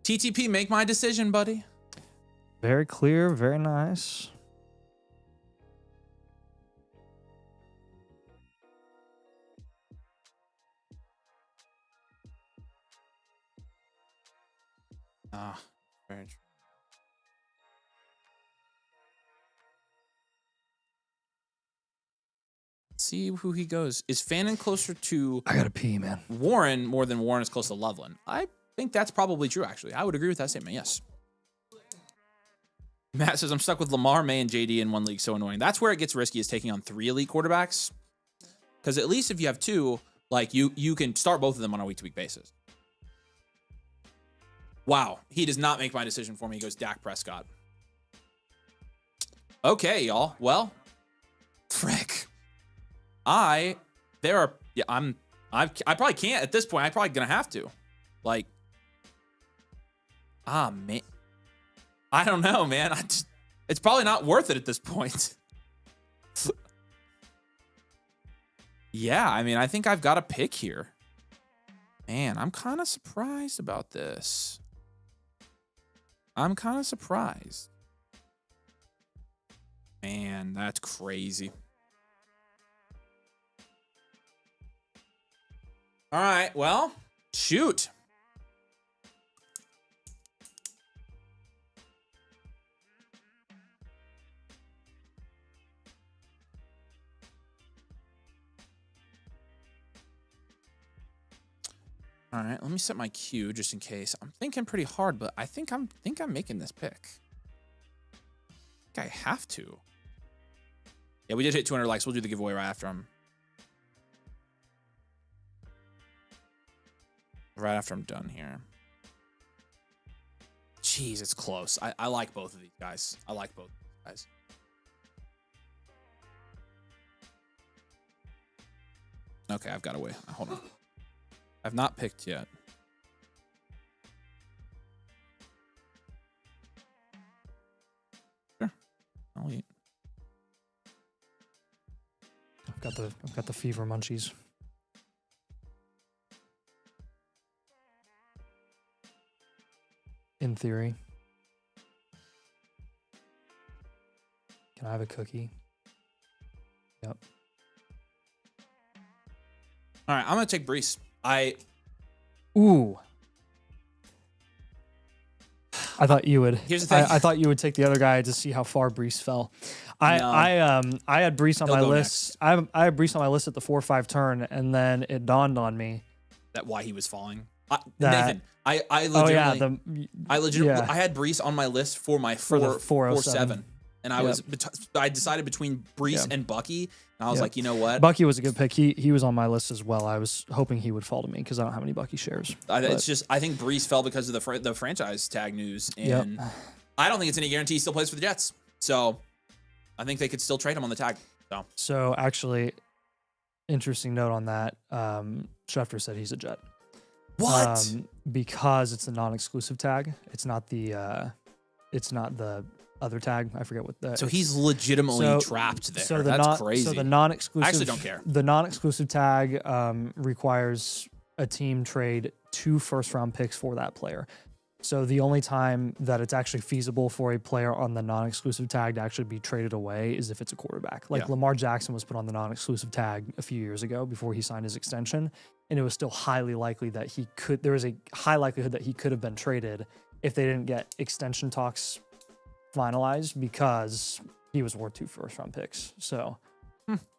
TTP, make my decision, buddy. Very clear, very nice. Very true. Let's see who he goes. Is Fannin closer to I gotta pee, man. Warren more than Warren is close to Loveland? I think that's probably true, actually. I would agree with that statement, yes. Matt says, I'm stuck with Lamar, May, and JD in one league. So annoying. That's where it gets risky, is taking on 3 elite quarterbacks. Because at least if you have 2, like you can start both of them on a week-to-week basis. Wow. He does not make my decision for me. He goes Dak Prescott. Okay, y'all. Well, frick. I probably can't at this point. I'm probably going to have to. Like, man. I don't know, man. It's probably not worth it at this point. Yeah, I mean, I think I've got a pick here. Man, I'm kind of surprised about this. I'm kind of surprised. Man, that's crazy. All right, well, shoot. All right, let me set my queue just in case. I'm thinking pretty hard, but I think I'm making this pick. I think I have to. Yeah, we did hit 200 likes. We'll do the giveaway right after I'm done here. Jeez, it's close. I like both of these guys. Okay, I've got to wait. Hold on. I've not picked yet. Sure. I'll eat. I've got the fever munchies. In theory. Can I have a cookie? Yep. All right, I'm going to take Brees. Ooh. I thought you would. Here's the thing. I thought you would take the other guy to see how far Brees fell. I had Brees on my list. I had Brees on my list at the 4-5 turn, and then it dawned on me that why he was falling. Nathan, I legitimately, I had Brees on my list for my 4-7, and I decided between Brees and Bucky, and I was like, you know what? Bucky was a good pick. He was on my list as well. I was hoping he would fall to me because I don't have any Bucky shares. It's just I think Brees fell because of the franchise tag news, and I don't think it's any guarantee he still plays for the Jets. So I think they could still trade him on the tag. So actually, interesting note on that. Schefter said he's a Jet. What? Because it's a non-exclusive tag. It's not the other tag. I forget what that. So he's legitimately trapped there. So That's crazy. So the non-exclusive. I actually don't care. The non-exclusive tag requires a team trade 2 first-round picks for that player. So the only time that it's actually feasible for a player on the non-exclusive tag to actually be traded away is if it's a quarterback. Like Lamar Jackson was put on the non-exclusive tag a few years ago before he signed his extension, and it was still highly likely that there was a high likelihood that he could have been traded if they didn't get extension talks finalized because he was worth 2 first-round picks. So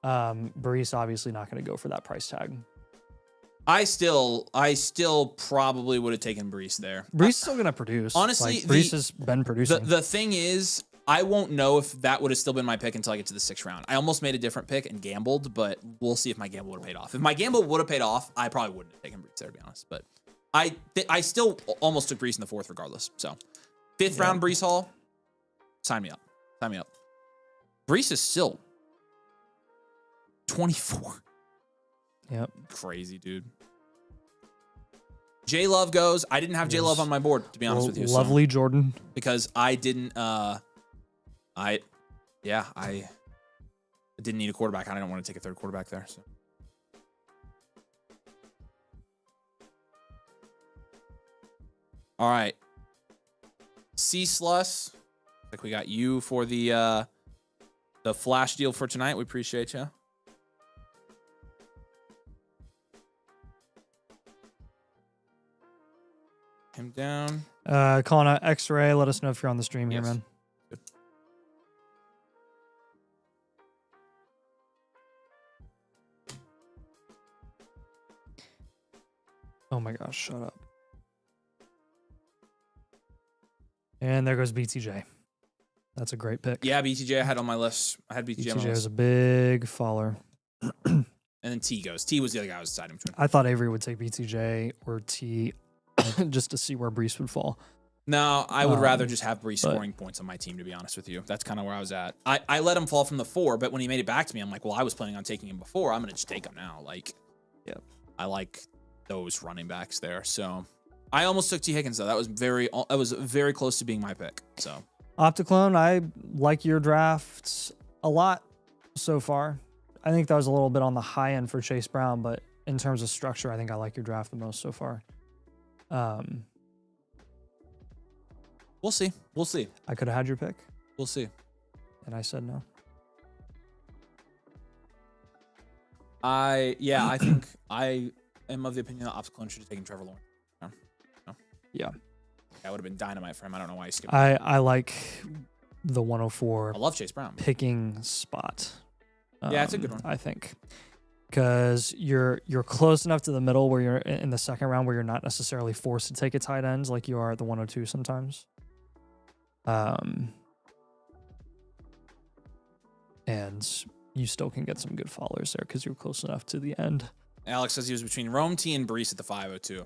Brees obviously not going to go for that price tag. I still probably would have taken Brees there. Brees is still going to produce. Honestly, Brees has been producing. The thing is, I won't know if that would have still been my pick until I get to the 6th round. I almost made a different pick and gambled, but we'll see if my gamble would have paid off. If my gamble would have paid off, I probably wouldn't have taken Brees there, to be honest. But I still almost took Brees in the 4th regardless. So 5th round Brees Hall, sign me up. Sign me up. Brees is still 24. Yep. Crazy, dude. J Love goes. I didn't have J Love on my board, to be honest with you. Lovely Jordan. Because I didn't I didn't need a quarterback. I didn't want to take a 3rd quarterback there. So all right. C Sluss. Like we got you for the flash deal for tonight. We appreciate you. Him down. Calling out X-Ray. Let us know if you're on the stream here, man. Good. Oh my gosh, shut up. And there goes BTJ. That's a great pick. Yeah, BTJ I had on my list. I had BTJ on my list. BTJ was a big faller. And then T goes. T was the other guy I was deciding between. I thought Avery would take BTJ or T just to see where Brees would fall. No, I would rather just have Brees scoring points on my team, to be honest with you. That's kind of where I was at. I let him fall from the 4, but when he made it back to me, I'm like, well, I was planning on taking him before. I'm going to just take him now. Like, yep. I like those running backs there. So I almost took T. Higgins, though. That was very close to being my pick. So Opticlone, I like your drafts a lot so far. I think that was a little bit on the high end for Chase Brown, but in terms of structure, I think I like your draft the most so far. We'll see. We'll see. I could have had your pick. We'll see. And I said no. I think I am of the opinion that Opticlone should have taken Trevor Lawrence. No. Yeah. That would have been dynamite for him. I don't know why he skipped. I like the 104. I love Chase Brown. Picking spot. Yeah, it's a good one. I think. Because you're close enough to the middle where you're in the 2nd round where you're not necessarily forced to take a tight end like you are at the 102 sometimes. And you still can get some good followers there because you're close enough to the end. Alex says he was between Rome, T, and Brees at the 502.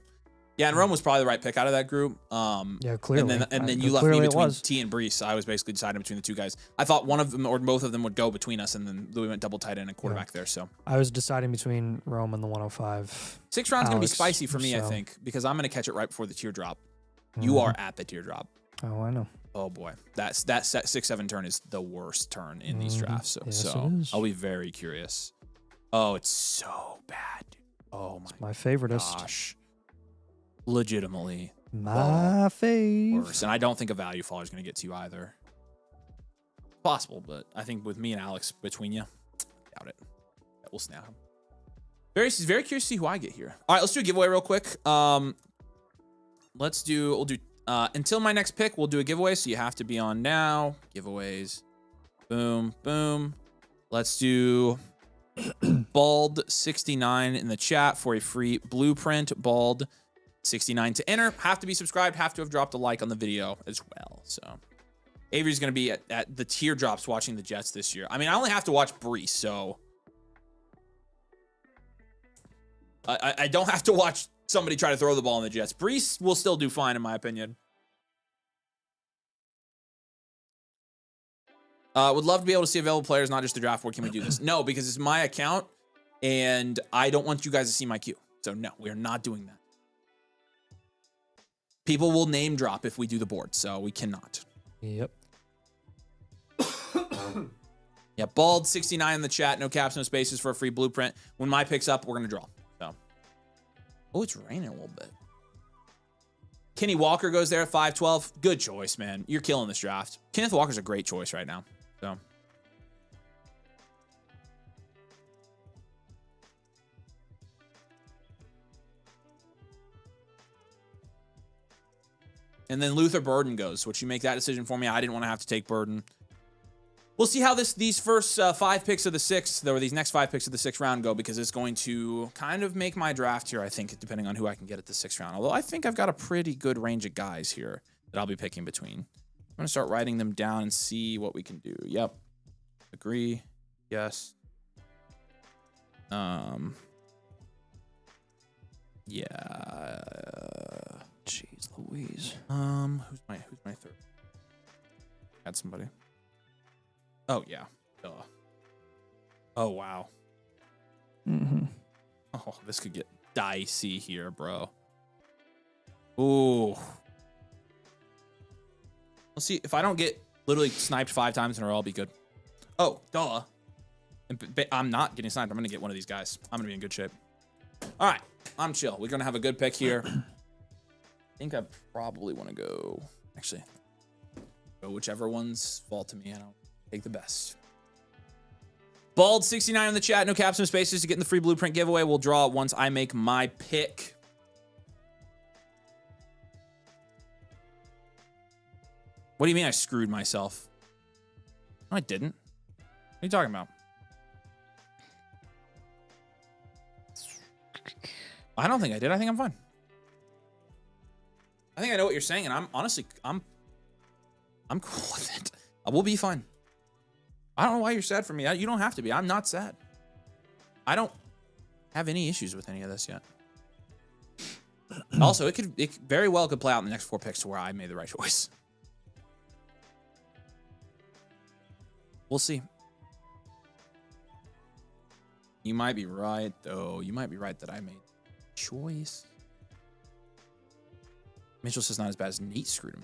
Yeah, and Rome was probably the right pick out of that group. Yeah, clearly. And then you left me between T and Brees. So I was basically deciding between the 2 guys. I thought one of them or both of them would go between us, and then we went double tight end and quarterback there. So I was deciding between Rome and the 105. 6th round's going to be spicy for me, I think, because I'm going to catch it right before the teardrop. You are at the teardrop. Oh, I know. Oh boy, that 6-7 turn is the worst turn in these drafts. So I'll be very curious. Oh, it's so bad, dude. Oh my favoriteest. Gosh, legitimately my fave. Worst. And I don't think a value faller is going to get to you either. Possible, but I think with me and Alex between you, doubt it. Yeah, we'll snap him. Very curious to see who I get here. All right, let's do a giveaway real quick. We'll do until my next pick, we'll do a giveaway. So you have to be on now. Giveaways. Boom, boom. Let's do Bald69 in the chat for a free blueprint. Bald69 to enter. Have to be subscribed. Have to have dropped a like on the video as well. So Avery's going to be at the teardrops watching the Jets this year. I mean, I only have to watch Brees, so I don't have to watch somebody try to throw the ball in the Jets. Brees will still do fine, in my opinion. Would love to be able to see available players, not just the draft board. Can we do this? No, because it's my account, and I don't want you guys to see my queue. So no, we are not doing that. People will name drop if we do the board, so we cannot. Yep. Yeah, Bald 69 in the chat. No caps, no spaces for a free blueprint. When my pick's up, we're gonna draw. So, oh, it's raining a little bit. Kenny Walker goes there at 512. Good choice, man. You're killing this draft. Kenneth Walker's a great choice right now. So. And then Luther Burden goes, which you make that decision for me. I didn't want to have to take Burden. We'll see how these first 5 picks of the 6th, or these next 5 picks of the 6th round go, because it's going to kind of make my draft here, I think, depending on who I can get at the 6th round. Although I think I've got a pretty good range of guys here that I'll be picking between. I'm going to start writing them down and see what we can do. Yep. Agree. Yes. Yeah. Jeez Louise. Who's my third? Add somebody. Oh yeah. Duh. Oh wow. Oh, this could get dicey here, bro. Ooh. Let's see if I don't get literally sniped 5 times in a row, I'll be good. Oh, duh. I'm not getting sniped. I'm gonna get one of these guys. I'm gonna be in good shape. All right, I'm chill. We're gonna have a good pick here. I think I probably want to go. Actually, go whichever ones fall to me. I don't take the best. Bald 69 in the chat. No caps, no spaces to get in the free blueprint giveaway. We'll draw it once I make my pick. What do you mean I screwed myself? No, I didn't. What are you talking about? I don't think I did. I think I'm fine. I think I know what you're saying, and I'm honestly, I'm cool with it. I will be fine. I don't know why you're sad for me. You don't have to be. I'm not sad. I don't have any issues with any of this yet. Also, it very well could play out in the next 4 picks to where I made the right choice. We'll see. You might be right, though. You might be right that I made a choice. Mitchell says not as bad as Nate screwed him.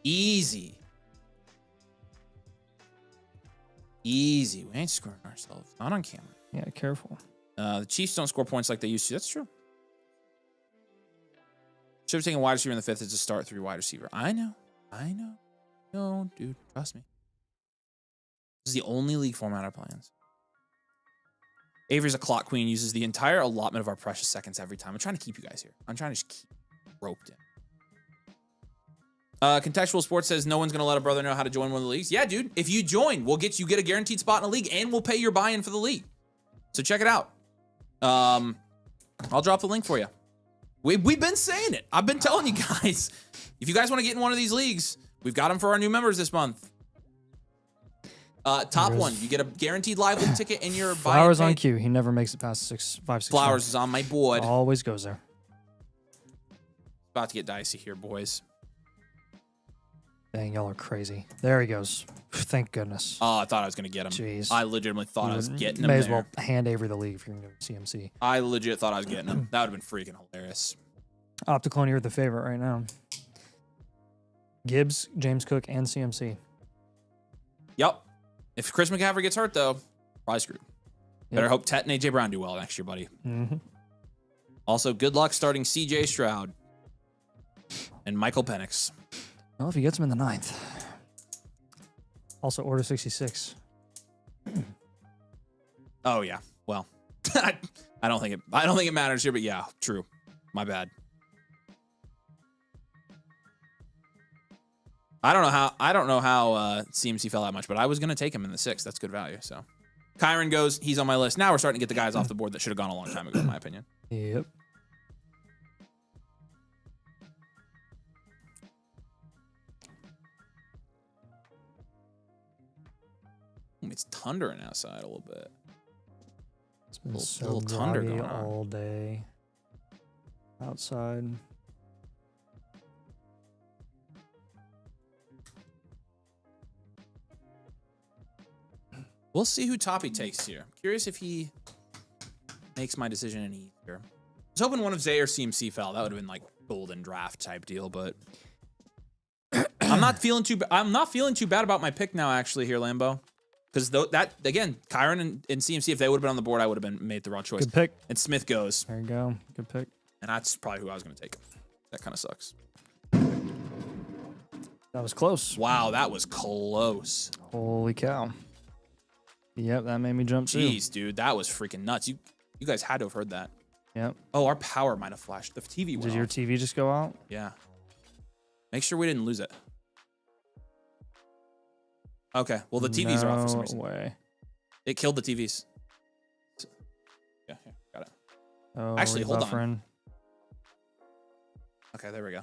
Easy. Easy. We ain't screwing ourselves. Not on camera. Yeah, careful. The Chiefs don't score points like they used to. That's true. Should have taken a wide receiver in the 5th as a start 3 wide receiver. I know. I know. No, dude. Trust me. This is the only league format I play in. Avery's a clock queen, uses the entire allotment of our precious seconds every time. I'm trying to keep you guys here. I'm trying to just keep roped in. Contextual Sports says no one's going to let a brother know how to join one of the leagues. Yeah, dude. If you join, you get a guaranteed spot in a league, and we'll pay your buy-in for the league. So check it out. I'll drop the link for you. We've been saying it. I've been telling you guys. If you guys want to get in one of these leagues, we've got them for our new members this month. Top one, you get a guaranteed live league ticket and your Flowers on cue. He never makes it past 5, 6. Flowers is on my board. Always goes there. About to get dicey here, boys. Dang, y'all are crazy. There he goes. Thank goodness. Oh, I thought I was going to get him. Jeez. I legitimately thought I was getting him. May as well hand Avery the league if you're going to CMC. I legit thought I was getting him. That would have been freaking hilarious. Opticlone, you're the favorite right now. Gibbs, James Cook, and CMC. Yep. If Chris McCaffrey gets hurt, though, probably screwed. Yep. Better hope Tet and AJ Brown do well next year, buddy. Also, good luck starting CJ Stroud and Michael Penix. Well, if he gets him in the 9th. Also, Order 66. Oh yeah. Well, I don't think it matters here, but yeah, true. My bad. I don't know how CMC fell that much, but I was gonna take him in the 6th. That's good value. So Kyron goes, he's on my list. Now we're starting to get the guys off the board that should have gone a long time ago, in my opinion. Yep. It's thundering outside a little bit. It's been so groggy all day outside. We'll see who Toppy takes here. Curious if he makes my decision any easier. I was hoping one of Zay or CMC fell. That would have been like golden draft type deal, but I'm not feeling too bad about my pick now, actually, here, Lambo. Because that, again, Kyron and CMC, if they would have been on the board, I would have made the wrong choice. Good pick. And Smith goes. There you go. Good pick. And that's probably who I was going to take. That kind of sucks. That was close. Wow, that was close. Holy cow. Yep, that made me jump too. Jeez, dude, that was freaking nuts. You guys had to have heard that. Yep. Oh, our power might have flashed. The TV went Did your off. TV just go out? Yeah. Make sure we didn't lose it. Okay, well, the TVs are off for some reason. No way. It killed the TVs. Yeah, got it. Oh, actually, hold on. Okay, there we go.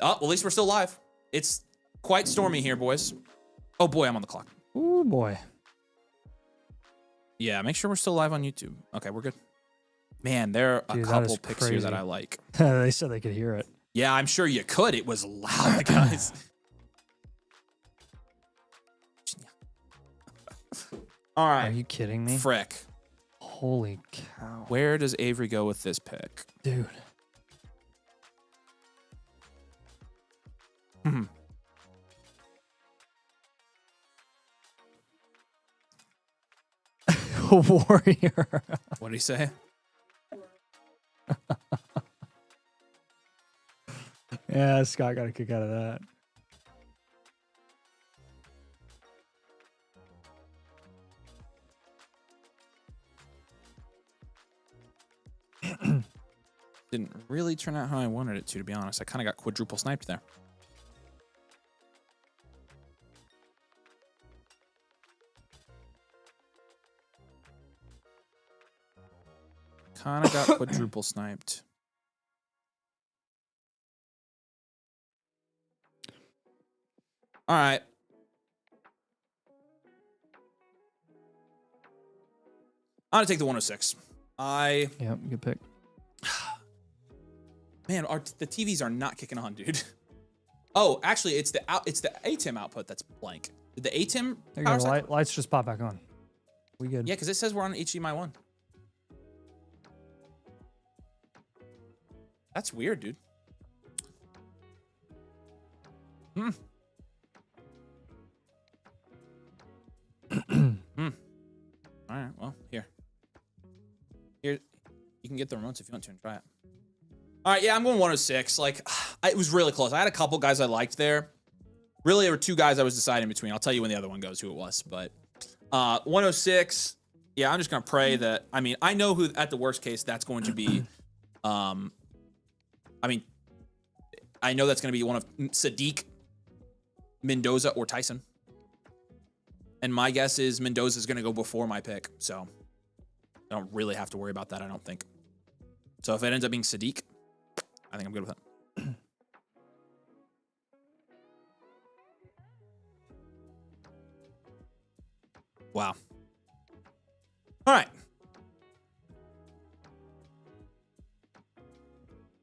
Oh, well, at least we're still live. It's quite stormy here, boys. Oh, boy, I'm on the clock. Ooh, boy. Yeah, make sure we're still live on YouTube. Okay, we're good. Man, there are a couple picks here that I like. They said they could hear it. Yeah, I'm sure you could. It was loud, guys. All right. Are you kidding me? Frick. Holy cow. Where does Avery go with this pick? Dude. Warrior. What did he say? Yeah, Scott got a kick out of that. Didn't really turn out how I wanted it to be honest. I kind of got quadruple sniped there. Kind of got quadruple sniped. All right. I'm going to take the 106. Yep, good pick. Man, the TVs are not kicking on, dude. Oh, actually, it's the ATEM output that's blank. Did the ATEM There you go. Lights just pop back on. We good. Yeah, because it says we're on HDMI 1. That's weird, dude. All right, well, here. You can get the remotes if you want to and try it. All right, yeah, I'm going 106. Like, it was really close. I had a couple guys I liked there. Really, there were two guys I was deciding between. I'll tell you when the other one goes who it was. But 106, yeah, I'm just going to pray that, I mean, I know who, at the worst case, that's going to be, I mean, I know that's going to be one of Sadiq, Mendoza, or Tyson. And my guess is Mendoza is going to go before my pick. So I don't really have to worry about that, I don't think. So if it ends up being Sadiq, I think I'm good with it. Wow. All right.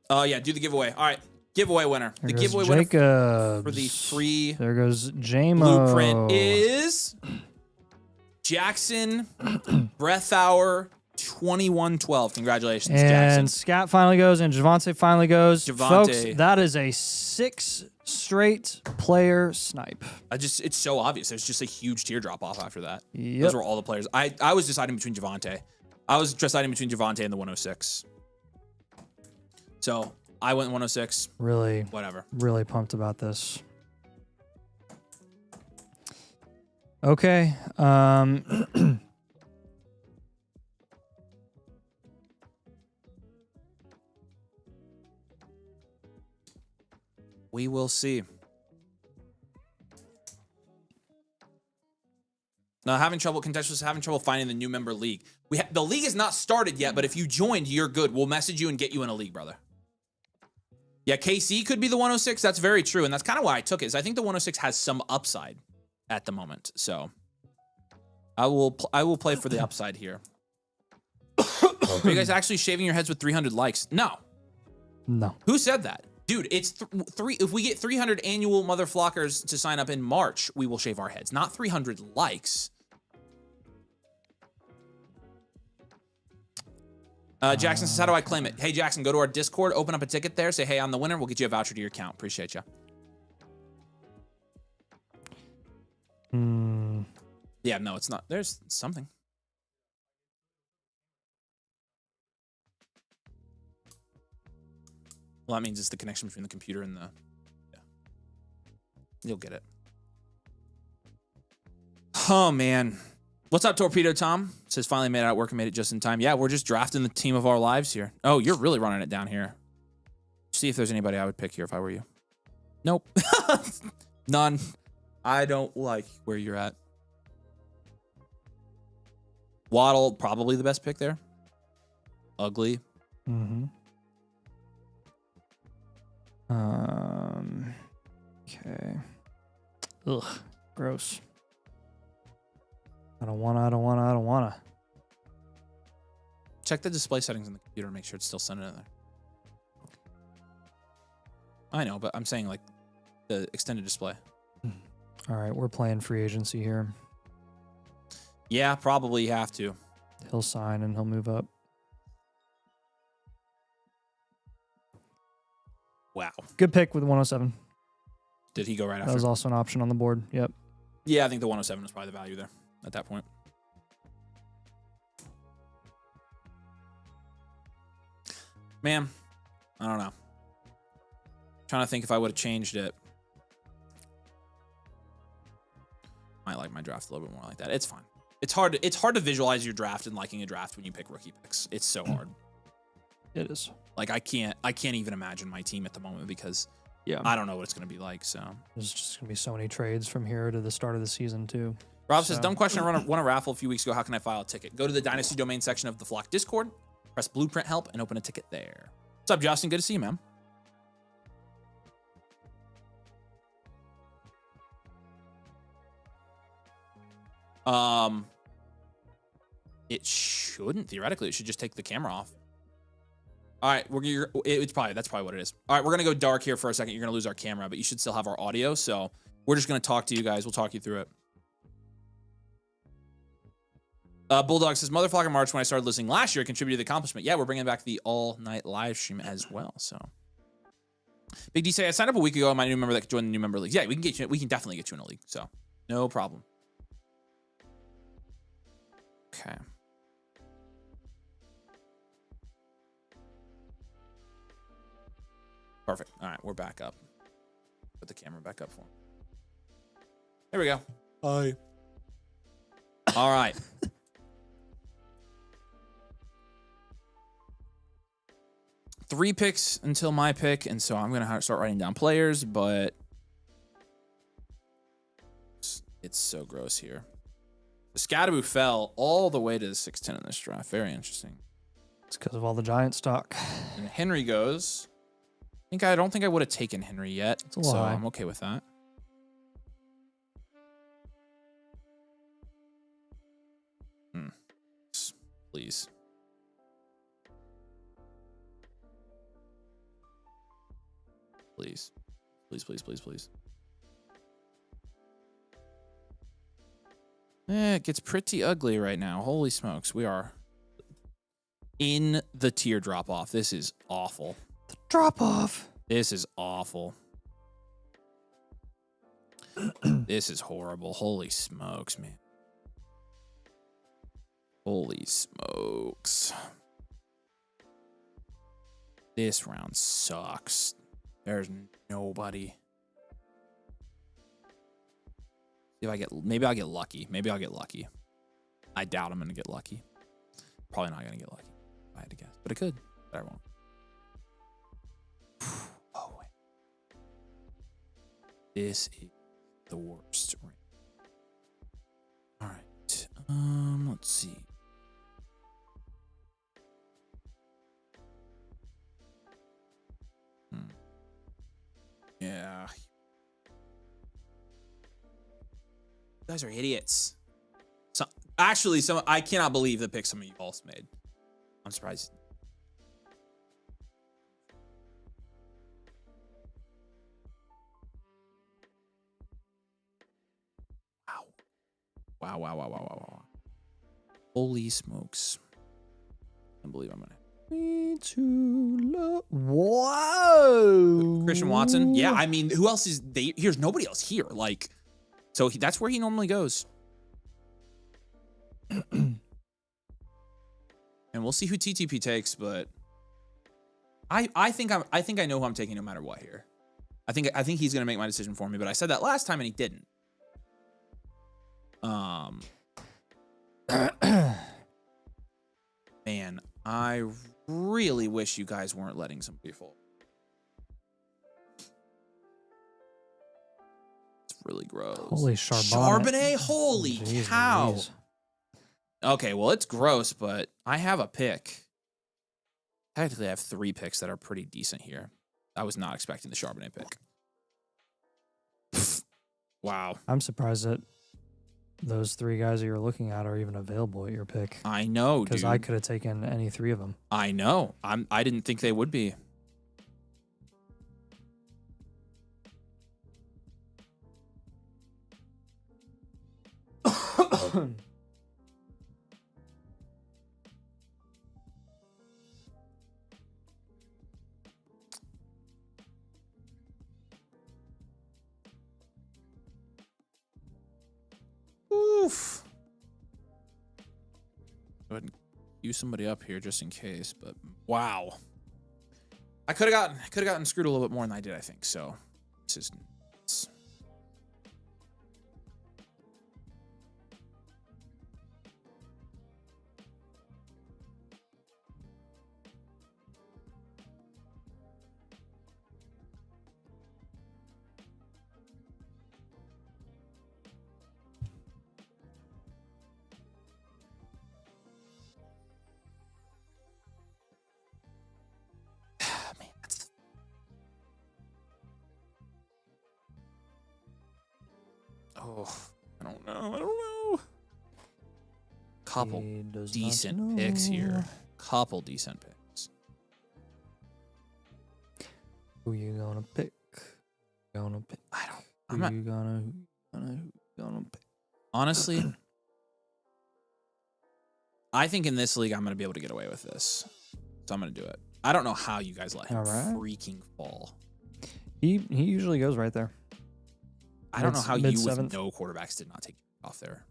Yeah, do the giveaway. All right. Giveaway winner. The giveaway winner for the free there goes JMO. blueprint is Jackson Breathour 2112. Congratulations, and Jackson. And Scott finally goes, and Javante finally goes. Javante. Folks, that is a 6 straight player snipe. It's so obvious. There's just a huge teardrop off after that. Yep. Those were all the players. I was deciding between Javante. I was deciding between Javante and the 106. So I went 106. Really, whatever. Really pumped about this. Okay. We will see. Now, contestants having trouble finding the new member league. The league is not started yet, but if you joined, you're good. We'll message you and get you in a league, brother. Yeah, KC could be the 106. That's very true, and that's kind of why I took it. Is I think the 106 has some upside at the moment. So I will play for the upside here. Are you guys actually shaving your heads with 300 likes? No. No. Who said that? Dude, it's if we get 300 annual mother flockers to sign up in March, we will shave our heads. Not 300 likes. Jackson says, how do I claim it? Hey, Jackson, go to our Discord, open up a ticket there, say, hey, I'm the winner. We'll get you a voucher to your account. Appreciate you. Yeah, no, it's not. There's something. Well, that means it's the connection between the computer and the... Yeah. You'll get it. Oh, man. What's up, Torpedo Tom? Says, finally made it out work and made it just in time. Yeah, we're just drafting the team of our lives here. Oh, you're really running it down here. See if there's anybody I would pick here if I were you. Nope. None. I don't like where you're at. Waddle, probably the best pick there. Ugly. Mm-hmm. Okay. Ugh. Gross. I don't wanna. Check the display settings on the computer and make sure it's still sending it there. I know, but I'm saying like the extended display. All right, we're playing free agency here. Yeah, probably you have to. He'll sign and he'll move up. Wow. Good pick with 107. Did he go right after? That was also an option on the board. Yep. Yeah, I think the 107 is probably the value there at that point. Man, I don't know. Trying to think if I would have changed it. Might like my draft a little bit more like that. It's fine. It's hard to visualize your draft and liking a draft when you pick rookie picks. It's so hard. It is. Like I can't even imagine my team at the moment because yeah, I don't know what it's gonna be like. So there's just gonna be so many trades from here to the start of the season too. Rob says, dumb question. I won a raffle a few weeks ago. How can I file a ticket? Go to the Dynasty domain section of the Flock Discord, press Blueprint Help, and open a ticket there. What's up, Justin? Good to see you, man. It shouldn't, theoretically. It should just take the camera off. All right, that's probably what it is. All right, we're gonna go dark here for a second. You're gonna lose our camera, but you should still have our audio. So we're just gonna talk to you guys. We'll talk you through it. Bulldog says, Motherflock in March when I started listening last year, contributed to the accomplishment. Yeah, we're bringing back the all-night live stream as well. So Big D say, I signed up a week ago. I'm a new member that could join the new member league. Yeah, we can definitely get you in a league. So no problem. Okay. Perfect. All right, we're back up. Put the camera back up for him. There we go. Hi. All right. Three picks until my pick, and so I'm going to start writing down players, but it's so gross here. The Scadaboo fell all the way to the 6'10 in this draft. Very interesting. It's because of all the Giant stock. And Henry goes. I don't think I would have taken Henry yet, so I'm okay with that. Please. Please. Please, please, please, please. It gets pretty ugly right now. Holy smokes. We are in the tier drop-off. This is awful. The drop-off. This is awful. This is horrible. Holy smokes, man. Holy smokes. This round sucks. There's nobody. See if I get, maybe I'll get lucky. Maybe I'll get lucky. I doubt I'm going to get lucky. Probably not going to get lucky if I had to guess. But it could. But I won't. Oh, wait. This is the worst. All right. Let's see. Yeah. You guys are idiots. So actually, I cannot believe the pick some of you all made. I'm surprised. Wow. Wow. Holy smokes. I can't believe I'm gonna. Whoa. Christian Watson. Yeah, I mean, who else is here's nobody else here. Like, so that's where he normally goes. And we'll see who TTP takes, but I think I know who I'm taking no matter what here. I think he's gonna make my decision for me, but I said that last time and he didn't. Man, I really wish you guys weren't letting somebody fall. It's really gross. Holy Charbonnet. Holy Jeez cow. Louise. Okay, well, it's gross, but I have a pick. Technically, I have 3 picks that are pretty decent here. I was not expecting the Charbonnet pick. Wow. I'm surprised that those 3 guys that you're looking at are even available at your pick. I know, dude. Because I could have taken any 3 of them. I know. I didn't think they would be. Oof. Go ahead and use somebody up here just in case, but wow. I could have gotten screwed a little bit more than I did, I think. So this is nuts. Man, that's I don't know. Couple decent picks here. Couple decent picks. Who you gonna pick? Gonna pick. I'm not. Who you gonna pick? Honestly, I think in this league I'm gonna be able to get away with this, so I'm gonna do it. I don't know how you guys let him freaking fall. He usually goes right there. I don't know how you with no quarterbacks did not take off there.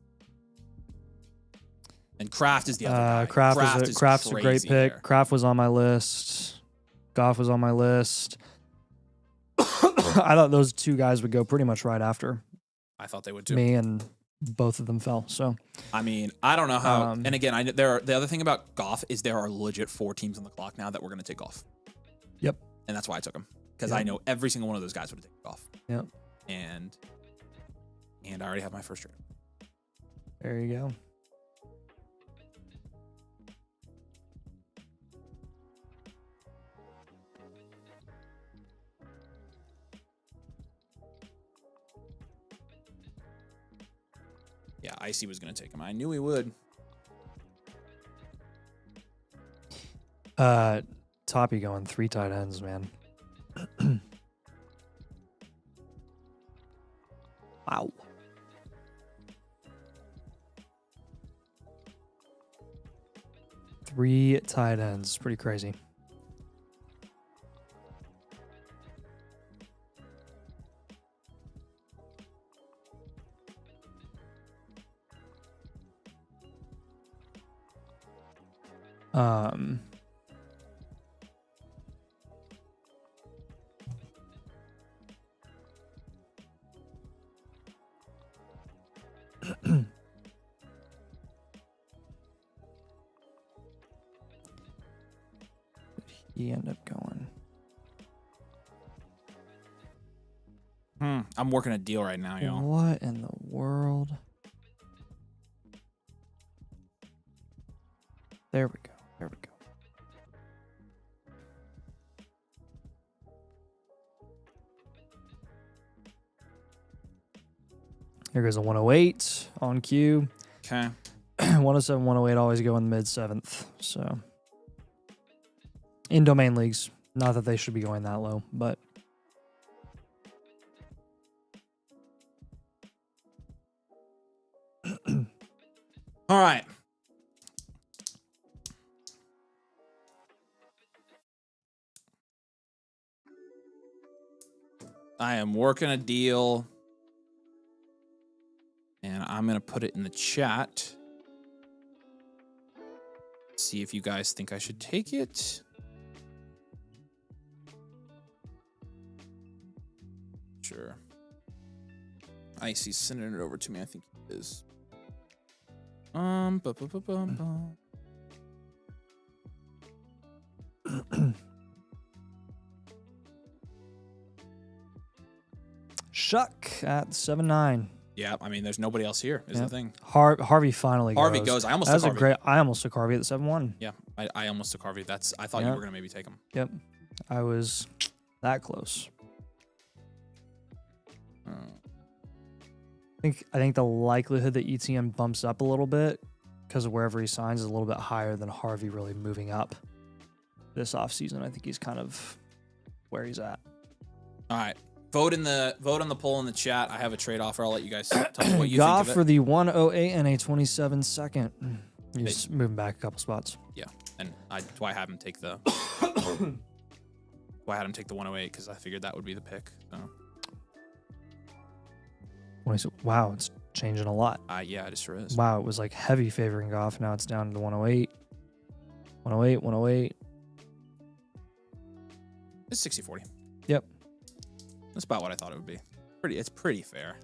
And Kraft is the other guy. Kraft's a great pick. There. Kraft was on my list. Goff was on my list. I thought those 2 guys would go pretty much right after I thought they would too. me, and both of them fell. So I mean, I don't know how. And again, the other thing about Goff is there are legit 4 teams on the clock now that we're going to take Goff. Yep. And that's why I took him, because I know every single one of those guys would have taken Goff. Yep. And I already have my first trade. There you go. Yeah, Icy was going to take him. I knew he would. Toppy going 3 tight ends, man. Wow. Three tight ends. Pretty crazy. He ended up going. I'm working a deal right now, y'all. What in the world? There we go. There we go. Here goes a 108 on cue. Okay. 107, 108 always go in the mid 7th. So in domain leagues, not that they should be going that low, but all right. I am working a deal, and I'm going to put it in the chat. see if you guys think I should take it. Sure. Icy's sending it over to me. I think he is. Shuck at 7-9. Yeah, I mean, there's nobody else here. Is the thing. Harvey finally goes. Harvey goes. I almost took Harvey. I almost took Harvey at 7-1. Yeah, I almost took Harvey. I thought you were gonna maybe take him. Yep, I was that close. I think the likelihood that ETN bumps up a little bit because of wherever he signs is a little bit higher than Harvey really moving up this offseason. I think he's kind of where he's at. All right. Vote on the poll in the chat. I have a trade offer. I'll let you guys tell me what you Goff think of it. for the 108 and a 27 second. You're just moving back a couple spots. Yeah, and that's why I have him take the. Why I had him take the 108 because I figured that would be the pick. So. Wow, it's changing a lot. Yeah, it sure is. Wow, it was like heavy favoring Goff. Now it's down to 108. 108, 108. It's 60-40. Yep. That's about what I thought it would be. It's pretty fair.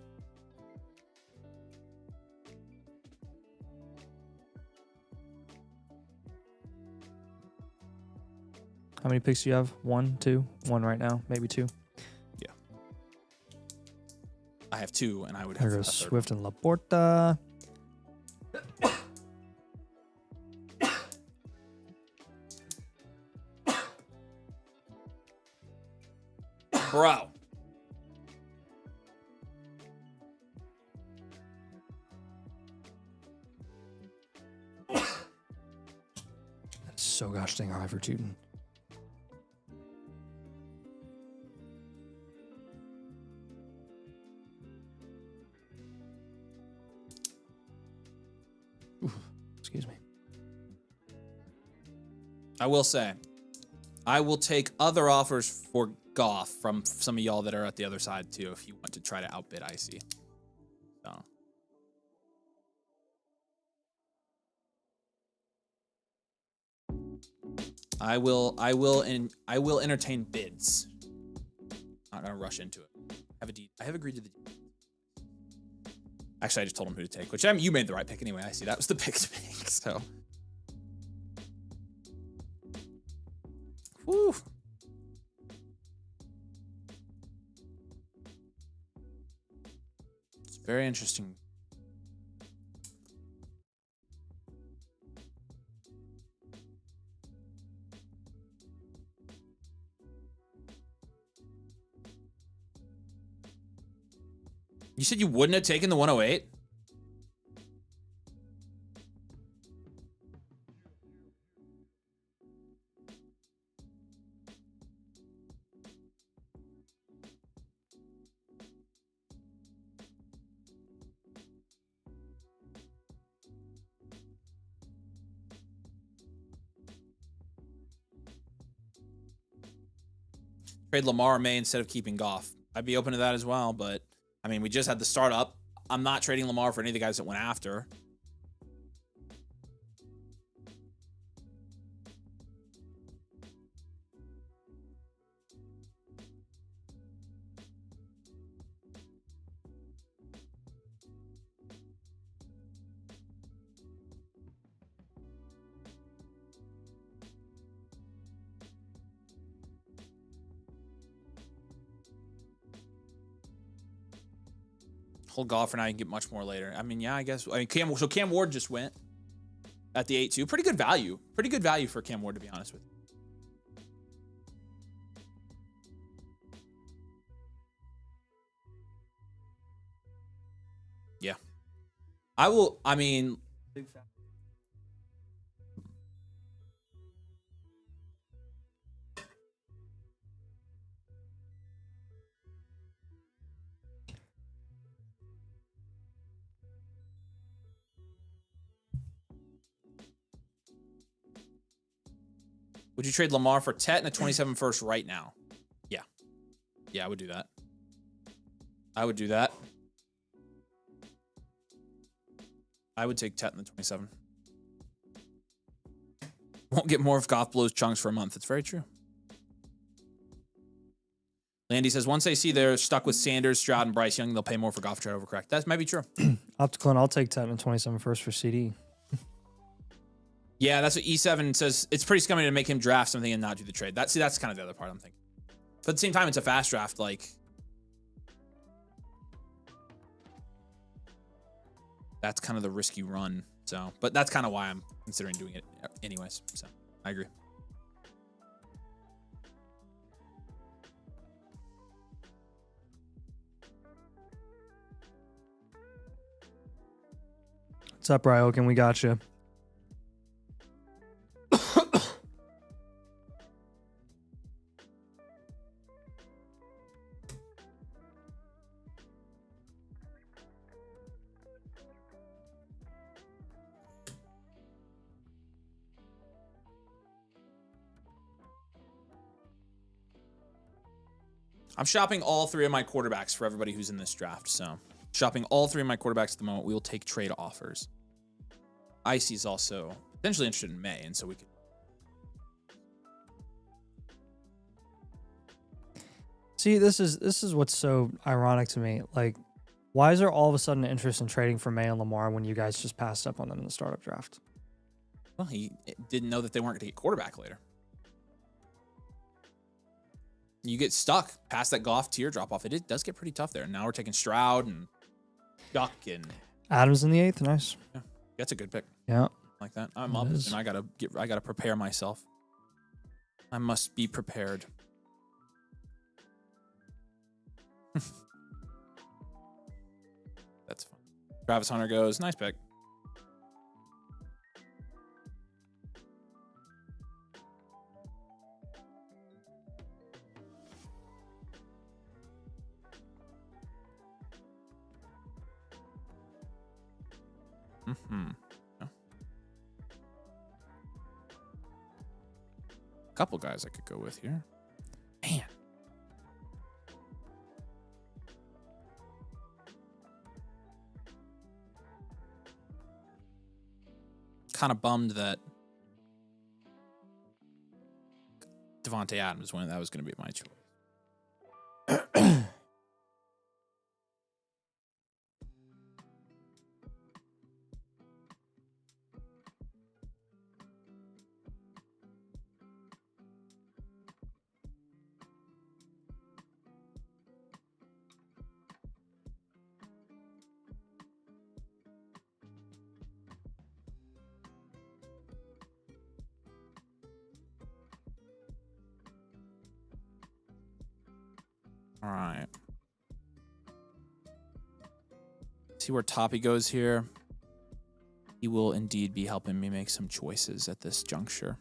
How many picks do you have? 1, 2? 1 right now, maybe 2. Yeah. I have 2, and I would have. There goes Swift and Laporta. Bro. That's so gosh dang high for Tootin. Excuse me. I will say, I will take other offers for Goff from some of y'all that are at the other side too, if you want to try to outbid Icy. So. I will entertain bids. Not gonna rush into it. I have agreed to the deal. Actually, I just told him who to take, which you made the right pick anyway. I see that was the pick to make. So, whew. It's very interesting. You said you wouldn't have taken the 108? Trade Lamar or May instead of keeping Goff. I'd be open to that as well, but I mean, we just had the startup. I'm not trading Lamar for any of the guys that went after. Hold Goff for now. You can get much more later. I mean, yeah, I guess. I mean, Cam Ward just went at the 8-2. Pretty good value. Pretty good value for Cam Ward, to be honest with you. Yeah. I mean. Would you trade Lamar for Tet and a 27 first right now? Yeah. Yeah, I would do that. I would do that. I would take Tet in the 27. Won't get more of Goff blows chunks for a month. It's very true. Landy says, once they see they're stuck with Sanders, Stroud, and Bryce Young, they'll pay more for Goff to try to overcorrect. That might be true. Optical, and I'll take 10 and 27 first for CD. Yeah, that's what E7 says. It's pretty scummy to make him draft something and not do the trade. That's kind of the other part I'm thinking. But at the same time, it's a fast draft. Like, that's kind of the risky run. So, but that's kind of why I'm considering doing it anyways. So, I agree. What's up, Ryoken? We got you. I'm shopping all 3 of my quarterbacks for everybody who's in this draft. So, shopping all 3 of my quarterbacks at the moment. We will take trade offers. Icy's also potentially interested in May, and so we could. See, this is what's so ironic to me. Like, why is there all of a sudden interest in trading for May and Lamar when you guys just passed up on them in the startup draft? Well, he didn't know that they weren't going to get quarterback later. You get stuck past that Goff tier drop off. It does get pretty tough there. Now we're taking Stroud and Duck and Adams in the 8th. Nice. Yeah, that's a good pick. Yeah, like that. I'm up, and I gotta prepare myself. I must be prepared. That's fun. Travis Hunter goes, nice pick. Yeah. Couple guys I could go with here. Man. Kind of bummed that Devontae Adams when that was going to be my choice. All right. See where Toppy goes here. He will indeed be helping me make some choices at this juncture.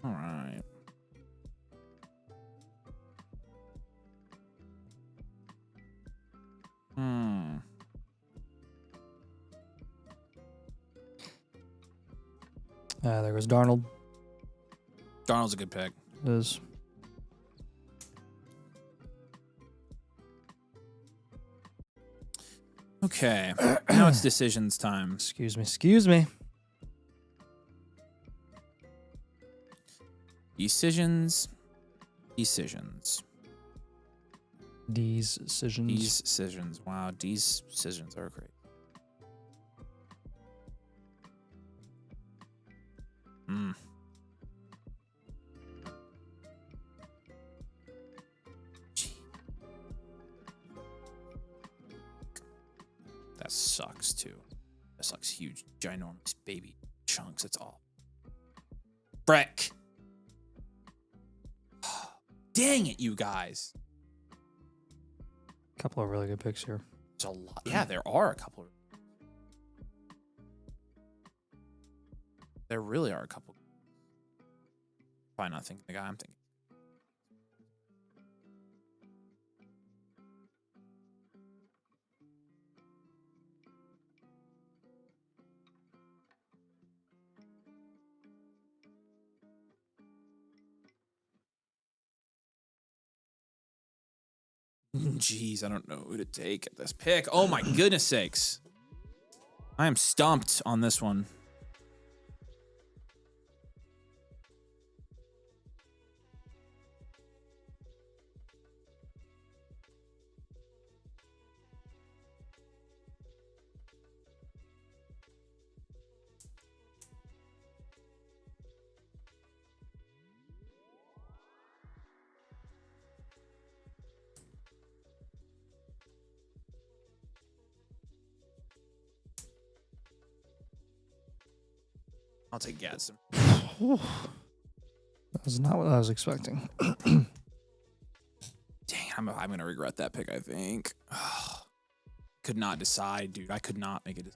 All right. There goes Darnold. Darnold's a good pick. It is. Okay. Now it's decisions time. Excuse me. Excuse me. Decisions. Decisions. These decisions. These decisions. Wow, these decisions are great. That sucks too. That sucks huge, ginormous baby chunks. It's all. Frick. Dang it, you guys. A couple of really good picks here. There's a lot. Yeah, there are a couple. There really are a couple. Probably not thinking the guy I'm thinking. Jeez, I don't know who to take at this pick. Oh my goodness sakes. I am stumped on this one. I'll take Gadsden. That was not what I was expecting. Dang, I'm going to regret that pick, I think. Could not decide, dude. I could not make it.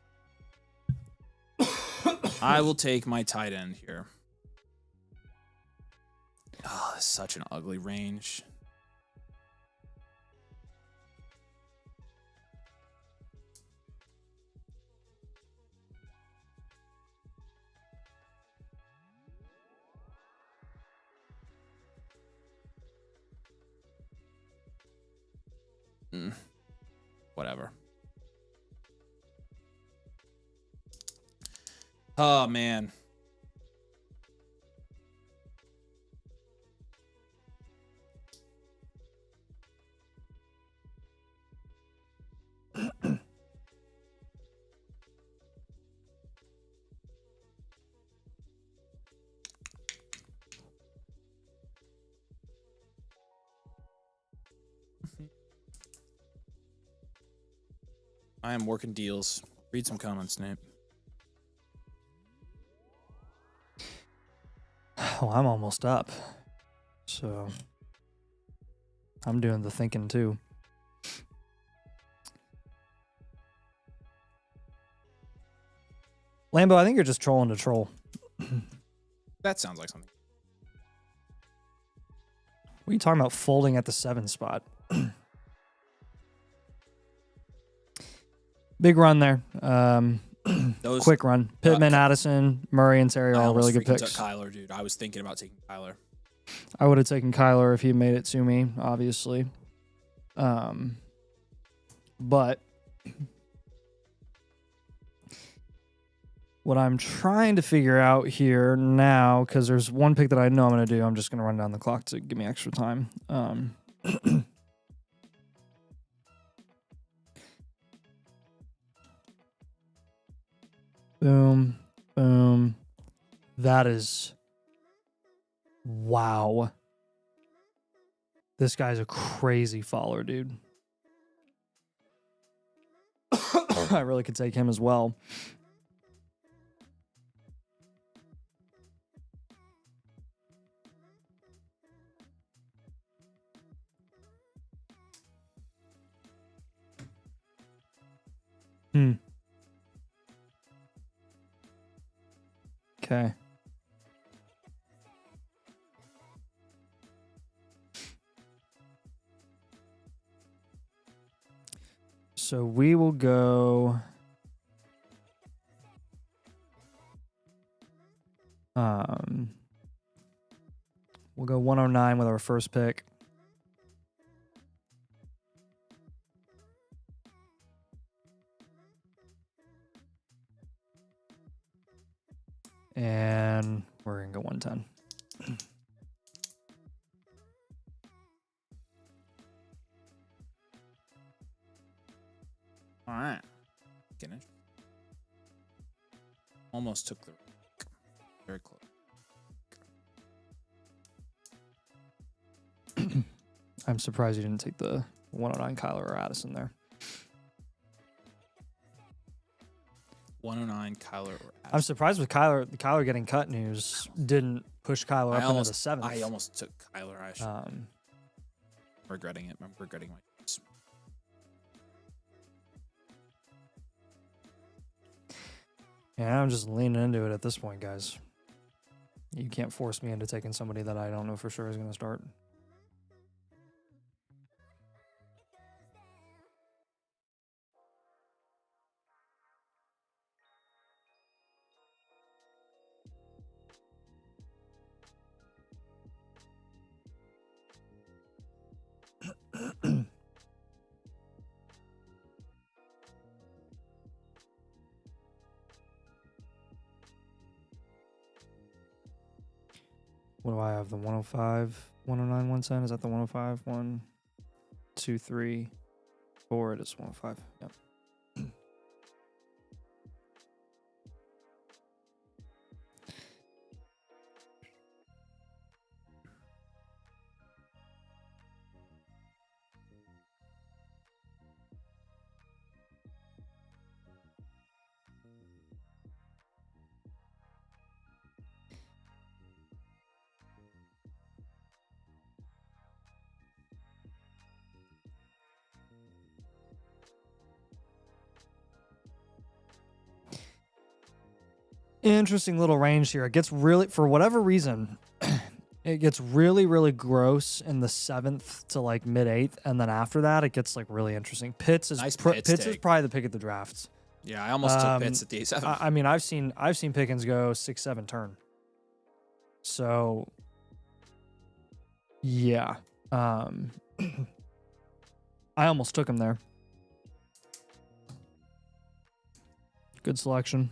I will take my tight end here. Oh, that's such an ugly range. Whatever. Oh, man. I am working deals. Read some comments, Nate. Well, I'm almost up. So I'm doing the thinking too. Lambo, I think you're just trolling to troll. That sounds like something. What are you talking about folding at the 7 spot? Big run there. Quick run. Pittman, Addison, Murray, and Terry are all really good picks. Took Kyler, dude. I was thinking about taking Kyler. I would have taken Kyler if he made it to me, obviously. But what I'm trying to figure out here now, because there's one pick that I know I'm going to do. I'm just going to run down the clock to give me extra time. Boom, boom. That is... Wow. This guy's a crazy follower, dude. I really could take him as well. Okay. So we will go... we'll go 109 with our first pick. And we're going to go 110. All right. Getting it. Almost took the... Very close. I'm surprised you didn't take the 109 Kyler or Addison there. 109 Kyler or Addison. I'm surprised with Kyler getting cut news didn't push Kyler up into the 7th. I almost took Kyler. Regretting it. I'm regretting my choice. Yeah, I'm just leaning into it at this point, guys. You can't force me into taking somebody that I don't know for sure is going to start. What do I have? The 105, 109, 110? Is that the 105? 1, 2, 3, 4. It is 105. Yep. Interesting little range here. It gets really, for whatever reason, it gets really, really gross in the 7th to like mid 8th, and then after that, it gets like really interesting. Pitts is Nice Pitts is take. probably the pick of the drafts. Yeah, I almost took Pitts at the 7th. I mean, I've seen Pickens go 6-7 turn. So, yeah, I almost took him there. Good selection.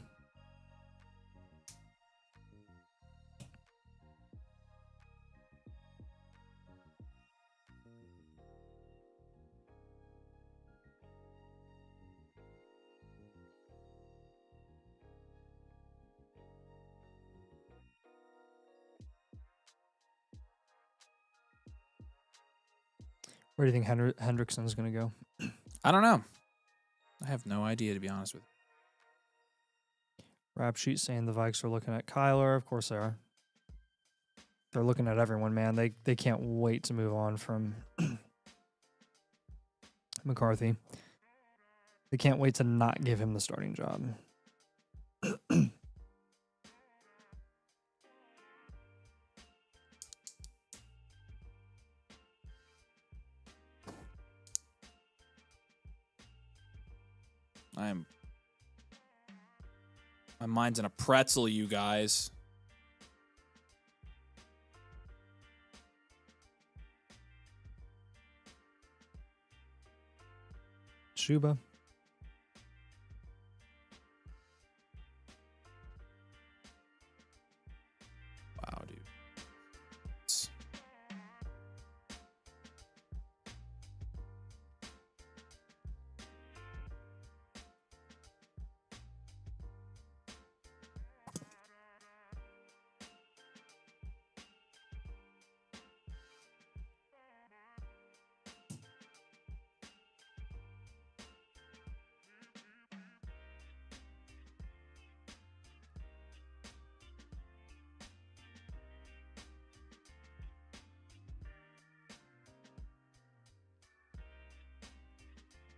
Where do you think Hendrickson's going to go? I don't know. I have no idea, to be honest with you. Rap sheet saying the Vikes are looking at Kyler. Of course they are. They're looking at everyone, man. They can't wait to move on from McCarthy. They can't wait to not give him the starting job. My mind's in a pretzel, you guys. Shuba. Wow, dude.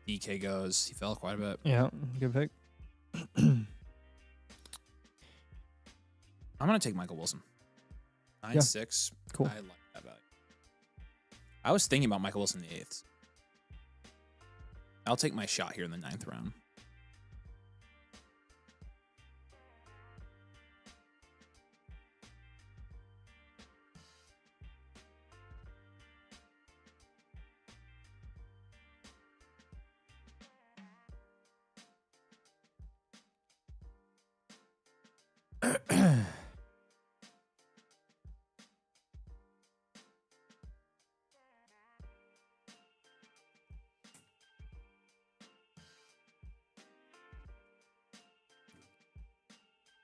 DK goes. He fell quite a bit. Yeah, good pick. I'm going to take Michael Wilson. 9-6. Cool. I like that value. I was thinking about Michael Wilson in the 8th. I'll take my shot here in the 9th round.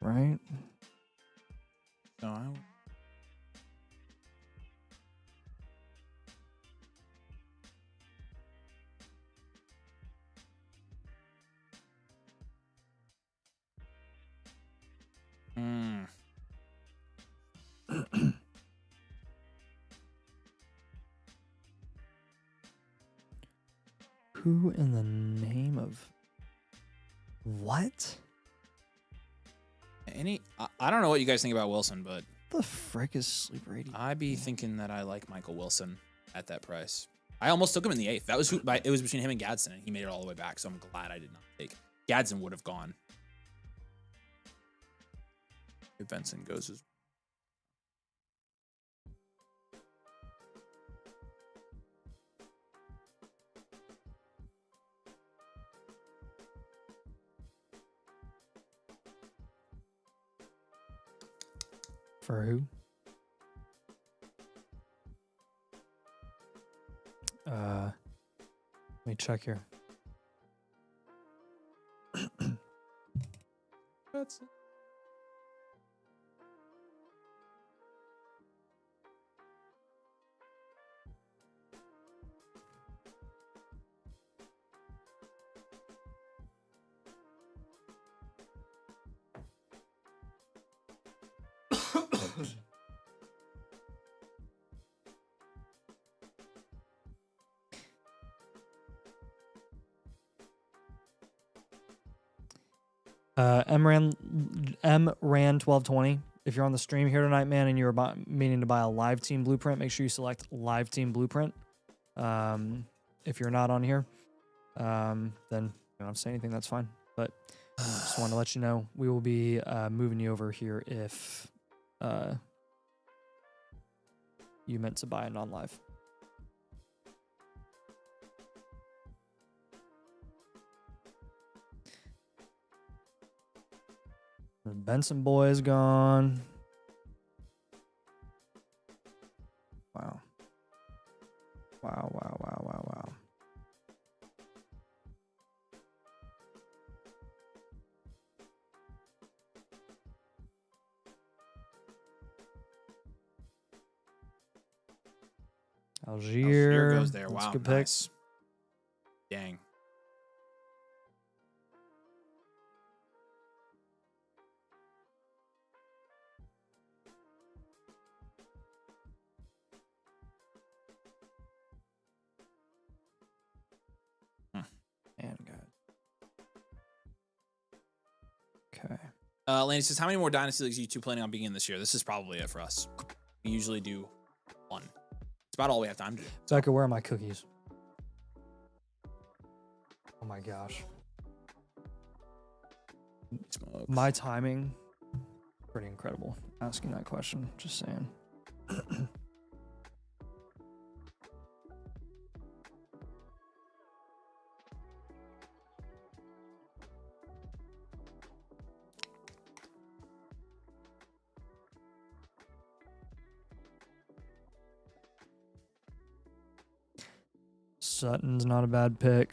Right? So I... Who in the name of what? I don't know what you guys think about Wilson, but The frick is sleeper 80? I'd be thinking that I like Michael Wilson at that price. I almost took him in the 8th. That was it was between him and Gadsden, and he made it all the way back. So I'm glad I did not take. Gadsden would have gone. If Benson goes as For who? Let me check here. That's it. MRAN1220. If you're on the stream here tonight, man, and you're meaning to buy a live team blueprint, make sure you select live team blueprint. If you're not on here, then you don't have to say anything. That's fine. But just wanted to let you know we will be moving you over here if you meant to buy a non-live. The Benson boy is gone. Wow. Wow. Algier goes there. That's Wow, a good pick. nice. Dang. And good. Okay. Laney says, how many more Dynasty Leagues are you two planning on being in this year? This is probably it for us. We usually do one. It's about all we have time to do. Becca, where are my cookies? Oh my gosh. Smokes. My timing, pretty incredible. Asking that question, just saying. Sutton's not a bad pick.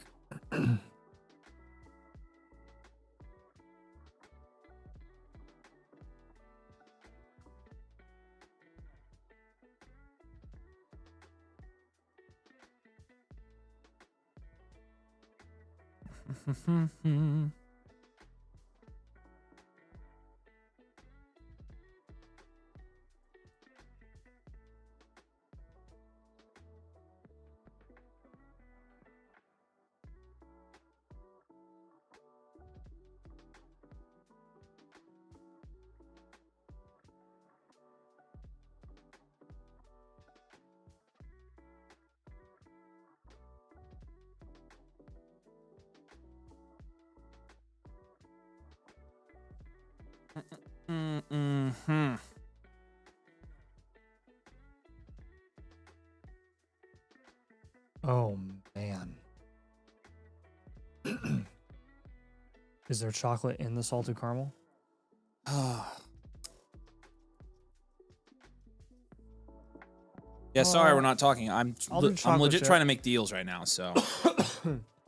Mm-hmm. Oh man. Is there chocolate in the salted caramel? Yeah, sorry, we're not talking. I'm chocolate legit chip. trying to make deals right now, so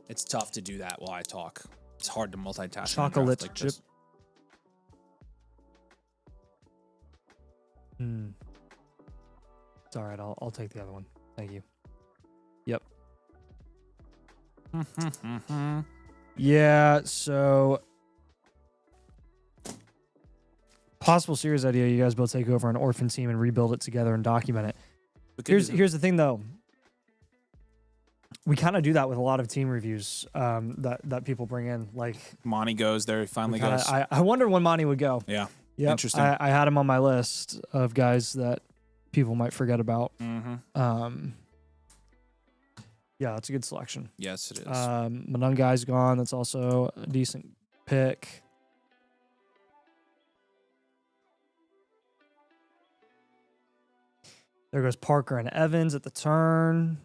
it's tough to do that while I talk. It's hard to multitask. Chocolate like chip. this. It's all right. I'll take the other one. Thank you. Yep. Yeah. So possible series idea. You guys both take over an orphan team and rebuild it together and document it. Here's the thing though. We kind of do that with a lot of team reviews that people bring in. Like Monty goes there. He finally goes. I wonder when Monty would go. Yeah. Yep. Interesting. I had him on my list of guys that people might forget about. Mm-hmm. Yeah, that's a good selection. Yes, it is. Manungai's gone. That's also a decent pick. There goes Parker and Evans at the turn.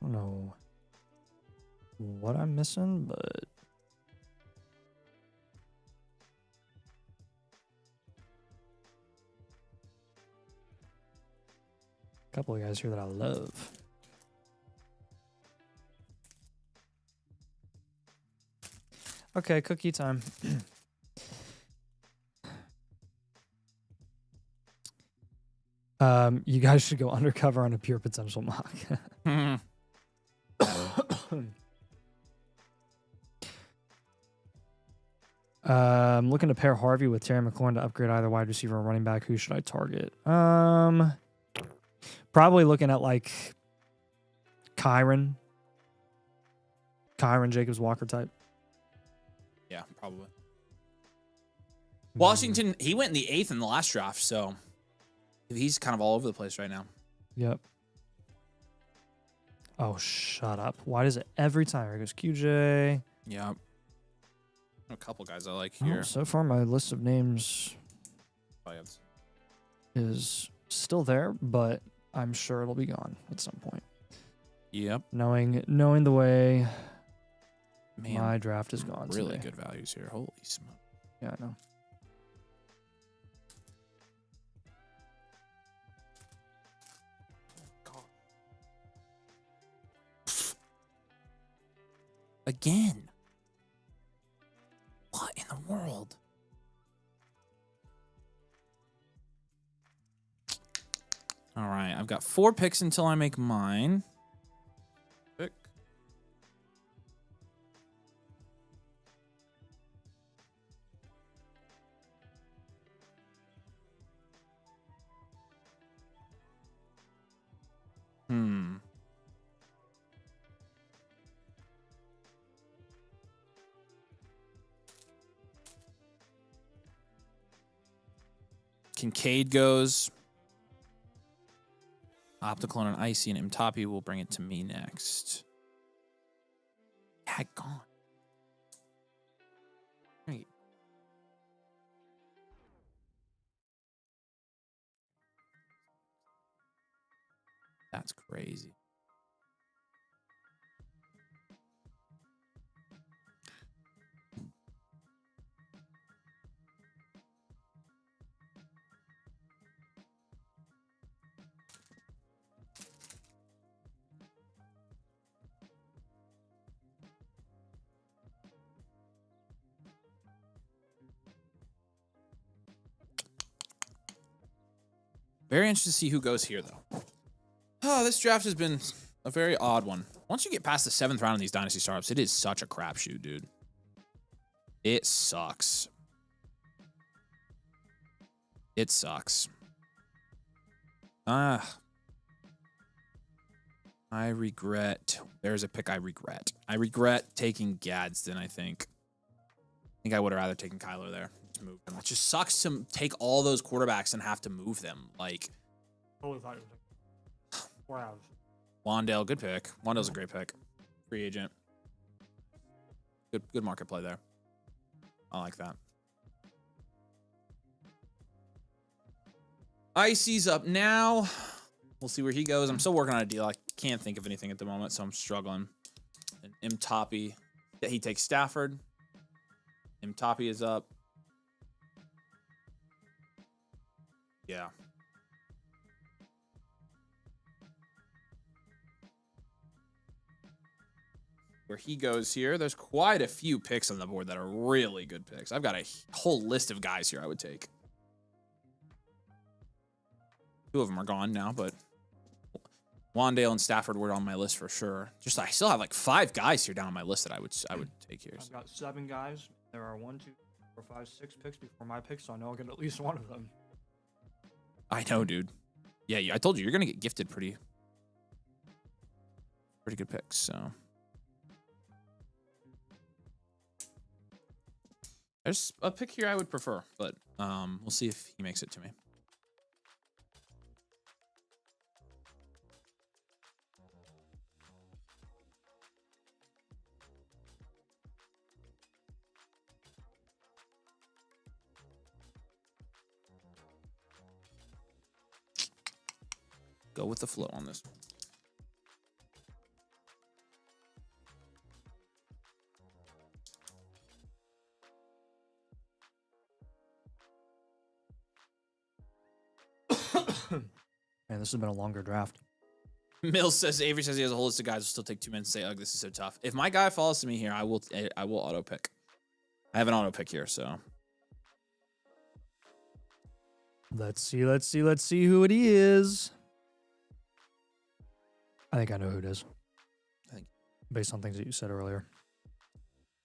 I don't know what I'm missing, but a couple of guys here that I love. Okay, cookie time. You guys should go undercover on a pure potential mock. I'm looking to pair Harvey with Terry McLaurin to upgrade either wide receiver or running back. Who should I target? Probably looking at like Kyron Jacobs Walker type. Yeah, probably. Washington, he went in the 8th in the last draft, so he's kind of all over the place right now. Yep. Oh, shut up. Why does it every time? Here goes QJ. Yep. A couple guys I like here. Oh, so far, my list of names Plans. is still there, but I'm sure it'll be gone at some point. Yep. Knowing the way my draft is gone. Really today. good values here. Holy smoke. Yeah, I know. Again. What in the world? All right, I've got 4 picks until I make mine. Pick. Kincaid goes. Optical and Icy and Imtapi will bring it to me next. Yeah, gone. Great. That's crazy. Very interested to see who goes here, though. Oh, this draft has been a very odd one. Once you get past the 7th round in these Dynasty startups, it is such a crapshoot, dude. It sucks. It sucks. I regret. There's a pick I regret. I regret taking Gadsden, I think. I think I would have rather taken Kyler there. Just move him. It just sucks to take all those quarterbacks and have to move them. Like, Totally thought it was 4 hours. Wandale, good pick. Wandale's a great pick. Free agent. Good market play there. I like that. Icy's up now. We'll see where he goes. I'm still working on a deal. I can't think of anything at the moment, so I'm struggling. And Imtapi, he takes Stafford. Imtapi is up. Yeah. Where he goes here, there's quite a few picks on the board that are really good picks. I've got a whole list of guys here I would take. 2 of them are gone now, but Wandale and Stafford were on my list for sure. Just I still have like 5 guys here down on my list that I would take here. I've got 7 guys. There are 1, 2, 4, 5, 6 picks before my pick, so I know I'll get at least one of them. I know, dude. Yeah, I told you you're gonna get gifted pretty good picks. So there's a pick here I would prefer, but we'll see if he makes it to me. Go with the flow on this. man, this has been a longer draft. Mills says Avery says he has a whole list of guys. Will still take 2 minutes to say, "Ugh, this is so tough." If my guy falls to me here, I will auto pick. I have an auto pick here, so let's see who it is. I think I know who it is. I think based on things that you said earlier.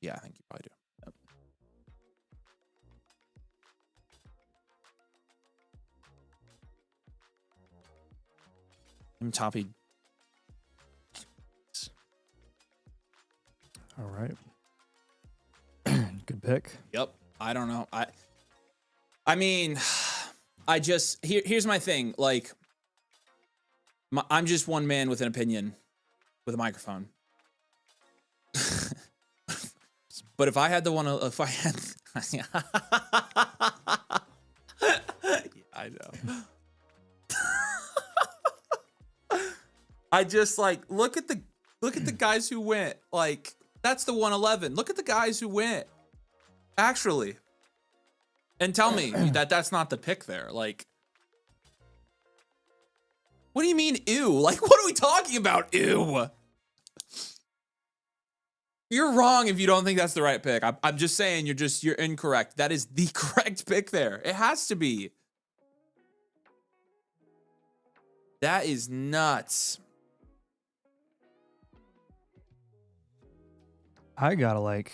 Yeah, I think you probably do. Yep. Toppy. All right. Good pick. Yep. I don't know. I mean, I just here's my thing. Like, I'm just one man with an opinion, with a microphone. But if I had the one, if I had, yeah, I know. I just like look at the guys who went. Like, that's the 111. Look at the guys who went. Actually. And tell me that that's not the pick there. Like, what do you mean, ew? Like, what are we talking about? Ew. You're wrong if you don't think that's the right pick. I'm just saying you're incorrect. That is the correct pick there. It has to be. That is nuts. I gotta like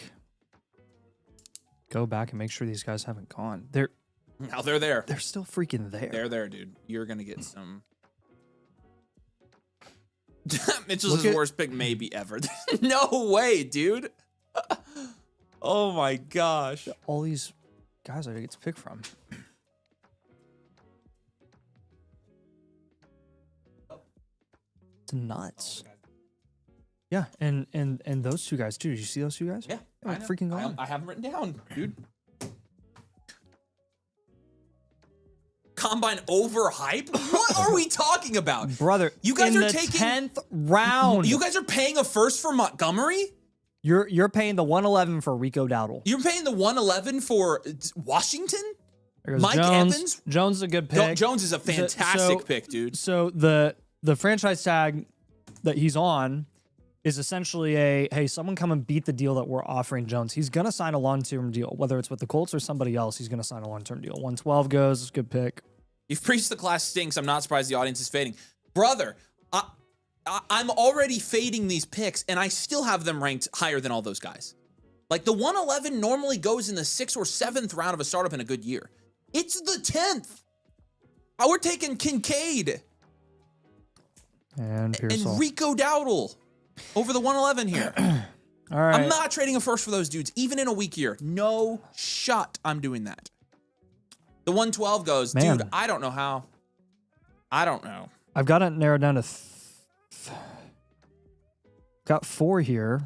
go back and make sure these guys haven't gone. They're there. They're still freaking there. They're there, dude. You're gonna get some. Mitchell's his worst pick maybe ever. No way, dude. Oh my gosh. All these guys I get to pick from. It's nuts. Yeah, and those two guys too. Did you see those two guys? Yeah, like freaking gone. I have them written down, dude. Combine overhype? What are we talking about, brother? You guys in are the taking 10th round. You guys are paying a first for Montgomery. You're paying the 111 for Rico Dowdle. You're paying the 111 for Washington. Mike Jones. Evans. Jones is a good pick. Jones is a fantastic pick, dude. So the franchise tag that he's on is essentially hey, someone come and beat the deal that we're offering Jones. He's gonna sign a long-term deal, whether it's with the Colts or somebody else. He's gonna sign a long-term deal. 112 goes. It's a good pick. You've preached the class stinks. I'm not surprised the audience is fading, brother. I'm already fading these picks, and I still have them ranked higher than all those guys. Like, the 111 normally goes in the 6th or 7th round of a startup in a good year. It's the 10th. We're taking Kincaid and Rico Dowdle over the 111 here. All right. I'm not trading a first for those dudes, even in a weak year. No shot I'm doing that. The 112 goes, man. Dude, I don't know how. I don't know. I've got it narrowed down to got 4 here.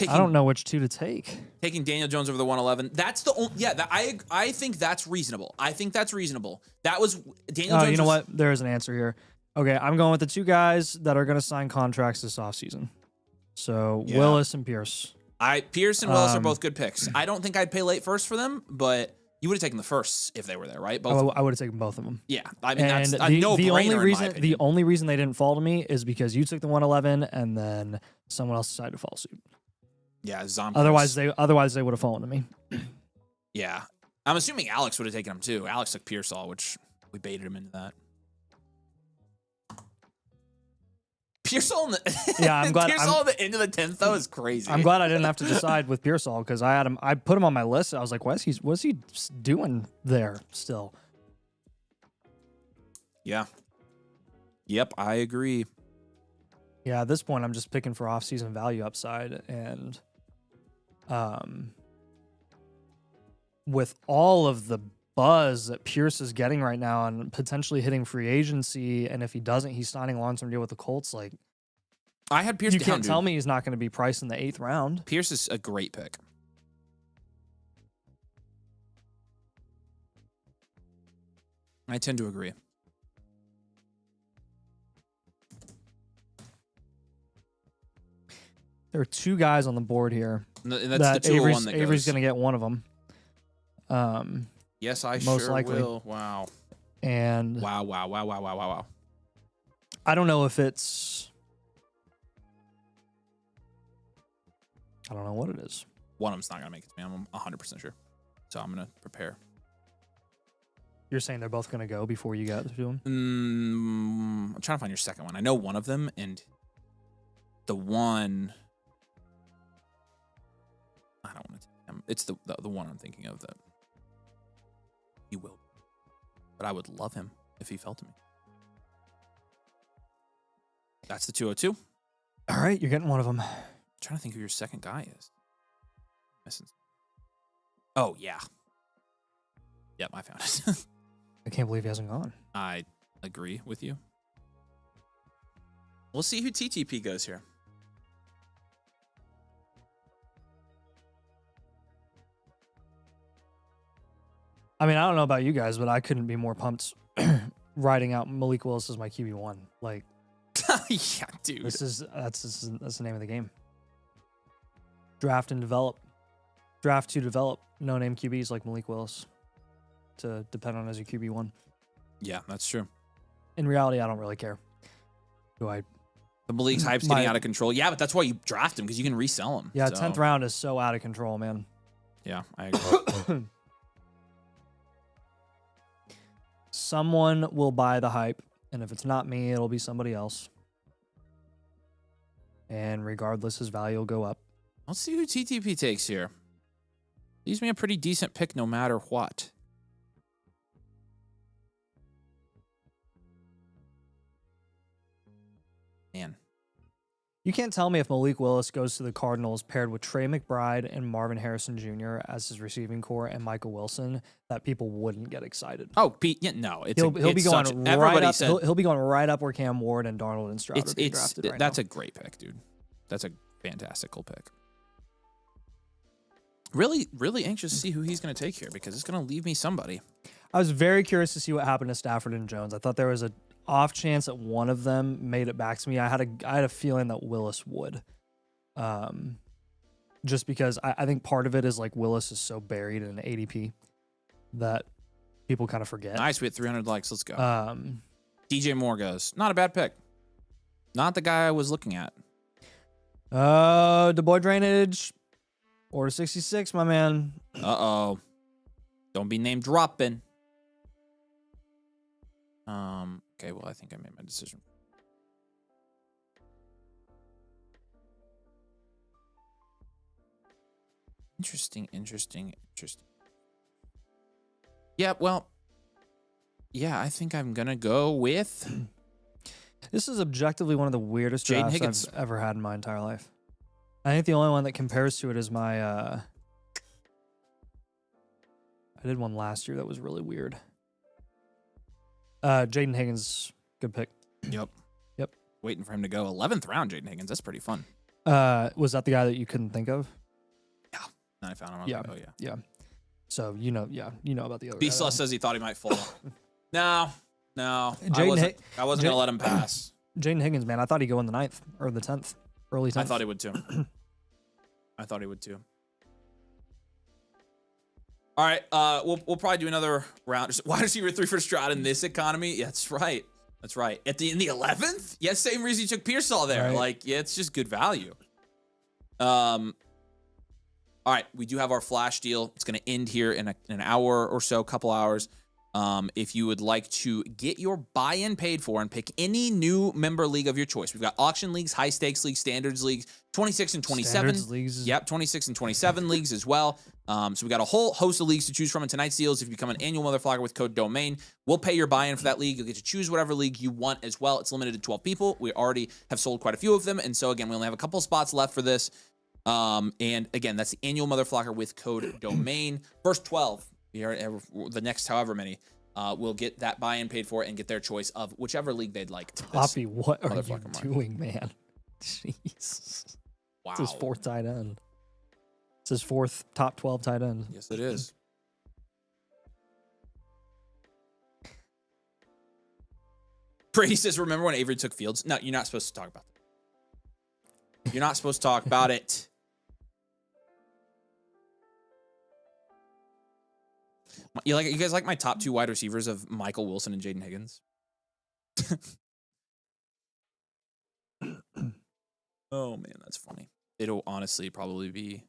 I don't know which 2 to take. Taking Daniel Jones over the 111. That's the only, yeah, I think that's reasonable. I think that's reasonable. That was Daniel Jones. You know what? There is an answer here. Okay, I'm going with the 2 guys that are going to sign contracts this offseason. So yeah. Willis and Pierce. Pierce and Willis are both good picks. I don't think I'd pay late first for them, but you would have taken the firsts if they were there, right? I would have taken both of them. Yeah, I mean, that's a no-brainer. The only reason they didn't fall to me is because you took the 111 and then someone else decided to follow suit. Yeah, Zombie. Otherwise they would have fallen to me. Yeah, I'm assuming Alex would have taken him too. Alex took Pearsall, which we baited him into that. Pearsall, I'm glad. Pearsall at the end of the 10th though is crazy. I'm glad I didn't have to decide with Pearsall because I had him. I put him on my list. I was like, what's he doing there still? Yeah. Yep, I agree. Yeah, at this point, I'm just picking for off-season value upside, and with all of the buzz that Pierce is getting right now and potentially hitting free agency, and if he doesn't, he's signing a long-term deal with the Colts. Like, I had Pierce. You can't tell me he's not going to be priced in the 8th round. Pierce is a great pick. I tend to agree. There are 2 guys on the board here. And that's the 201 that goes. Avery's going to get one of them. Yes, I most sure likely will. Wow. And wow. I don't know if it's... I don't know what it is. One of them's not going to make it to me. I'm 100% sure. So I'm going to prepare. You're saying they're both going to go before you got to them? I'm trying to find your second one. I know one of them, and the one... I don't want to take him. It's the one I'm thinking of that he will. But I would love him if he fell to me. That's the 202. All right, you're getting one of them. I'm trying to think who your second guy is. Oh, yeah. Yep, I found it. I can't believe he hasn't gone. I agree with you. We'll see who TTP goes here. I mean, I don't know about you guys, but I couldn't be more pumped riding out Malik Willis as my QB1. Like, yeah, dude. That's the name of the game. Draft and develop. Draft to develop no-name QBs like Malik Willis to depend on as your QB1. Yeah, that's true. In reality, I don't really care. The Malik's hype's getting out of control. Yeah, but that's why you draft him, because you can resell him. Yeah, 10th round is so out of control, man. Yeah, I agree. Someone will buy the hype, and if it's not me, it'll be somebody else. And regardless, his value will go up. Let's see who TTP takes here. Leaves me a pretty decent pick no matter what. Man. You can't tell me if Malik Willis goes to the Cardinals paired with Trey McBride and Marvin Harrison Jr. as his receiving core and Michael Wilson that people wouldn't get excited. Oh, Pete, yeah, no. He'll be going right up. He'll be going right up where Cam Ward and Darnold and Stroud are being drafted right now. That's a great pick, dude. That's a fantastical pick. Really, really anxious to see who he's going to take here, because it's going to leave me somebody. I was very curious to see what happened to Stafford and Jones. I thought there was an off chance that one of them made it back to me. I had a feeling that Willis would, just because I think part of it is like Willis is so buried in ADP that people kind of forget. Nice, we hit 300 likes. Let's go. DJ Moore goes. Not a bad pick. Not the guy I was looking at. Du Bois Drainage. Order 66, my man. Uh-oh. Don't be name dropping. Okay, well, I think I made my decision. Interesting. Yeah, well, yeah, I think I'm going to go with... This is objectively one of the weirdest drafts I've ever had in my entire life. I think the only one that compares to it is my... I did one last year that was really weird. Jaden Higgins, good pick. Yep. Waiting for him to go 11th round, Jaden Higgins. That's pretty fun. Was that the guy that you couldn't think of? Yeah. Then I found him. I was like, oh, yeah. Yeah. So, you know about the other B Plus says he thought he might fall. No. I wasn't going to let him pass. Jaden Higgins, man, I thought he'd go in the 9th or the 10th. Early 10th. I thought he would, too. All right, we'll probably do another round. Wide receiver 3 for Stroud in this economy. Yeah, that's right. In the 11th? Yeah, same reason you took Pearsall there. Right. Like, yeah, it's just good value. All right, we do have our flash deal. It's going to end here in an hour or so, couple hours. If you would like to get your buy-in paid for and pick any new member league of your choice, we've got auction leagues, high stakes leagues, standards leagues, 26 and 27. Leagues. Yep, 26 and 27 leagues as well. So we got a whole host of leagues to choose from in tonight's deals. If you become an annual motherflogger with code DOMAIN, we'll pay your buy-in for that league. You'll get to choose whatever league you want as well. It's limited to 12 people. We already have sold quite a few of them. And so again, we only have a couple spots left for this. And again, that's the annual motherflogger with code DOMAIN. First 12. The next however many will get that buy-in paid for and get their choice of whichever league they'd like. Poppy, what are you doing, man? Jeez. Wow. It's his 4th tight end. It's his 4th top 12 tight end. Yes, it is. Brady says, remember when Avery took Fields? No, you're not supposed to talk about that. You're not supposed to talk about it. You guys like my top 2 wide receivers of Michael Wilson and Jaden Higgins? Oh man, that's funny. It'll honestly probably be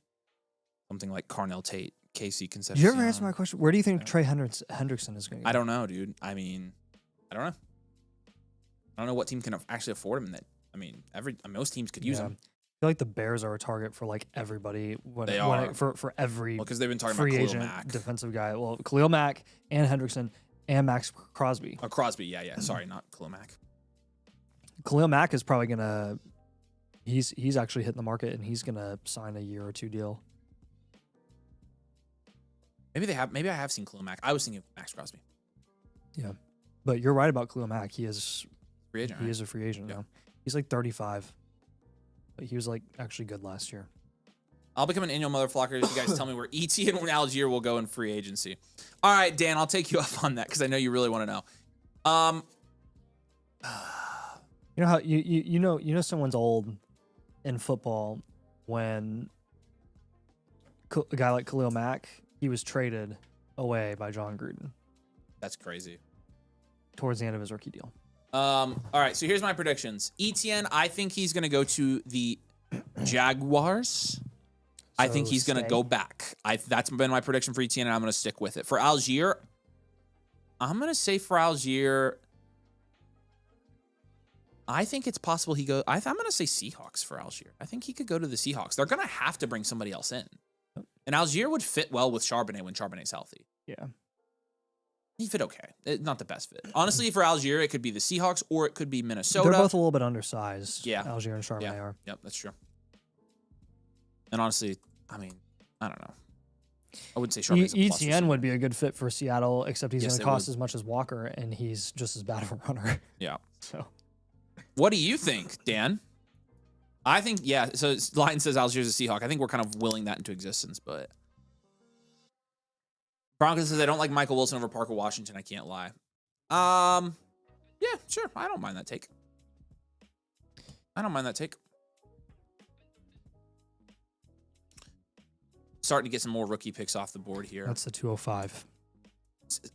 something like Carnell Tate, Casey Concepcion. Did you ever answer my question? Where do you think Trey Hendrickson is going to go? I don't know, dude. I mean, I don't know. I don't know what team can actually afford him. That I mean, most teams could use him. I feel like the Bears are a target for like everybody. For every because they've been talking free about agent Mack. defensive guy. Well, Khalil Mack and Hendrickson and Max Crosby. Crosby, yeah. Sorry, not Khalil Mack. Khalil Mack is probably gonna. He's actually hitting the market and he's gonna sign a year or 2 deal. Maybe I have seen Khalil Mack. I was thinking of Max Crosby. Yeah, but you're right about Khalil Mack. He is free agent. He is a free agent now. He's like 35. But he was like actually good last year. I'll become an annual motherflocker if you guys tell me where ETN and Algier will go in free agency. All right, Dan, I'll take you up on that because I know you really want to know. You know how you know someone's old in football when a guy like Khalil Mack, he was traded away by John Gruden. That's crazy. Towards the end of his rookie deal. All right, so here's my predictions. ETN, I think he's going to go to the Jaguars. I think he's going to go back. That's been my prediction for ETN, and I'm going to stick with it. For Algier, I'm going to say for Algier, I think it's possible he goes. I'm going to say Seahawks for Algier. I think he could go to the Seahawks. They're going to have to bring somebody else in. And Algier would fit well with Charbonnet when Charbonnet's healthy. Yeah. He fit okay. Not the best fit. Honestly, for Algier, it could be the Seahawks or it could be Minnesota. They're both a little bit undersized. Yeah. Algier and Charbonnet are. Yep, that's true. And honestly, I mean, I don't know. I wouldn't say Charbonnet's a plus ETN would be a good fit for Seattle, except he's going to cost would. as much as Walker, and he's just as bad of a runner. Yeah. So, what do you think, Dan? I think, yeah, so Lion says Algier's a Seahawk. I think we're kind of willing that into existence, but Broncos says I don't like Michael Wilson over Parker Washington. I can't lie. Yeah, sure. I don't mind that take. Starting to get some more rookie picks off the board here. That's the 205.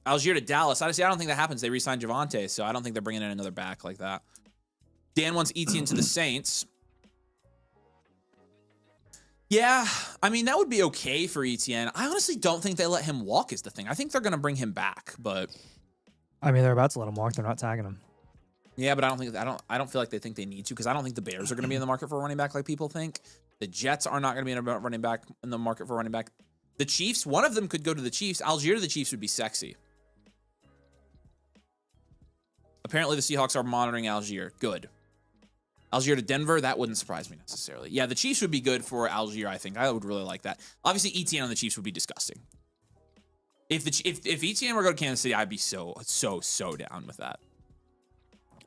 Algier to Dallas. Honestly, I don't think that happens. They re-signed Javonte, so I don't think they're bringing in another back like that. Dan wants ETN to the Saints. Yeah, I mean, that would be okay for ETN. I honestly don't think they let him walk is the thing. I think they're going to bring him back, but I mean, they're about to let him walk. They're not tagging him. Yeah, but I don't feel like they think they need to because I don't think the Bears are going to be in the market for a running back like people think. The Jets are not going to be in the market for a running back. The Chiefs, one of them could go to the Chiefs. Algier to the Chiefs would be sexy. Apparently the Seahawks are monitoring Algier. Good. Algier to Denver, that wouldn't surprise me necessarily. Yeah, the Chiefs would be good for Algier, I think. I would really like that. Obviously, ETN on the Chiefs would be disgusting. If ETN were to go to Kansas City, I'd be so down with that.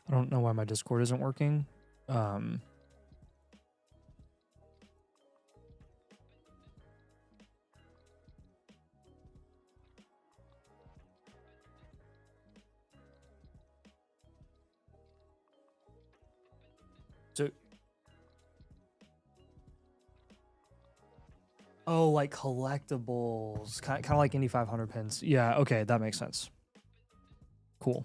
I don't know why my Discord isn't working. Oh, like collectibles, kind of like Indy 500 pins. Yeah, okay, that makes sense. Cool.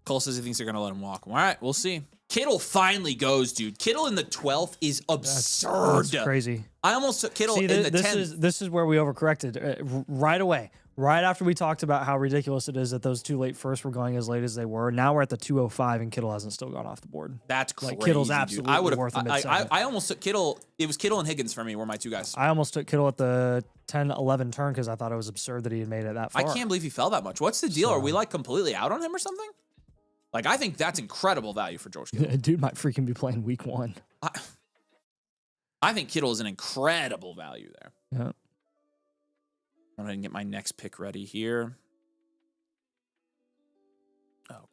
Cole says he thinks they're going to let him walk. All right, we'll see. Kittle finally goes, dude. Kittle in the 12th is absurd. That's crazy. I almost took Kittle in the 10th. This is where we overcorrected right away. Right after we talked about how ridiculous it is that those 2 late firsts were going as late as they were. Now we're at the 205 and Kittle hasn't still gone off the board. That's crazy. Like Kittle's absolutely worth a mid-second. I almost took Kittle. It was Kittle and Higgins for me were my 2 guys. I almost took Kittle at the 10-11 turn because I thought it was absurd that he had made it that far. I can't believe he fell that much. What's the deal? Are we like completely out on him or something? Like, I think that's incredible value for George Kittle. Dude might freaking be playing week 1. I think Kittle is an incredible value there. Yeah. I'm going to get my next pick ready here. Oh.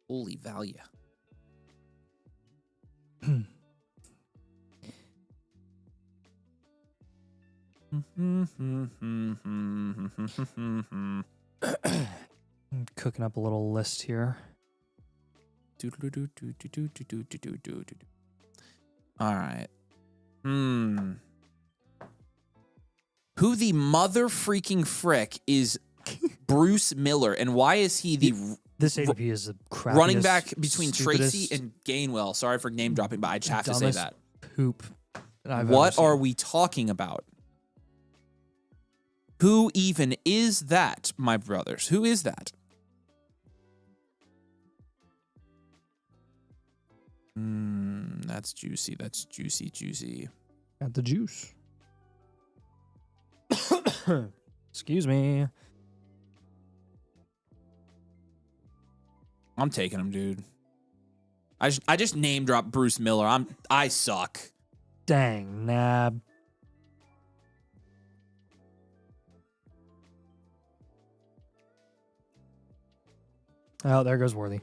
Holy value. I'm cooking up a little list here. All right. Who the mother freaking frick is Bruce Miller, and why is he this ADP is a crappiest, running back between stupidest, Tracy and Gainwell? Sorry for name dropping, but I just have to say that. Poop. What are we talking about? Who even is that, my brothers? Who is that? That's juicy. That's juicy, juicy. Got the juice. Excuse me. I'm taking him, dude. I just name dropped Bruce Miller. I suck. Dang, nab. Oh, there goes Worthy.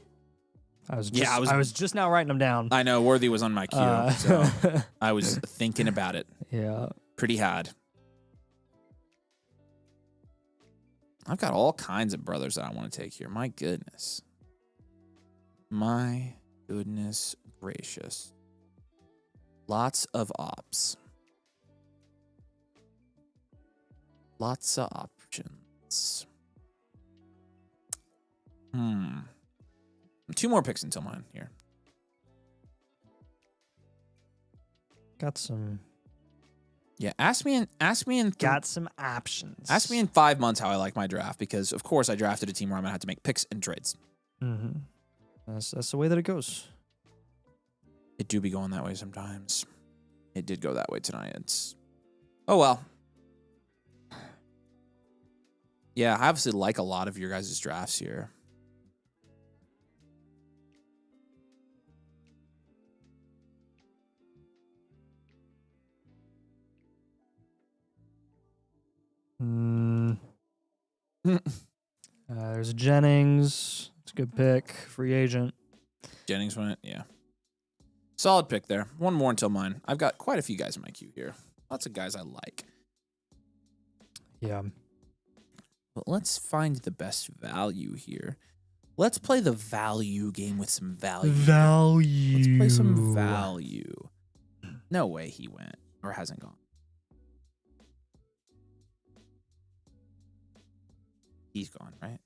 I was just now writing them down. I know Worthy was on my queue, so I was thinking about it. Yeah, pretty hard. I've got all kinds of brothers that I want to take here. My goodness. My goodness gracious. Lots of ops. Lots of options. 2 more picks until mine here. Got some. Yeah, ask me in got some options. Ask me in 5 months how I like my draft, because of course I drafted a team where I'm gonna have to make picks and trades. Mm-hmm. That's the way that it goes. It do be going that way sometimes. It did go that way tonight. It's oh well. Yeah, I obviously like a lot of your guys' drafts here. There's Jennings. It's a good pick. Free agent. Jennings went, yeah. Solid pick there. One more until mine. I've got quite a few guys in my queue here. Lots of guys I like. Yeah. But let's find the best value here. Let's play the value game with some value. Value. Let's play some value. No way he went or hasn't gone. He's gone, right?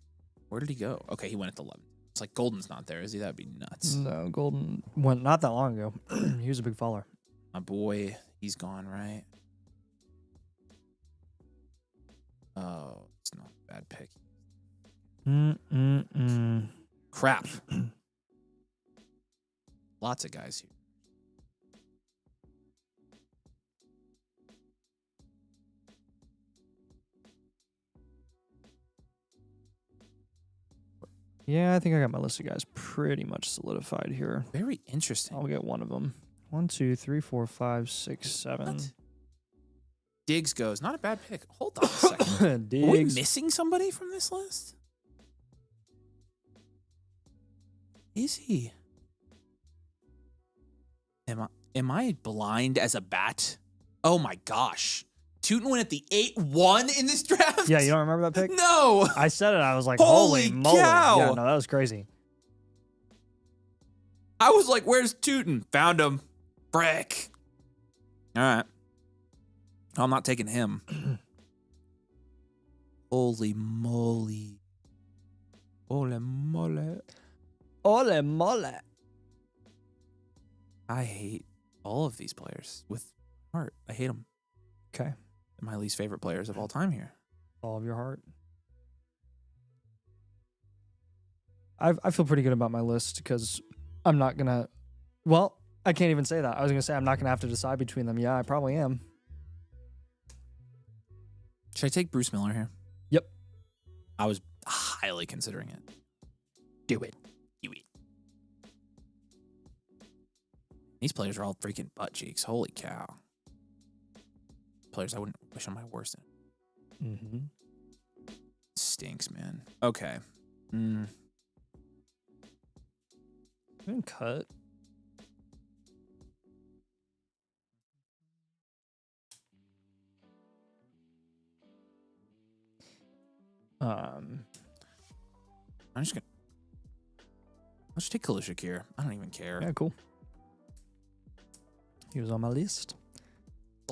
Where did he go? Okay, he went at the 11. It's like Golden's not there, is he? That'd be nuts. No, Golden went not that long ago. He was a big follower. My boy, he's gone, right? Oh, it's not a bad pick. Crap. Lots of guys here. Yeah, I think I got my list of guys pretty much solidified here. Very interesting. I'll get one of them. 1, 2, 3, 4, 5, 6, 7. What? Diggs goes. Not a bad pick. Hold on a second. Diggs. Are we missing somebody from this list? Is he? Am I blind as a bat? Oh my gosh. Tootin went at the 8-1 in this draft? Yeah, you don't remember that pick? No. I said it. I was like, holy moly. Cow. Yeah, no, that was crazy. I was like, where's Tootin? Found him. Frick. All right. I'm not taking him. Holy moly. Ole mole. Ole mole. I hate all of these players with heart. I hate them. Okay. They're my least favorite players of all time here. All of your heart. I feel pretty good about my list because I'm not going to... Well, I can't even say that. I was going to say I'm not going to have to decide between them. Yeah, I probably am. Should I take Bruce Miller here? Yep. I was highly considering it. Do it. Do it. These players are all freaking butt cheeks. Holy cow. Players I wouldn't wish on my worst in. Mm-hmm. Stinks, man. Okay. Cut. I'm just gonna. Let's take Kalishik here. I don't even care. Yeah, cool. He was on my list.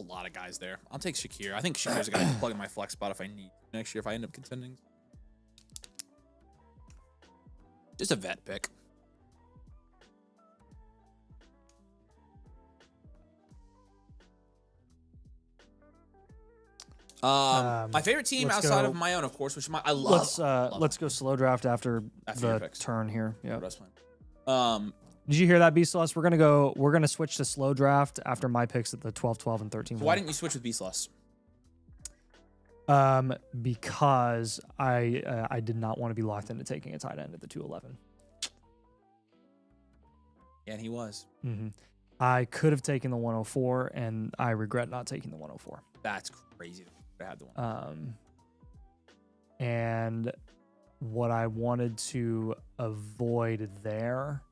a lot of guys there. I'll take Shakir. I think Shakir's a guy to plug in my flex spot if I need next year if I end up contending. Just a vet pick. My favorite team outside of my own, of course, which I love. Let's go slow draft after the turn here. Yeah. Did you hear that, B-Sloss? We're gonna switch to slow draft after my picks at the 12, 12, and 13. So why didn't you switch with B-Sloss? Because I did not want to be locked into taking a tight end at the 211. Yeah, and he was. Mm-hmm. I could have taken the 104, and I regret not taking the 104. That's crazy. I had the one. And what I wanted to avoid there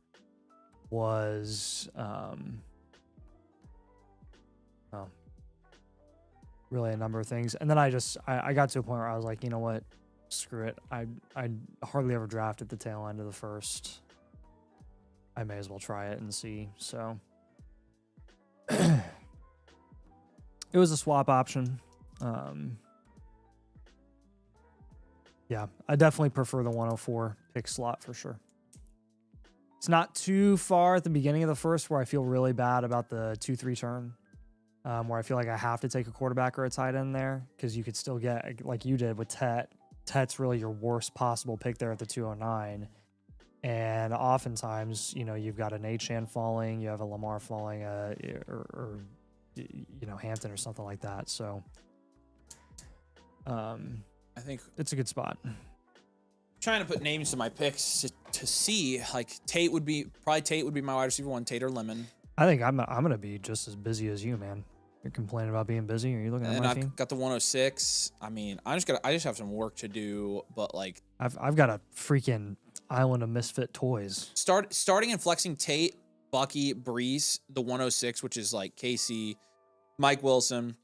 was really a number of things. And then I got to a point where I was like, you know what? Screw it. I hardly ever draft at the tail end of the first. I may as well try it and see. So it was a swap option. Yeah, I definitely prefer the 104 pick slot for sure. It's not too far at the beginning of the first where I feel really bad about the 2-3 turn, where I feel like I have to take a quarterback or a tight end there because you could still get, like you did with Tet. Tet's really your worst possible pick there at the 209. And oftentimes, you know, you've got an Achane falling, you have a Lamar falling, or you know, Hampton or something like that. So I think it's a good spot. Trying to put names to my picks to see, like Tate would be my wide receiver one, Tate or Lemon. I think I'm gonna be just as busy as you, man. You're complaining about being busy. Are you looking at my team? I've got the 106. I mean, I just have some work to do, but like I've got a freaking island of misfit toys. Starting and flexing Tate, Bucky, Brees, the 106, which is like Casey, Mike Wilson,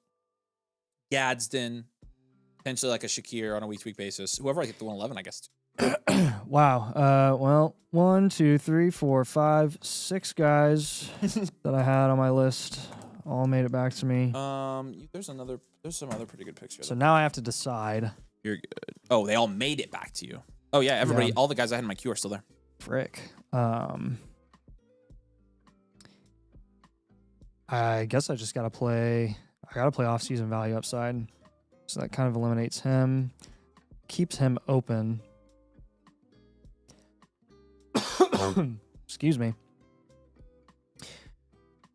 Gadsden, potentially like a Shakir on a week-to-week basis. Whoever I get the 111, I guess. Wow. Well, 1, 2, 3, 4, 5, 6 guys that I had on my list all made it back to me. There's some other pretty good picks here. So now I have to decide. You're good. Oh, they all made it back to you. Oh yeah, everybody, all the guys I had in my queue are still there. Frick. I guess I just gotta play. I gotta play off-season value upside, so that kind of eliminates him, keeps him open. Excuse me.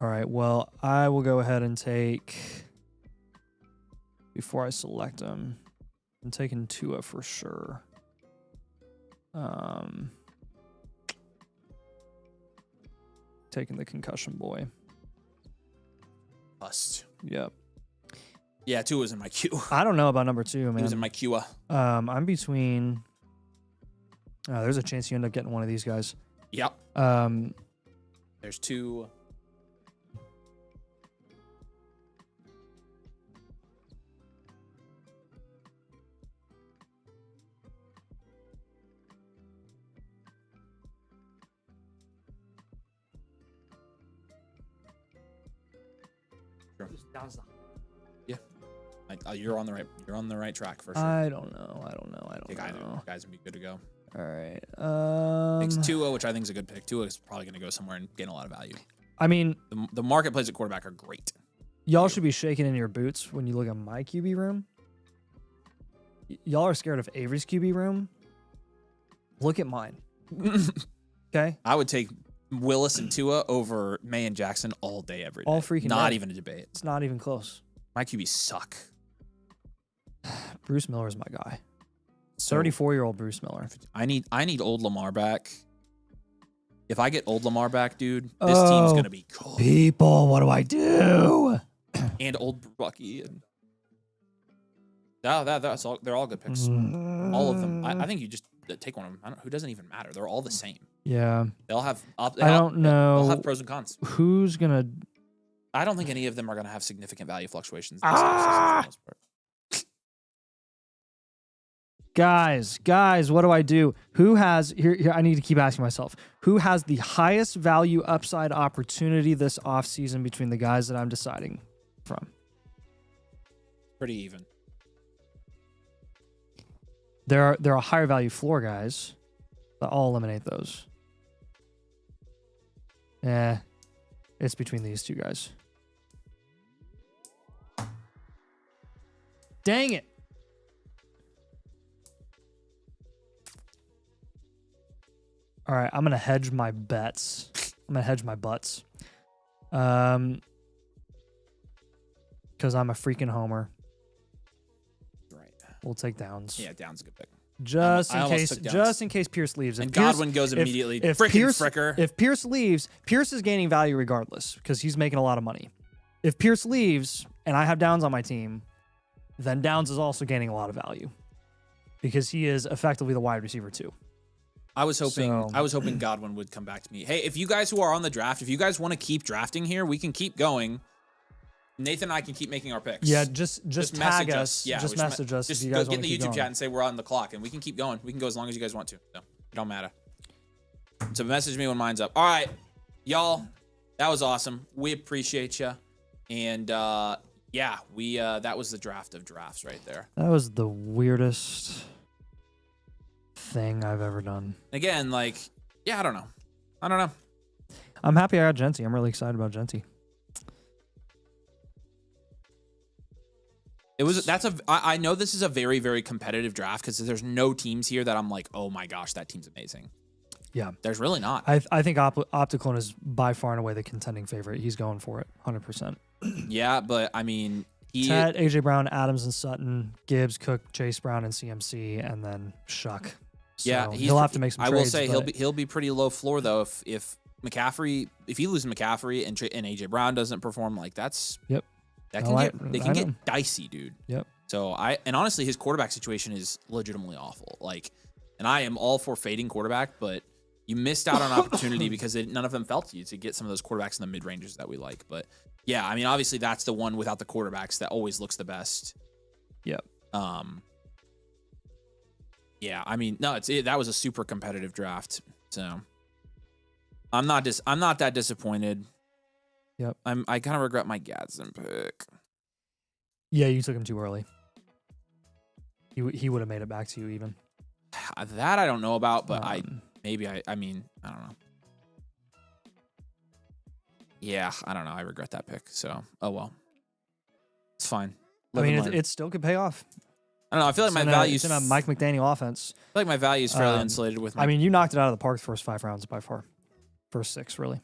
All right. Well, I will go ahead and take before I select him. I'm taking Tua for sure. Taking the concussion boy. Bust. Yep. Yeah, Tua was in my queue. I don't know about number 2, man. He was in my queue. I'm between. There's a chance you end up getting one of these guys. Yep. There's 2. Yeah, you're on the right track for sure. I don't know. Guys would be good to go. All right. Picks Tua, which I think is a good pick. Tua is probably going to go somewhere and gain a lot of value. I mean, the market plays at quarterback are great. Y'all should be shaking in your boots when you look at my QB room. Y'all are scared of Avery's QB room. Look at mine. Okay. I would take Willis and Tua over May and Jackson all day, every day. All freaking Not day. even a debate. It's not even close. My QBs suck. Bruce Miller is my guy. 34-year-old Bruce Miller. I need old Lamar back. If I get old Lamar back, dude, this team's gonna be cool. People, what do I do? And old Bucky and that's all. They're all good picks. All of them. I think you just take one of them. Who doesn't even matter. They're all the same. Yeah. They'll have. I don't know. They'll have pros and cons. Who's gonna? I don't think any of them are gonna have significant value fluctuations. Guys, what do I do? Who has here? I need to keep asking myself. Who has the highest value upside opportunity this offseason between the guys that I'm deciding from? Pretty even. There are higher value floor guys, but I'll eliminate those. It's between these two guys. Dang it. All right, I'm going to hedge my bets. I'm going to hedge my butts. Because I'm a freaking homer. Right. We'll take Downs. Yeah, Downs is a good pick. Just in case Pierce leaves. And Godwin goes immediately. Fricker. If Pierce leaves, Pierce is gaining value regardless because he's making a lot of money. If Pierce leaves and I have Downs on my team, then Downs is also gaining a lot of value because he is effectively the wide receiver too. I was hoping Godwin would come back to me. Hey, if you guys who are on the draft, if you guys want to keep drafting here, we can keep going. Nathan and I can keep making our picks. Yeah, just tag us. Yeah, just message us. Just if you guys get in the YouTube going. chat and say we're on the clock, and we can keep going. We can go as long as you guys want to. So it don't matter. So message me when mine's up. All right, y'all, that was awesome. We appreciate you, and yeah, that was the draft of drafts right there. That was the weirdest thing I've ever done. Again, like, yeah, I don't know. I'm happy I got Genty. I'm really excited about Genty. I know this is a very, very competitive draft because there's no teams here that I'm like, oh my gosh, that team's amazing. Yeah. There's really not. I think Opticon is by far and away the contending favorite. He's going for it 100%. Yeah, but I mean, Ted, AJ Brown, Adams and Sutton, Gibbs, Cook, Chase Brown, and CMC, and then Shuck. So yeah, he'll have to make some trades. I will say he'll be pretty low floor though if McCaffrey, if he loses McCaffrey and AJ Brown doesn't perform, like that's That can get dicey, dude. Yep. So and honestly, his quarterback situation is legitimately awful. Like, and I am all for fading quarterback, but you missed out on an opportunity because none of them fell to you to get some of those quarterbacks in the mid ranges that we like. But yeah, I mean, obviously that's the one without the quarterbacks that always looks the best. Yep. Yeah, I mean, no, that was a super competitive draft. So I'm not that disappointed. Yep. I kind of regret my Gadsden pick. Yeah, you took him too early. He would have made it back to you even. That I don't know about, but I mean, I don't know. Yeah, I don't know. I regret that pick. So, oh well. It's fine. I mean, it still could pay off. I don't know. I feel like my value is in a Mike McDaniel offense. I feel like my value is fairly insulated with I mean, you knocked it out of the park the first 5 rounds by far. First 6, really.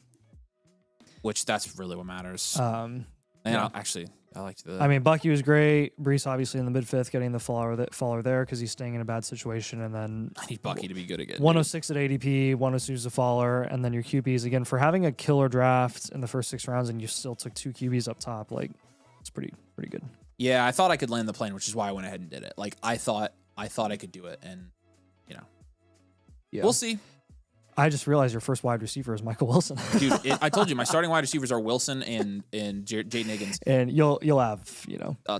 Which that's really what matters. Yeah. Actually, I liked the. I mean, Bucky was great. Brees obviously in the mid-5th, getting the follower there because he's staying in a bad situation, and then I need Bucky to be good again. 106 at ADP, 102 is a follower, and then your QBs again for having a killer draft in the first 6 rounds, and you still took 2 QBs up top. Like, it's pretty good. Yeah, I thought I could land the plane, which is why I went ahead and did it. Like, I thought I could do it, and we'll see. I just realized your first wide receiver is Michael Wilson. Dude, I told you my starting wide receivers are Wilson and Jaden Higgins. And you'll have,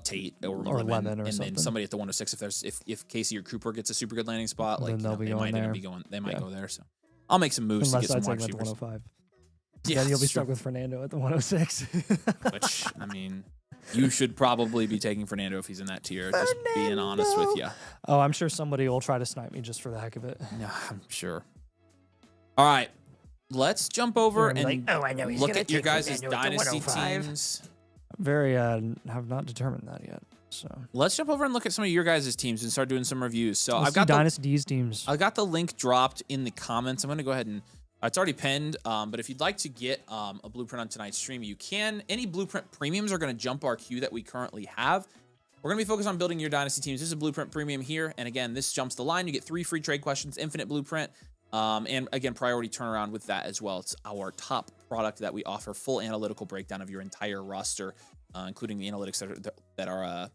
Tate or Lemon or and something. then somebody at the 106 if Casey or Cooper gets a super good landing spot, like they might go there. So I'll make some moves unless to get some I wide take receivers. At the 105. Yeah, then you'll be stuck with Fernando at the 106. Which, I mean, you should probably be taking Fernando if he's in that tier. Just being honest with you. Oh, I'm sure somebody will try to snipe me just for the heck of it. Yeah, I'm sure. All right. Let's jump over and look at your guys' dynasty teams. Have not determined that yet. So let's jump over and look at some of your guys' teams and start doing some reviews. So I've got Dynasty's teams. I got the link dropped in the comments. I'm going to go ahead and it's already pinned. But if you'd like to get a blueprint on tonight's stream, you can. Any blueprint premiums are going to jump our queue that we currently have. We're going to be focused on building your dynasty teams. This is a blueprint premium here. And again, this jumps the line. You get 3 free trade questions, infinite blueprint. And again, priority turnaround with that as well. It's our top product that we offer, full analytical breakdown of your entire roster, including the analytics that are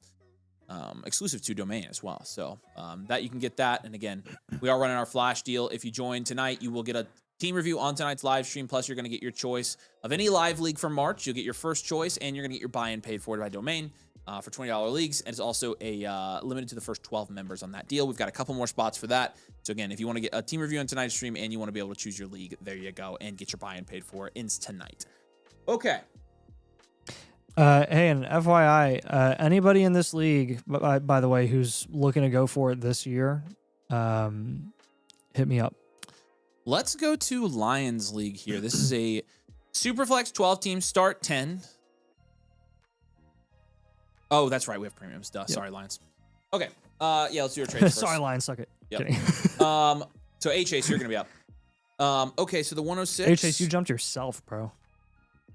exclusive to Domain as well. So that you can get that. And again, we are running our flash deal. If you join tonight, you will get a team review on tonight's live stream. Plus, you're going to get your choice of any live league for March. You'll get your first choice, and you're going to get your buy-in paid for by Domain. For $20 leagues, and it's also a limited to the first 12 members on that deal. We've got a couple more spots for that. So again, if you want to get a team review on tonight's stream and you want to be able to choose your league, there you go, and get your buy-in paid for ins tonight. Okay. Hey, and FYI, anybody in this league, by the way, who's looking to go for it this year, hit me up. Let's go to Lions League here. This is a Superflex 12 team start 10. Oh, that's right. We have premiums. Duh. Yep. Sorry, Lions. Okay. Yeah, let's do our trades first. Sorry, Lions. Suck it. Yep. So A-Chase, you're going to be up. Okay, so the 106. A-Chase, you jumped yourself, bro.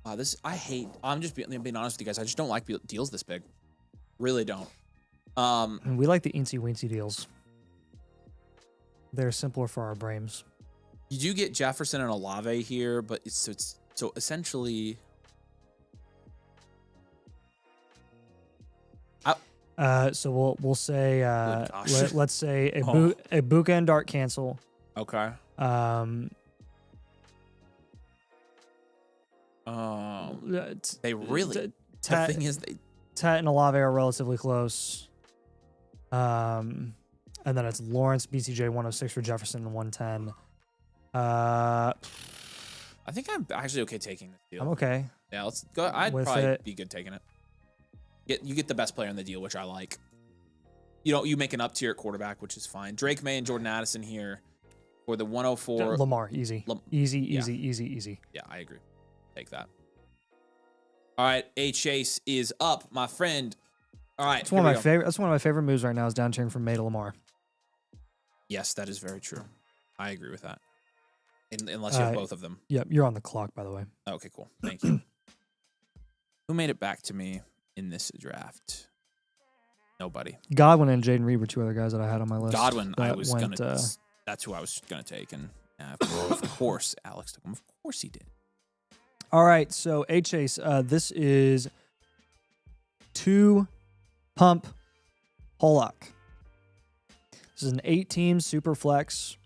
I'm just being honest with you guys. I just don't like deals this big. Really don't. We like the eensy-weensy deals. They're simpler for our brains. You do get Jefferson and Olave here, but it's essentially. So we'll say let's say a Buka and Dart cancel. Okay. They really. The thing is, Tet and Olave are relatively close. And then it's Lawrence, BCJ 106 for Jefferson and 110. I think I'm actually okay taking this deal. I'm okay. Yeah, let's go. I'd probably be good taking it. You get the best player in the deal, which I like. You make an up tier at quarterback, which is fine. Drake May and Jordan Addison here for the 104. Lamar, easy. Easy. Yeah, I agree. Take that. All right, A-Chase is up, my friend. All right, that's one of my favorite. That's one of my favorite moves right now is down tiering from May to Lamar. Yes, that is very true. I agree with that. Unless you have both of them. Yep, you're on the clock, by the way. Okay, cool. Thank you. Who made it back to me in this draft? Nobody. Godwin and Jaden Reed were two other guys that I had on my list. Godwin, that's who I was gonna take, and of course, Alex took him. Of course, he did. All right, so A-Chase, this is 2 pump Hollock. This is an 8-team super flex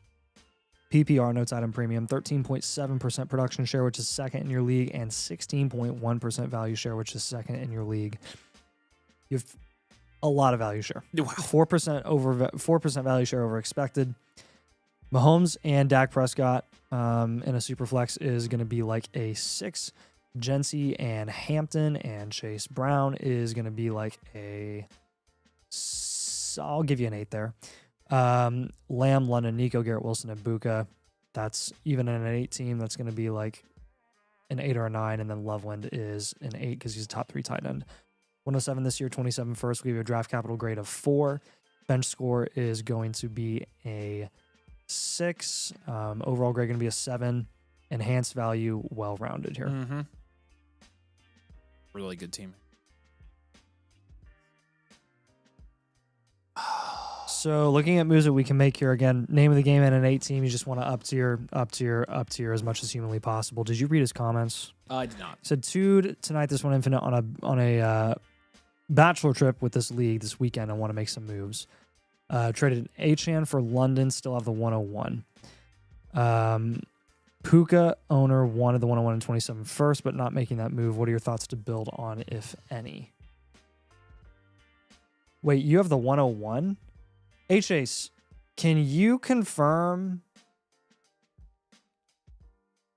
PPR notes item premium, 13.7% production share, which is second in your league, and 16.1% value share, which is second in your league. You have a lot of value share. Wow. 4% value share over expected. Mahomes and Dak Prescott in a super flex is going to be like a 6. Jency and Hampton and Chase Brown is going to be like a. I'll give you an 8 there. Lamb, London, Nico, Garrett Wilson, and Buka. That's even in an 8 team. That's going to be like an 8 or a 9. And then Loveland is an 8 because he's a top 3 tight end. 107 this year, 27 first. We give you a draft capital grade of 4. Bench score is going to be a 6. Overall grade going to be a 7. Enhanced value, well-rounded here. Mm-hmm. Really good team. So looking at moves that we can make here again, name of the game and an 8 team. You just want to up tier as much as humanly possible. Did you read his comments? I did not. He said tonight this one infinite on a bachelor trip with this league this weekend. I want to make some moves. Traded Achan for London. Still have the 101. Puka owner wanted the 101 and 27 first, but not making that move. What are your thoughts to build on, if any? Wait, you have the 101? A-Chase, can you confirm?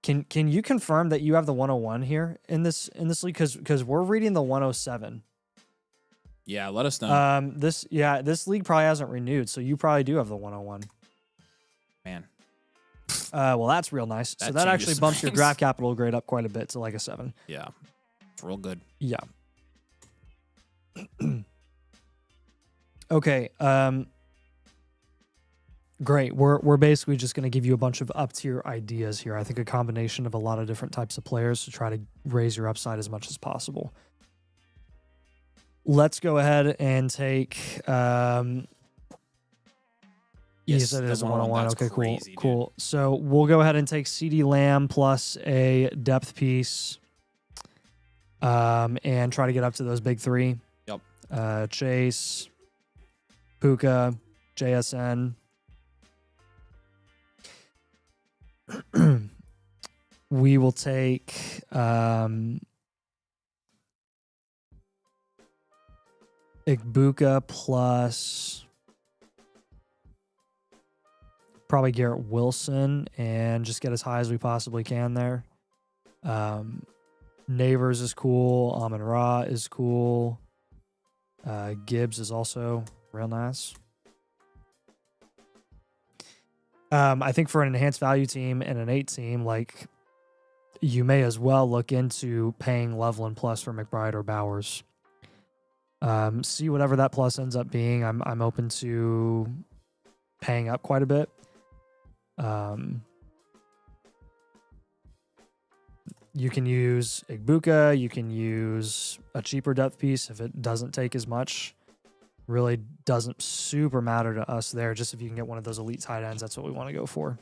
Can you confirm that you have the 101 here in this league? Because we're reading the 107. Yeah, let us know. This league probably hasn't renewed, so you probably do have the 101. Man. Well, that's real nice. So that actually bumps your draft capital grade up quite a bit to like a 7. Yeah, it's real good. Yeah. Okay. Great. We're basically just going to give you a bunch of up tier ideas here. I think a combination of a lot of different types of players to try to raise your upside as much as possible. Let's go ahead and take. You said it is a 101. Okay, crazy, cool. Dude. So we'll go ahead and take CeeDee Lamb plus a depth piece, and try to get up to those big 3. Yep. Chase, Puka, JSN. We will take Igbuka plus probably Garrett Wilson and just get as high as we possibly can there. Neighbors is cool. Amon-Ra is cool. Gibbs is also real nice. I think for an enhanced value team and an 8 team, like, you may as well look into paying Loveland plus for McBride or Bowers. See whatever that plus ends up being. I'm open to paying up quite a bit. You can use Igbuka. You can use a cheaper depth piece if it doesn't take as much. Really doesn't super matter to us there. Just if you can get one of those elite tight ends, that's what we want to go for.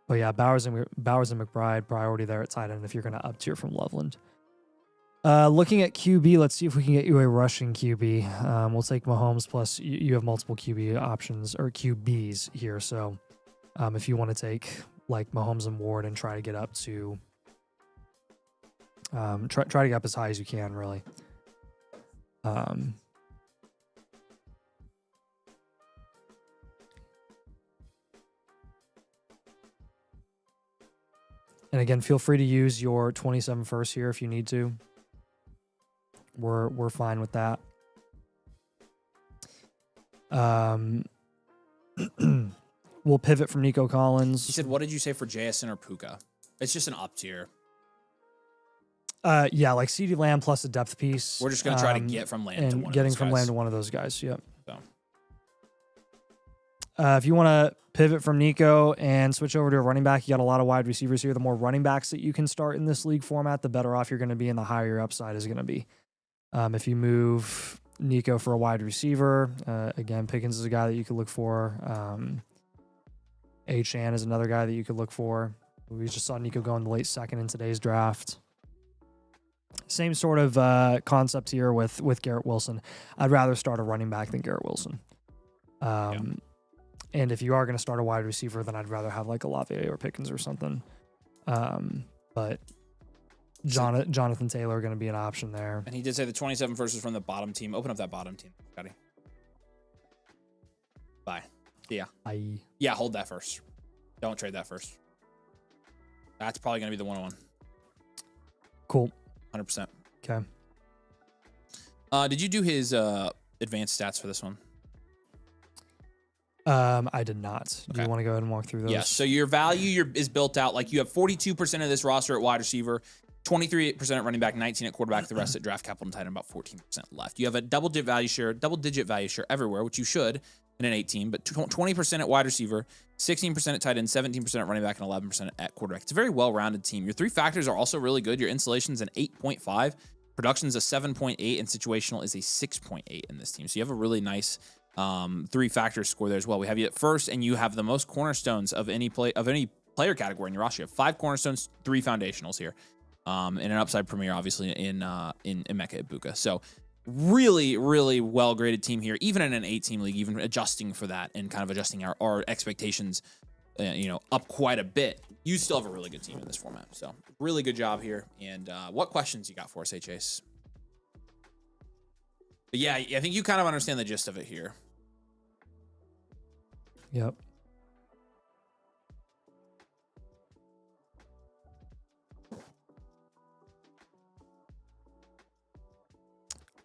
But yeah, Bowers and McBride priority there at tight end if you're going to up tier from Loveland. Looking at QB, let's see if we can get you a rushing QB. We'll take Mahomes plus you have multiple QB options or QBs here. So if you want to take like Mahomes and Ward and try to get up to try to get up as high as you can, really. And again, feel free to use your 27 first here if you need to. We're fine with that. We'll pivot from Nico Collins. You said, what did you say for JSN or Puka? It's just an up tier. Yeah, like CeeDee Lamb plus a depth piece. We're just going to try to get from Lamb to one of those guys. Getting from Lamb to one of those guys, yep. So. If you want to pivot from Nico and switch over to a running back, you got a lot of wide receivers here. The more running backs that you can start in this league format, the better off you're going to be and the higher your upside is going to be. If you move Nico for a wide receiver, again, Pickens is a guy that you could look for. Achane is another guy that you could look for. We just saw Nico go in the late second in today's draft. Same sort of concept here with Garrett Wilson. I'd rather start a running back than Garrett Wilson. And if you are going to start a wide receiver, then I'd rather have like a Olave or Pickens or something. But Jonathan Taylor going to be an option there. And he did say the 27 first is from the bottom team. Open up that bottom team, Scotty. Bye. Yeah. Yeah, hold that first. Don't trade that first. That's probably going to be the 101. Cool. 100%. Okay. Did you do his advanced stats for this one? I did not. Okay. Do you want to go ahead and walk through those? Yeah. So your value is built out like you have 42% of this roster at wide receiver, 23% at running back, 19 at quarterback, the rest at draft capital and tight end, about 14% left. You have a double-digit value share everywhere, which you should in an 8 team, but 20% at wide receiver, 16% at tight end, 17% at running back, and 11% at quarterback. It's a very well-rounded team. Your 3 factors are also really good. Your insulation's an 8.5, production's a 7.8, and situational is a 6.8 in this team. So you have a really nice 3-factor score there as well. We have you at first, and you have the most cornerstones of any player category in your roster. You have 5 cornerstones, 3 foundationals here, and an upside premier, obviously in Emeka Egbuka. So really, really well-graded team here, even in an 8-team league, even adjusting for that and kind of adjusting our expectations, up quite a bit. You still have a really good team in this format. So really good job here. And what questions you got for us, Chase? But yeah, I think you kind of understand the gist of it here. Yep.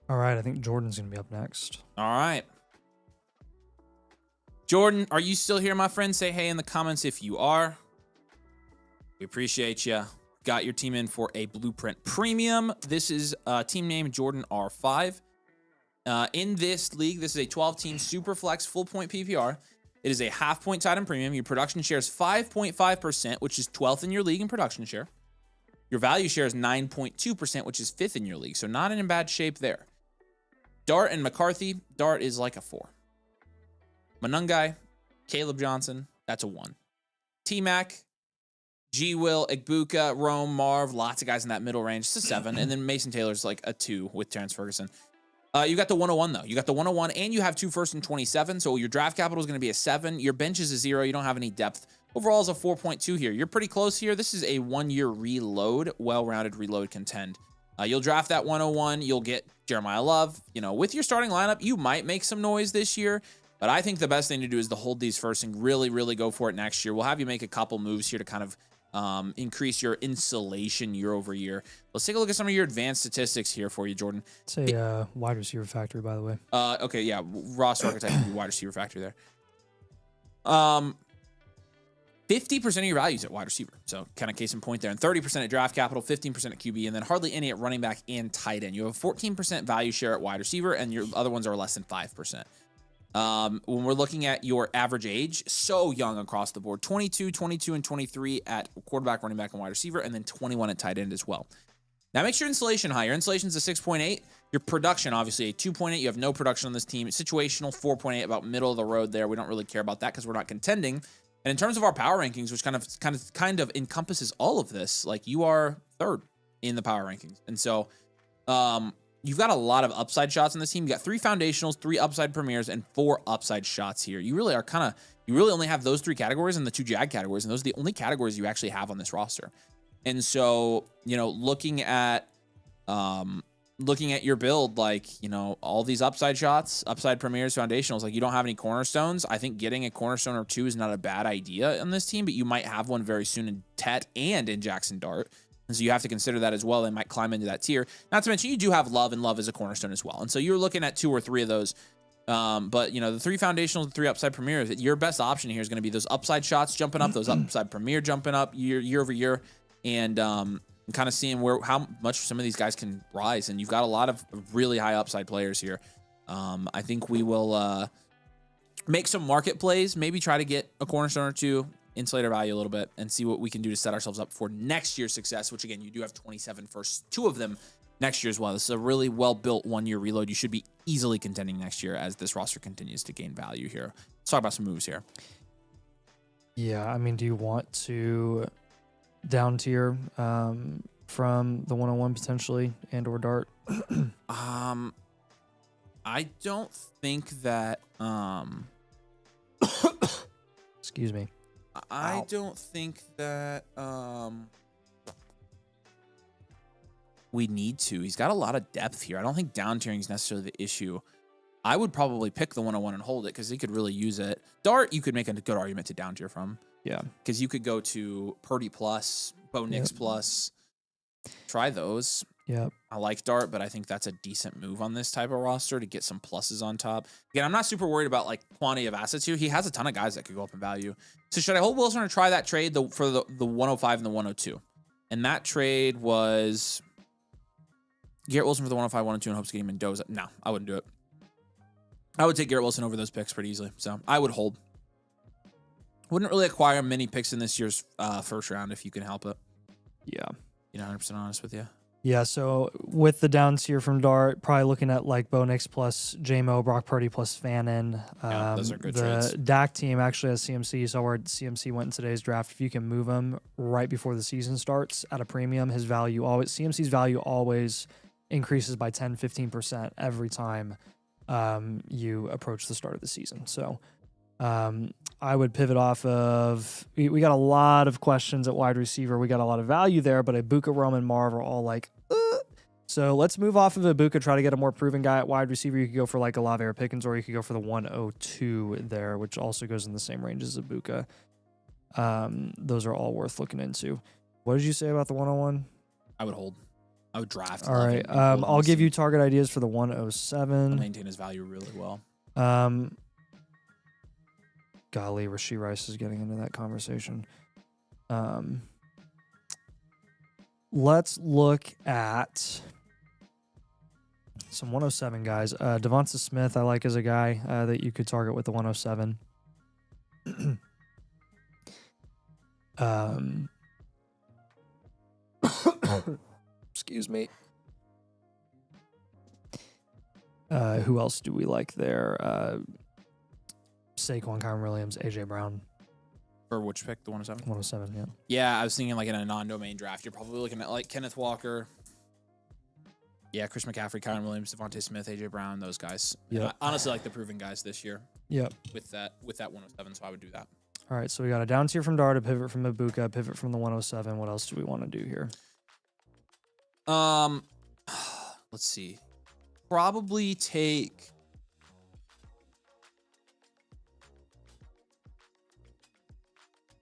All right, I think Jordan's going to be up next. All right. Jordan, are you still here, my friend? Say hey in the comments if you are. We appreciate you. Got your team in for a Blueprint Premium. This is team name Jordan R5. In this league, this is a 12-team Superflex full-point PPR. It is a half-point tight end premium. Your production share is 5.5%, which is 12th in your league in production share. Your value share is 9.2%, which is 5th in your league. So not in bad shape there. Dart and McCarthy. Dart is like a 4. Manungai, Caleb Johnson, that's a 1. T-Mac, G-Will, Egbuka, Rome, Marv, lots of guys in that middle range. It's a 7. And then Mason Taylor's like a 2 with Terrence Ferguson. You got the 101, though. You got the 101, and you have 2 first and 27, so your draft capital is going to be a 7. Your bench is a 0. You don't have any depth. Overall is a 4.2 here. You're pretty close here. This is a 1-year reload, well-rounded reload contend. You'll draft that 101. You'll get Jeremiah Love. You know, with your starting lineup, you might make some noise this year. But I think the best thing to do is to hold these first and really, really go for it next year. We'll have you make a couple moves here to kind of increase your insulation year over year. Let's take a look at some of your advanced statistics here for you, Jordan. It's a wide receiver factory, by the way. Okay, yeah, roster archetype would be wide receiver factory there. 50% of your values at wide receiver. So kind of case in point there. And 30% at draft capital, 15% at QB, and then hardly any at running back and tight end. You have a 14% value share at wide receiver, and your other ones are less than 5%. When we're looking at your average age, so young across the board, 22, 22, and 23 at quarterback, running back, and wide receiver, and then 21 at tight end as well. Now make sure insulation high. Your insulation's a 6.8. Your production, obviously, a 2.8. You have no production on this team. Situational, 4.8, about middle of the road there. We don't really care about that because we're not contending. And in terms of our power rankings, which kind of encompasses all of this, like you are third in the power rankings. And so, you've got a lot of upside shots in this team. You got 3 foundationals, 3 upside premieres, and 4 upside shots here. You really are you really only have those 3 categories and the 2 jag categories, and those are the only categories you actually have on this roster. And so, you know, looking at your build, like, you know, all these upside shots, upside premieres, foundationals, like you don't have any cornerstones. I think getting a cornerstone or 2 is not a bad idea on this team, but you might have one very soon in Tet and in Jackson Dart. And so you have to consider that as well. They might climb into that tier. Not to mention you do have Love, and Love is a cornerstone as well. And so you're looking at 2 or 3 of those. But, you know, the 3 foundationals and 3 upside premieres, your best option here is going to be those upside shots jumping up, those upside premier jumping up year over year, and kind of seeing how much some of these guys can rise. And you've got a lot of really high upside players here. I think we will make some market plays, maybe try to get a cornerstone or 2, insulate our value a little bit, and see what we can do to set ourselves up for next year's success, which again, you do have 27 first, 2 of them next year as well. This is a really well-built 1-year reload. You should be easily contending next year as this roster continues to gain value here. Let's talk about some moves here. Yeah, I mean, do you want to down tier from the 101 potentially and or Dart? I don't think that excuse me. I don't think that we need to. He's got a lot of depth here. I don't think down tiering is necessarily the issue. I would probably pick the 101 and hold it because he could really use it. Dart, you could make a good argument to down tier from. Yeah. Because you could go to Purdy plus, Bo Nix plus. Try those. Yeah. I like Dart, but I think that's a decent move on this type of roster to get some pluses on top. Again, I'm not super worried about like quantity of assets here. He has a ton of guys that could go up in value. So should I hold Wilson or try that trade for the 105 and the 102? And that trade was Garrett Wilson for the 105, 102 in hopes of getting Mendoza. No, I wouldn't do it. I would take Garrett Wilson over those picks pretty easily. So I would hold. Wouldn't really acquire many picks in this year's first round if you can help it. Yeah. You know, 100% honest with you. Yeah, so with the down tier from Dart, probably looking at like Bo Nix plus JMO, Brock Purdy plus Fannin. Yeah, those are good trades. The DAC team actually has CMC. You saw where CMC went in today's draft. If you can move him right before the season starts at a premium, his value CMC's value always increases by 10, 15% every time you approach the start of the season. So I would pivot off of, we got a lot of questions at wide receiver. We got a lot of value there, but Ibuka, Roman, Marv are all like, So let's move off of Ibuka, try to get a more proven guy at wide receiver. You could go for like a Lavere Pickens, or you could go for the 102 there, which also goes in the same range as Ibuka. Those are all worth looking into. What did you say about the 101? I would hold. I would draft. All right. I'll give you target ideas for the 107. I'll maintain his value really well. Golly, Rashee Rice is getting into that conversation. Let's look at some 107 guys. Devonta Smith, I like as a guy that you could target with the 107. Excuse me. Who else do we like there? Saquon, Kyron Williams, AJ Brown. For which pick? The 107? 107, yeah. Yeah, I was thinking like in a non-domain draft, you're probably looking at like Kenneth Walker. Yeah, Chris McCaffrey, Kyron Williams, Devontae Smith, AJ Brown, those guys. Yeah. I honestly like the proven guys this year. Yep. With that 107, so I would do that. All right, so we got a down tier from Dart, a pivot from Ibuka, a pivot from the 107. What else do we want to do here? let's see. Probably take.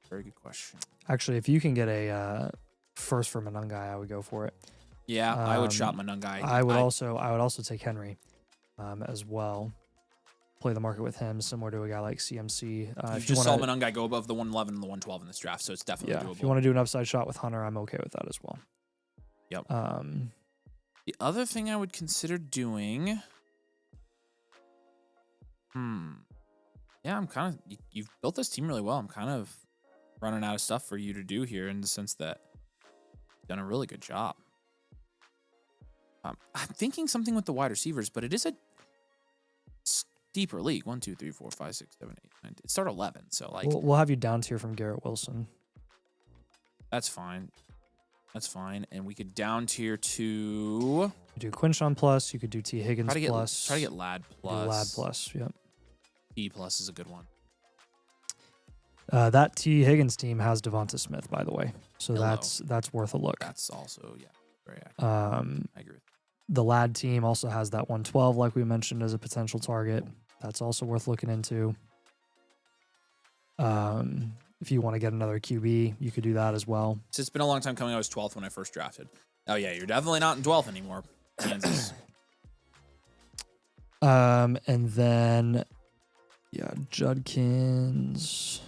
Very good question. Actually, if you can get a first for Manungai, I would go for it. Yeah, I would shop Manungai. I would also take Henry as well. Play the market with him, similar to a guy like CMC. You just saw Manungai go above the 111 and the 112 in this draft, so it's definitely doable. If you want to do an upside shot with Hunter, I'm okay with that as well. Yep. The other thing I would consider doing. Yeah, I'm kind of. You've built this team really well. I'm kind of running out of stuff for you to do here in the sense that you've done a really good job. I'm thinking something with the wide receivers, but it is a deeper league. 1, 2, 3, 4, 5, 6, 7, 8, 9. It started 11, so like we'll have you down tier from Garrett Wilson. That's fine. That's fine, and we could down tier to. You do Quinshawn plus. You could do T Higgins plus. Try to get Lad plus. Lad plus. Yep. T plus is a good one. That T Higgins team has Devonta Smith, by the way, so that's worth a look. That's also very accurate. I agree with you. The Lad team also has that 112, like we mentioned, as a potential target. That's also worth looking into. If you want to get another QB, you could do that as well. It's been a long time coming. I was 12th when I first drafted. Oh, yeah, you're definitely not in 12th anymore, Kansas. And then, Judkins.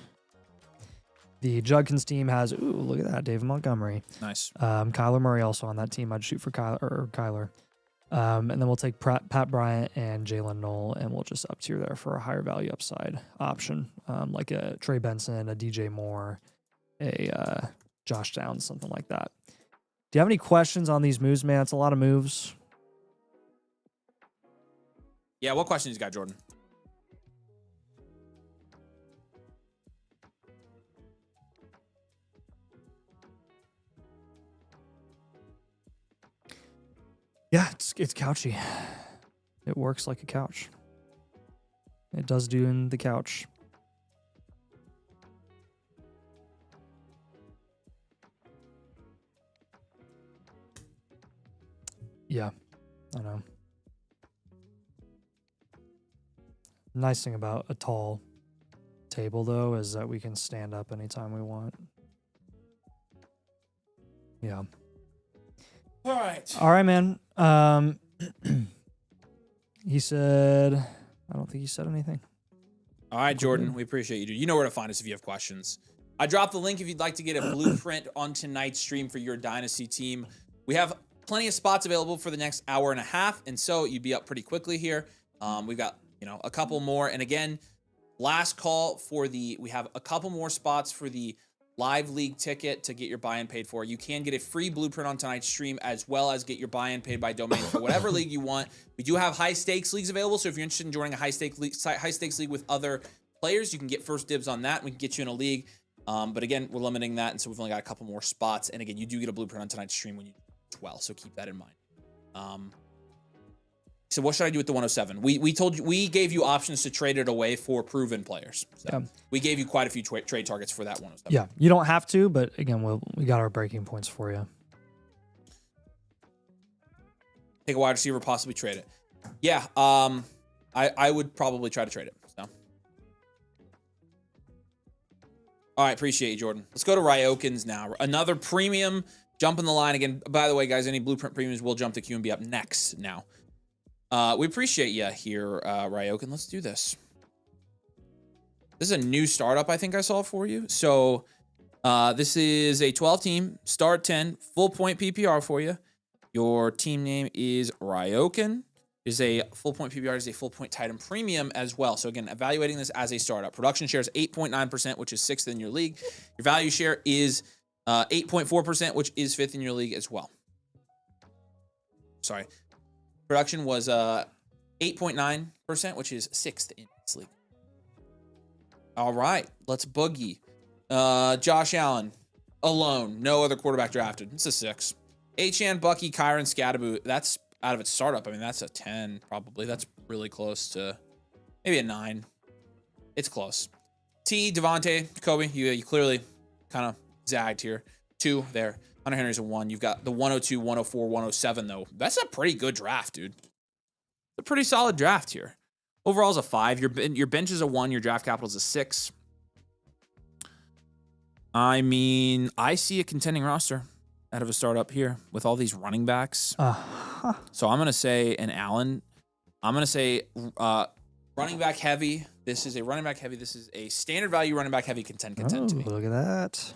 The Judkins team has, look at that, David Montgomery. Nice. Kyler Murray also on that team. I'd shoot for Kyler. And then we'll take Pat Bryant and Jalen Knoll, and we'll just up tier there for a higher value upside option, like a Trey Benson, a DJ Moore, a Josh Downs, something like that. Do you have any questions on these moves, man? It's a lot of moves. Yeah, what questions you got, Jordan? Yeah, it's couchy. It works like a couch. It does do in the couch. Yeah, I know. Nice thing about a tall table, though, is that we can stand up anytime we want. Yeah. All right. All right, man. He said, I don't think he said anything. All right, Jordan, we appreciate you, dude. You know where to find us if you have questions. I dropped the link if you'd like to get a blueprint on tonight's stream for your Dynasty team. We have plenty of spots available for the next hour and a half, and so you'd be up pretty quickly here. We've got, a couple more. And again, last call for we have a couple more spots for the live league ticket to get your buy-in paid for. You can get a free blueprint on tonight's stream, as well as get your buy-in paid by domain for whatever league you want. We do have high stakes leagues available, so if you're interested in joining a high stakes league with other players, you can get first dibs on that. We can get you in a league, but again, we're limiting that, and so we've only got a couple more spots. And again, you do get a blueprint on tonight's stream when you do as well, so keep that in mind. So what should I do with the 107? We gave you options to trade it away for proven players. So we gave you quite a few trade targets for that 107. Yeah, you don't have to, but again, we got our breaking points for you. Take a wide receiver, possibly trade it. Yeah, I would probably try to trade it. So. All right, appreciate you, Jordan. Let's go to Ryokins now. Another premium jump in the line again. By the way, guys, any blueprint premiums will jump to Q and be up next now. We appreciate you here, Ryokin. Let's do this. This is a new startup I think I saw for you. So this is a 12-team, start 10, full point PPR for you. Your team name is Ryokin. It is a full point PPR, is a full point Titan premium as well. So again, evaluating this as a startup. Production share is 8.9%, which is 6th in your league. Your value share is 8.4%, which is 5th in your league as well. Sorry. Production was 8.9%, which is 6th in this league. All right, let's boogie. Josh Allen, alone, no other quarterback drafted. It's a 6. Achane, Bucky, Kyron, Scadaboo, that's out of its startup. I mean, that's a 10 probably. That's really close to maybe a 9. It's close. T, Devontae, Jacoby, you clearly kind of zagged here. 2 there. Hunter Henry's a 1. You've got the 102, 104, 107, though. That's a pretty good draft, dude. It's a pretty solid draft here. Overall's a 5. Your bench is a 1. Your draft capital is a 6. I mean, I see a contending roster out of a startup here with all these running backs. So I'm going to say an Allen. I'm going to say running back heavy. This is a running back heavy. This is a standard value running back heavy contend to me. Look at that.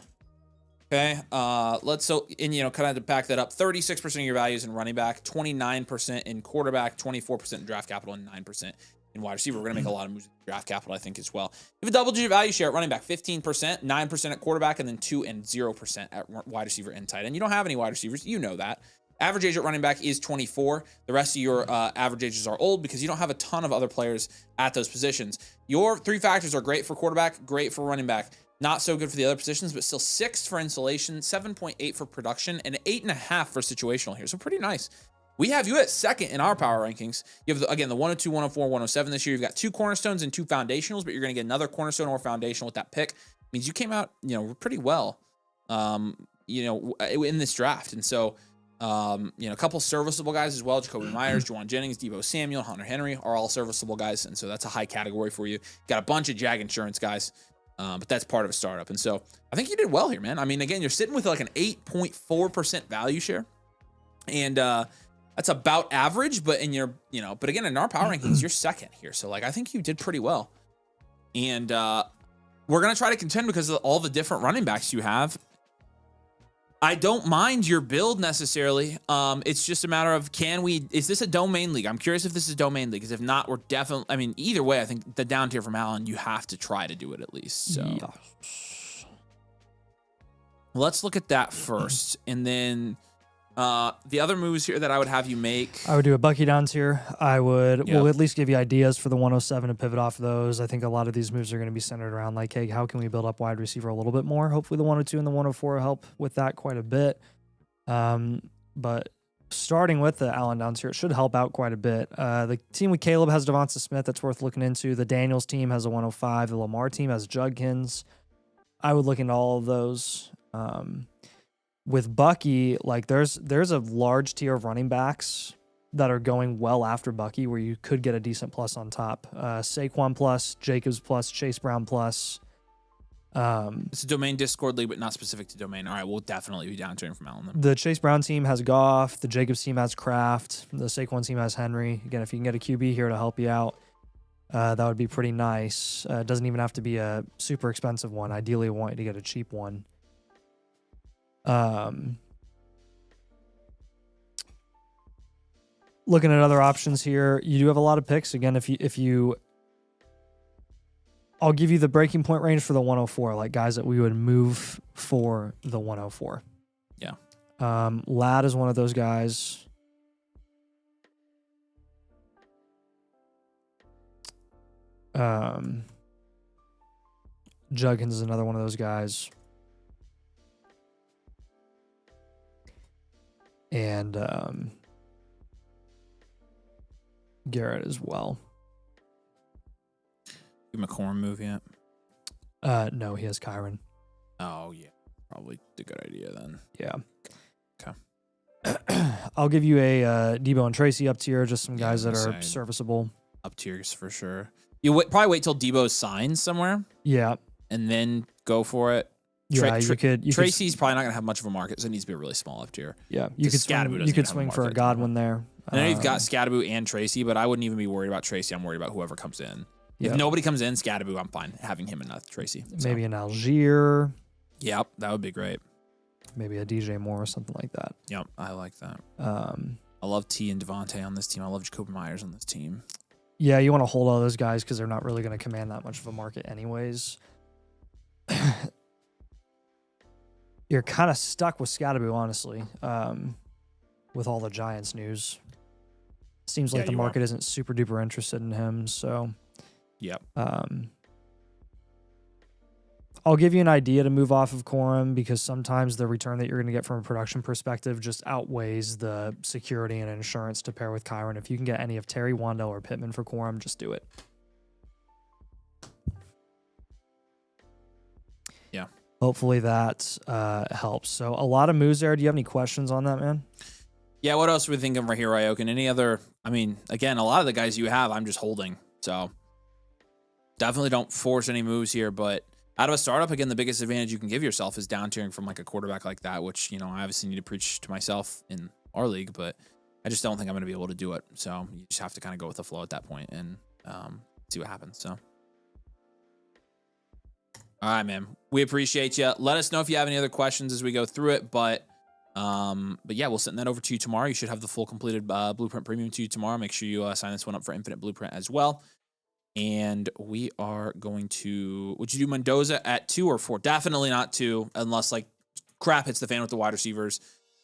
Okay. Kind of to back that up, 36% of your value is in running back, 29% in quarterback, 24% in draft capital, and 9% in wide receiver. We're going to make a lot of moves in draft capital, I think, as well. You have a double-digit value share at running back, 15%, 9% at quarterback, and then 2 and 0% at wide receiver and tight end. You don't have any wide receivers. You know that. Average age at running back is 24. The rest of your average ages are old because you don't have a ton of other players at those positions. Your 3 factors are great for quarterback, great for running back. Not so good for the other positions, but still 6 for insulation, 7.8 for production, and 8.5 for situational here. So pretty nice. We have you at second in our power rankings. You have, the 102, 104, 107 this year. You've got 2 cornerstones and 2 foundationals, but you're going to get another cornerstone or foundational with that pick. It means you came out, pretty well, in this draft. And so, a couple serviceable guys as well. Jacoby Myers, Juwan Jennings, Deebo Samuel, Hunter Henry are all serviceable guys. And so that's a high category for you. Got a bunch of Jag insurance guys. But that's part of a startup. And so I think you did well here, man. I mean, again, you're sitting with like an 8.4% value share. And that's about average, but but again, in our power rankings, you're second here. So I think you did pretty well. And we're going to try to contend because of all the different running backs you have. I don't mind your build necessarily. It's just a matter of is this a domain league? I'm curious if this is a domain league, because if not, we're definitely, either way, I think the down tier from Allen, you have to try to do it at least. So let's look at that first. And then the other moves here that I would have you make. I would do a Bucky Downs here. We'll at least give you ideas for the 107 and pivot off of those. I think a lot of these moves are going to be centered around hey, how can we build up wide receiver a little bit more? Hopefully the 102 and the 104 will help with that quite a bit. But starting with the Allen Downs here, it should help out quite a bit. The team with Caleb has Devonta Smith. That's worth looking into. The Daniels team has a 105. The Lamar team has Judkins. I would look into all of those. With Bucky, there's a large tier of running backs that are going well after Bucky where you could get a decent plus on top. Saquon plus, Jacobs plus, Chase Brown plus. It's a domain Discord league, but not specific to domain. All right, we'll definitely be down from Allen. The Chase Brown team has Goff. The Jacobs team has Kraft. The Saquon team has Henry. Again, if you can get a QB here to help you out, that would be pretty nice. It doesn't even have to be a super expensive one. Ideally, I want you to get a cheap one. Looking at other options here, you do have a lot of picks. Again, I'll give you the breaking point range for the 104, guys that we would move for the 104. Yeah. Ladd is one of those guys. Judkins is another one of those guys. And Garrett as well. Give him a corn move yet? No, he has Kyron. Oh, yeah. Probably a good idea then. Yeah. Okay. I'll give you a Debo and Tracy up tier, just some guys that are serviceable. Up tiers for sure. You probably wait till Debo signs somewhere. Yeah. And then go for it. Tracy's probably not going to have much of a market, so it needs to be a really small up tier. Yeah, you could swing for a Godwin there. I know you've got Scadaboo and Tracy, but I wouldn't even be worried about Tracy. I'm worried about whoever comes in. Yep. If nobody comes in, Scadaboo, I'm fine having him and not Tracy. Maybe an Algier. Yep, that would be great. Maybe a DJ Moore or something like that. Yep, I like that. I love T and Devontae on this team. I love Jacoby Myers on this team. Yeah, you want to hold all those guys because they're not really going to command that much of a market anyways. You're kind of stuck with Scadaboo, honestly, with all the Giants news. Seems like the market isn't super duper interested in him, so... Yep. I'll give you an idea to move off of Corum because sometimes the return that you're going to get from a production perspective just outweighs the security and insurance to pair with Kyron. If you can get any of Terry, Wandell, or Pittman for Corum, just do it. Yeah. hopefully that helps. So a lot of moves there. Do you have any questions on that, man? Yeah, what else are we thinking right here, Ryokin? Any other, I mean, again, a lot of the guys you have, I'm just holding. So definitely don't force any moves here, but out of a startup, again, the biggest advantage you can give yourself is down tiering from like a quarterback like that, which, you know, I obviously need to preach to myself in our league, but I just don't think I'm going to be able to do it. So you just have to kind of go with the flow at that point and see what happens. So, all right, man, we appreciate you. Let us know if you have any other questions as we go through it, but yeah, we'll send that over to you tomorrow. You should have the full completed Blueprint Premium to you tomorrow. Make sure you sign this one up for Infinite Blueprint as well. And we are going to, would you do Mendoza at 2 or 4? Definitely not 2, unless like crap hits the fan with the wide receivers.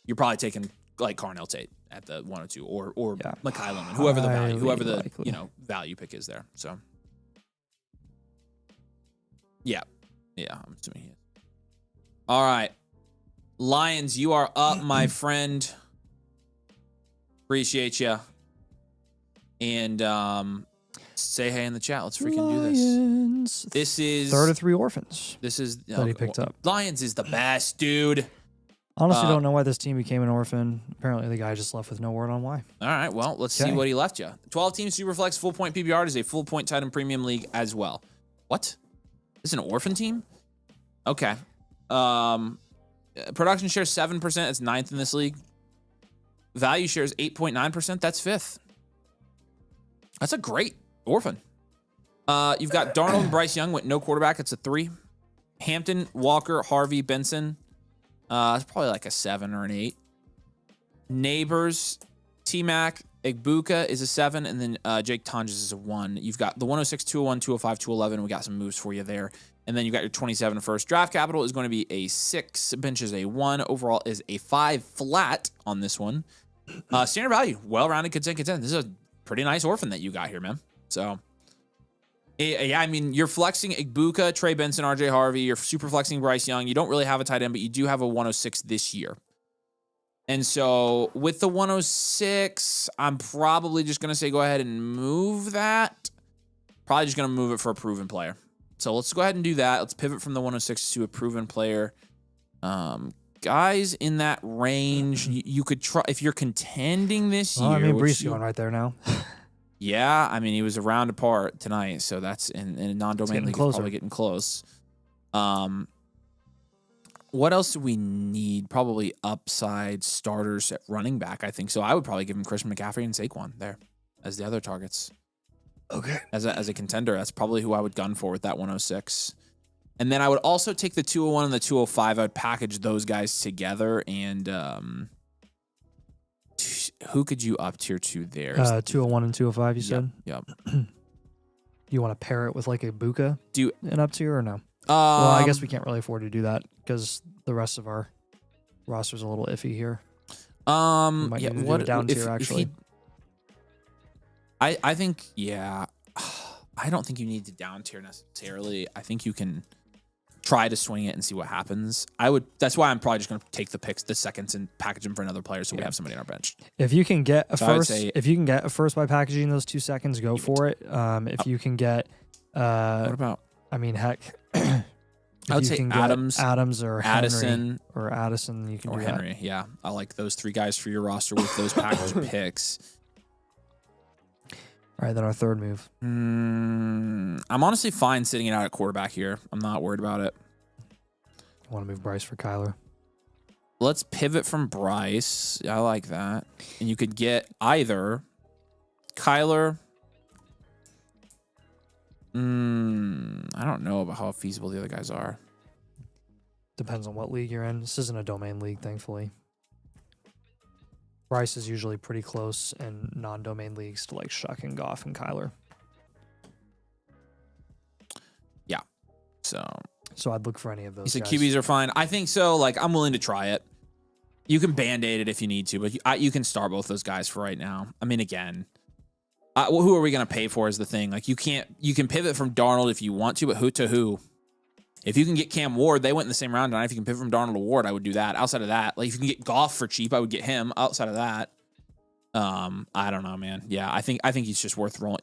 You're probably taking like Carnell Tate at the 102 or yeah, Mekhi London, whoever the value, whoever the likely, you know, value pick is there. So yeah, I'm assuming he is. All right, Lions, you are up, my friend. Appreciate you. And say hey in the chat. Let's freaking do this. This is third of 3 orphans. This is that he picked up. Lions is the best, dude. Honestly, don't know why this team became an orphan. Apparently, the guy just left with no word on why. All right, well, let's see what he left you. 12-team Superflex full point PPR is a full point Titan Premium League as well. What? This is an orphan team? Okay. Production share 7%. It's 9th in this league. Value share is 8.9%. That's 5th. That's a great orphan. You've got Darnold and Bryce Young with no quarterback. It's a 3. Hampton, Walker, Harvey, Benson. It's probably like a 7 or an 8. Neighbors, T-Mac, Igbuka is a 7, and then Jake Tonjes is a 1. You've got the 106, 201, 205, 211. We got some moves for you there. And then you got your 27 first. Draft capital is going to be a 6. Bench is a 1. Overall is a 5 flat on this one. Standard value, well-rounded, contend. This is a pretty nice orphan that you got here, man. So, yeah, I mean, you're flexing Igbuka, Trey Benson, RJ Harvey. You're super flexing Bryce Young. You don't really have a tight end, but you do have a 106 this year. And so with the 106, I'm probably just going to say go ahead and move that. Probably just going to move it for a proven player. So let's go ahead and do that. Let's pivot from the 106 to a proven player. Guys in that range, you could try if you're contending this year. I mean, Brees going right there now. Yeah, I mean, he was a round apart tonight, so that's in a non-domain league. He's probably getting close. What else do we need? Probably upside starters at running back, I think. So I would probably give him Christian McCaffrey and Saquon there as the other targets. Okay. As a contender, that's probably who I would gun for with that 106. And then I would also take the 201 and the 205. I would package those guys together. And who could you up tier to there? 201 and 205, you said? Yep. You want to pair it with like a Buka an up tier or no? Well, I guess we can't really afford to do that because the rest of our roster's a little iffy here. Yeah, what down tier actually? I think, yeah. I don't think you need to down tier necessarily. I think you can try to swing it and see what happens. That's why I'm probably just going to take the picks, the seconds, and package them for another player so we have somebody on our bench. If you can get a first, by packaging those 2 seconds, go for it. If you can get, what about? I mean, heck, I would say Adams or Addison or Addison. You can or do Henry. That. Yeah, I like those 3 guys for your roster with those package picks. All right, then our third move. I'm honestly fine sitting it out at quarterback here. I'm not worried about it. I want to move Bryce for Kyler. Let's pivot from Bryce. I like that. And you could get either Kyler. I don't know about how feasible the other guys are. Depends on what league you're in. This isn't a domain league, thankfully. Bryce is usually pretty close in non-domain leagues to like Shuck and Goff and Kyler. Yeah. So I'd look for any of those. He said QBs are fine. I think so. Like, I'm willing to try it. You can band-aid it if you need to, but you can start both those guys for right now. I mean, again, who are we going to pay for is the thing. Like, you can pivot from Darnold if you want to, but who to who? If you can get Cam Ward, they went in the same round, and if you can pivot from Darnold to Ward, I would do that. Outside of that, like if you can get Goff for cheap, I would get him. Outside of that, I don't know, man. Yeah, I think he's just worth rolling.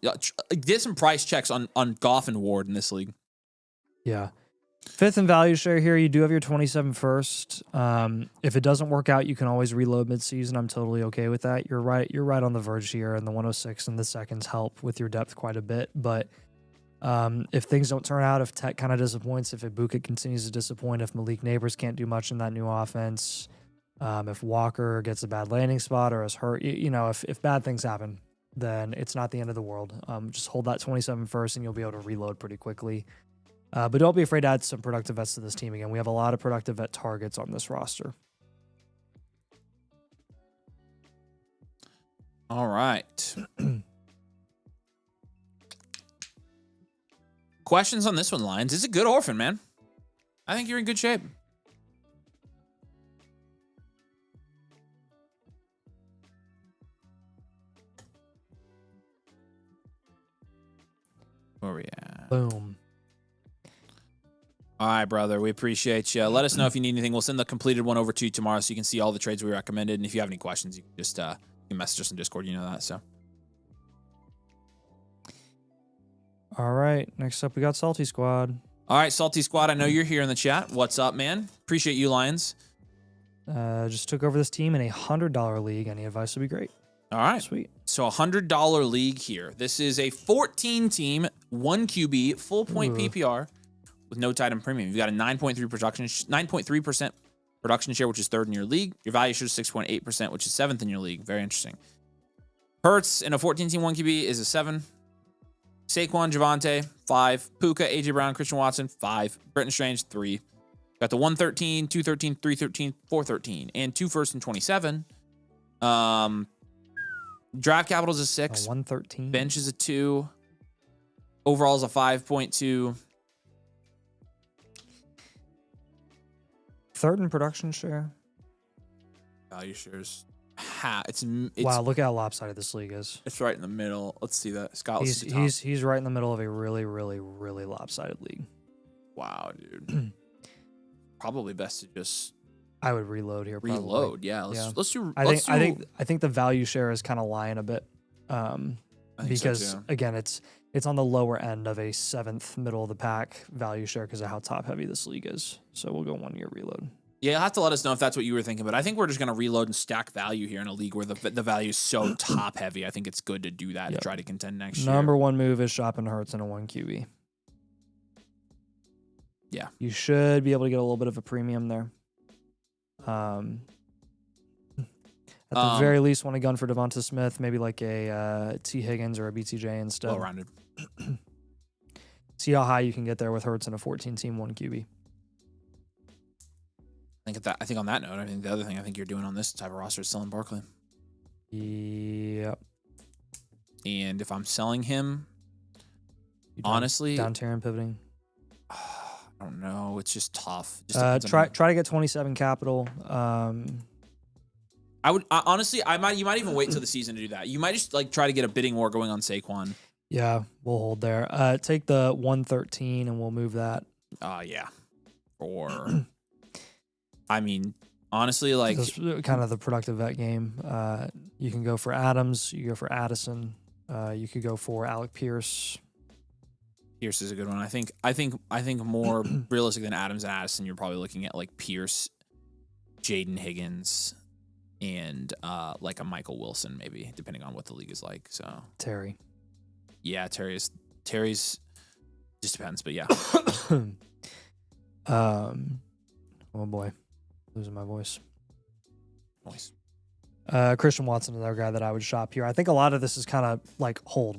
Get some price checks on Goff and Ward in this league. Yeah. Fifth in value share here, you do have your 27 first. If it doesn't work out, you can always reload midseason. I'm totally okay with that. You're right on the verge here, and the 106 and the seconds help with your depth quite a bit. But if things don't turn out, if Tech kind of disappoints, if Ibuka continues to disappoint, if Malik Neighbors can't do much in that new offense, if Walker gets a bad landing spot or is hurt, if bad things happen, then it's not the end of the world. Just hold that 27 first, and you'll be able to reload pretty quickly. But don't be afraid to add some productive vets to this team. Again, we have a lot of productive vet targets on this roster. All right. Questions on this one, Lions? It's a good orphan, man. I think you're in good shape. Where are we at? Boom. All right, brother. We appreciate you. Let us know if you need anything. We'll send the completed one over to you tomorrow so you can see all the trades we recommended. And if you have any questions, you can just you can message us in Discord. You know that. So. All right. Next up, we got Salty Squad. All right, Salty Squad. I know you're here in the chat. What's up, man? Appreciate you, Lions. Just took over this team in a $100 league. Any advice would be great. All right. Sweet. So $100 league here. This is a 14-team, 1 QB, full point PPR with no tight end premium. You've got a 9.3% production share, which is third in your league. Your value share is 6.8%, which is seventh in your league. Very interesting. Hurts in a 14-team, 1 QB is a 7. Saquon, Javonte, 5. Puka, AJ Brown, Christian Watson, 5. Britton Strange, 3. Got the 113, 213, 313, 413, and 2 first and 27. Draft capital is a 6. 113. Bench is a 2. Overall is a 5.2. Third in production share. Value shares. It's wow, look how lopsided this league is. It's right in the middle. Let's see that. Scott, he's right in the middle of a really, really, really lopsided league. Wow, dude. Probably best to just I would reload here. Probably. Reload, yeah. Let's do. I think the value share is kind of lying a bit, because so, again, it's on the lower end of a 7th middle of the pack value share because of how top heavy this league is. So we'll go 1 year reload. Yeah, you'll have to let us know if that's what you were thinking, but I think we're just going to reload and stack value here in a league where the value is so top heavy. I think it's good to do that to try to contend next year. Number 1 move is shopping Hurts in a 1 QB. Yeah. You should be able to get a little bit of a premium there. At the very least, want a gun for Devonta Smith, maybe like a T. Higgins or a BTJ instead. Well-rounded. See how high you can get there with Hurts in a 14-team 1 QB. I think on that note, I think the other thing I think you're doing on this type of roster is selling Barkley. Yep. And if I'm selling him, honestly, down tier and pivoting. I don't know. It's just tough. Try to get 27 capital. I would honestly, you might even wait till the season to do that. You might just try to get a bidding war going on Saquon. Yeah, we'll hold there. Take the 113 and we'll move that. Yeah. Or I mean, honestly, this kind of the productive vet game. You can go for Adams. You go for Addison. You could go for Alec Pierce. Pierce is a good one. I think more realistic than Adams and Addison. You're probably looking at Pierce, Jaden Higgins, and a Michael Wilson maybe, depending on what the league is like. So Terry. Yeah, Terry's just depends, but yeah. Oh boy. Losing my voice. Christian Watson, another guy that I would shop here. I think a lot of this is kind of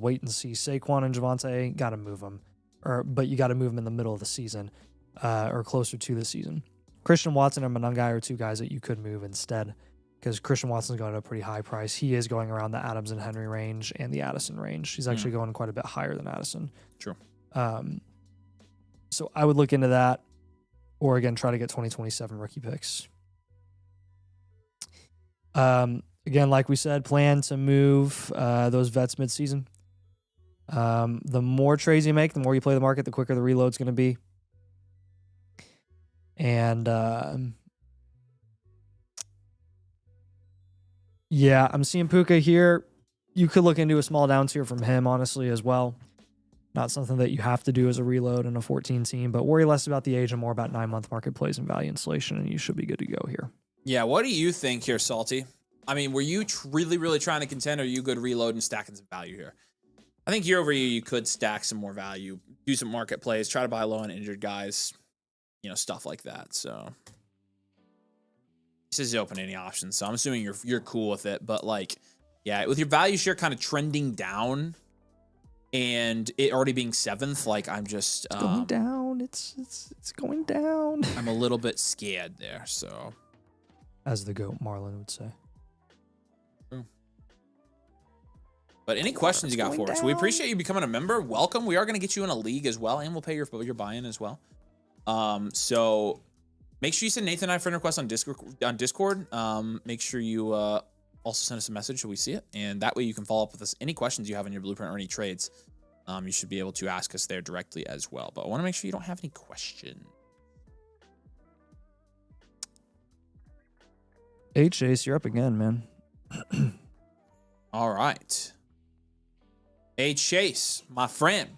wait and see. Saquon and Javonte, got to move them. But you got to move them in the middle of the season or closer to the season. Christian Watson and Manungai are 2 guys that you could move instead because Christian Watson's going at a pretty high price. He is going around the Adams and Henry range and the Addison range. He's actually going quite a bit higher than Addison. True. So I would look into that. Or again, try to get 2027 rookie picks. Again, like we said, plan to move those vets midseason. The more trades you make, the more you play the market, the quicker the reload's going to be. And yeah, I'm seeing Puka here. You could look into a small down tier from him, honestly, as well. Not something that you have to do as a reload in a 14 team, but worry less about the age and more about 9-month market plays and value installation, and you should be good to go here. Yeah, what do you think here, Salty? I mean, were you really trying to contend, or are you good reload and stacking some value here? I think year over year, you could stack some more value, do some market plays, try to buy low and injured guys, stuff like that. So he says he's open any options, so I'm assuming you're cool with it. But yeah, with your value share kind of trending down and it already being 7th, I'm just going down. It's going down. I'm a little bit scared there. So, as the GOAT Marlon would say. But any questions you got for us? We appreciate you becoming a member. Welcome. We are going to get you in a league as well, and we'll pay your buy-in as well. So make sure you send Nathan and I friend requests on Discord. Make sure you also send us a message so we see it, and that way you can follow up with us. Any questions you have in your blueprint or any trades, you should be able to ask us there directly as well. But I want to make sure you don't have any questions. Hey, Chase, you're up again, man. All right. Hey, Chase, my friend.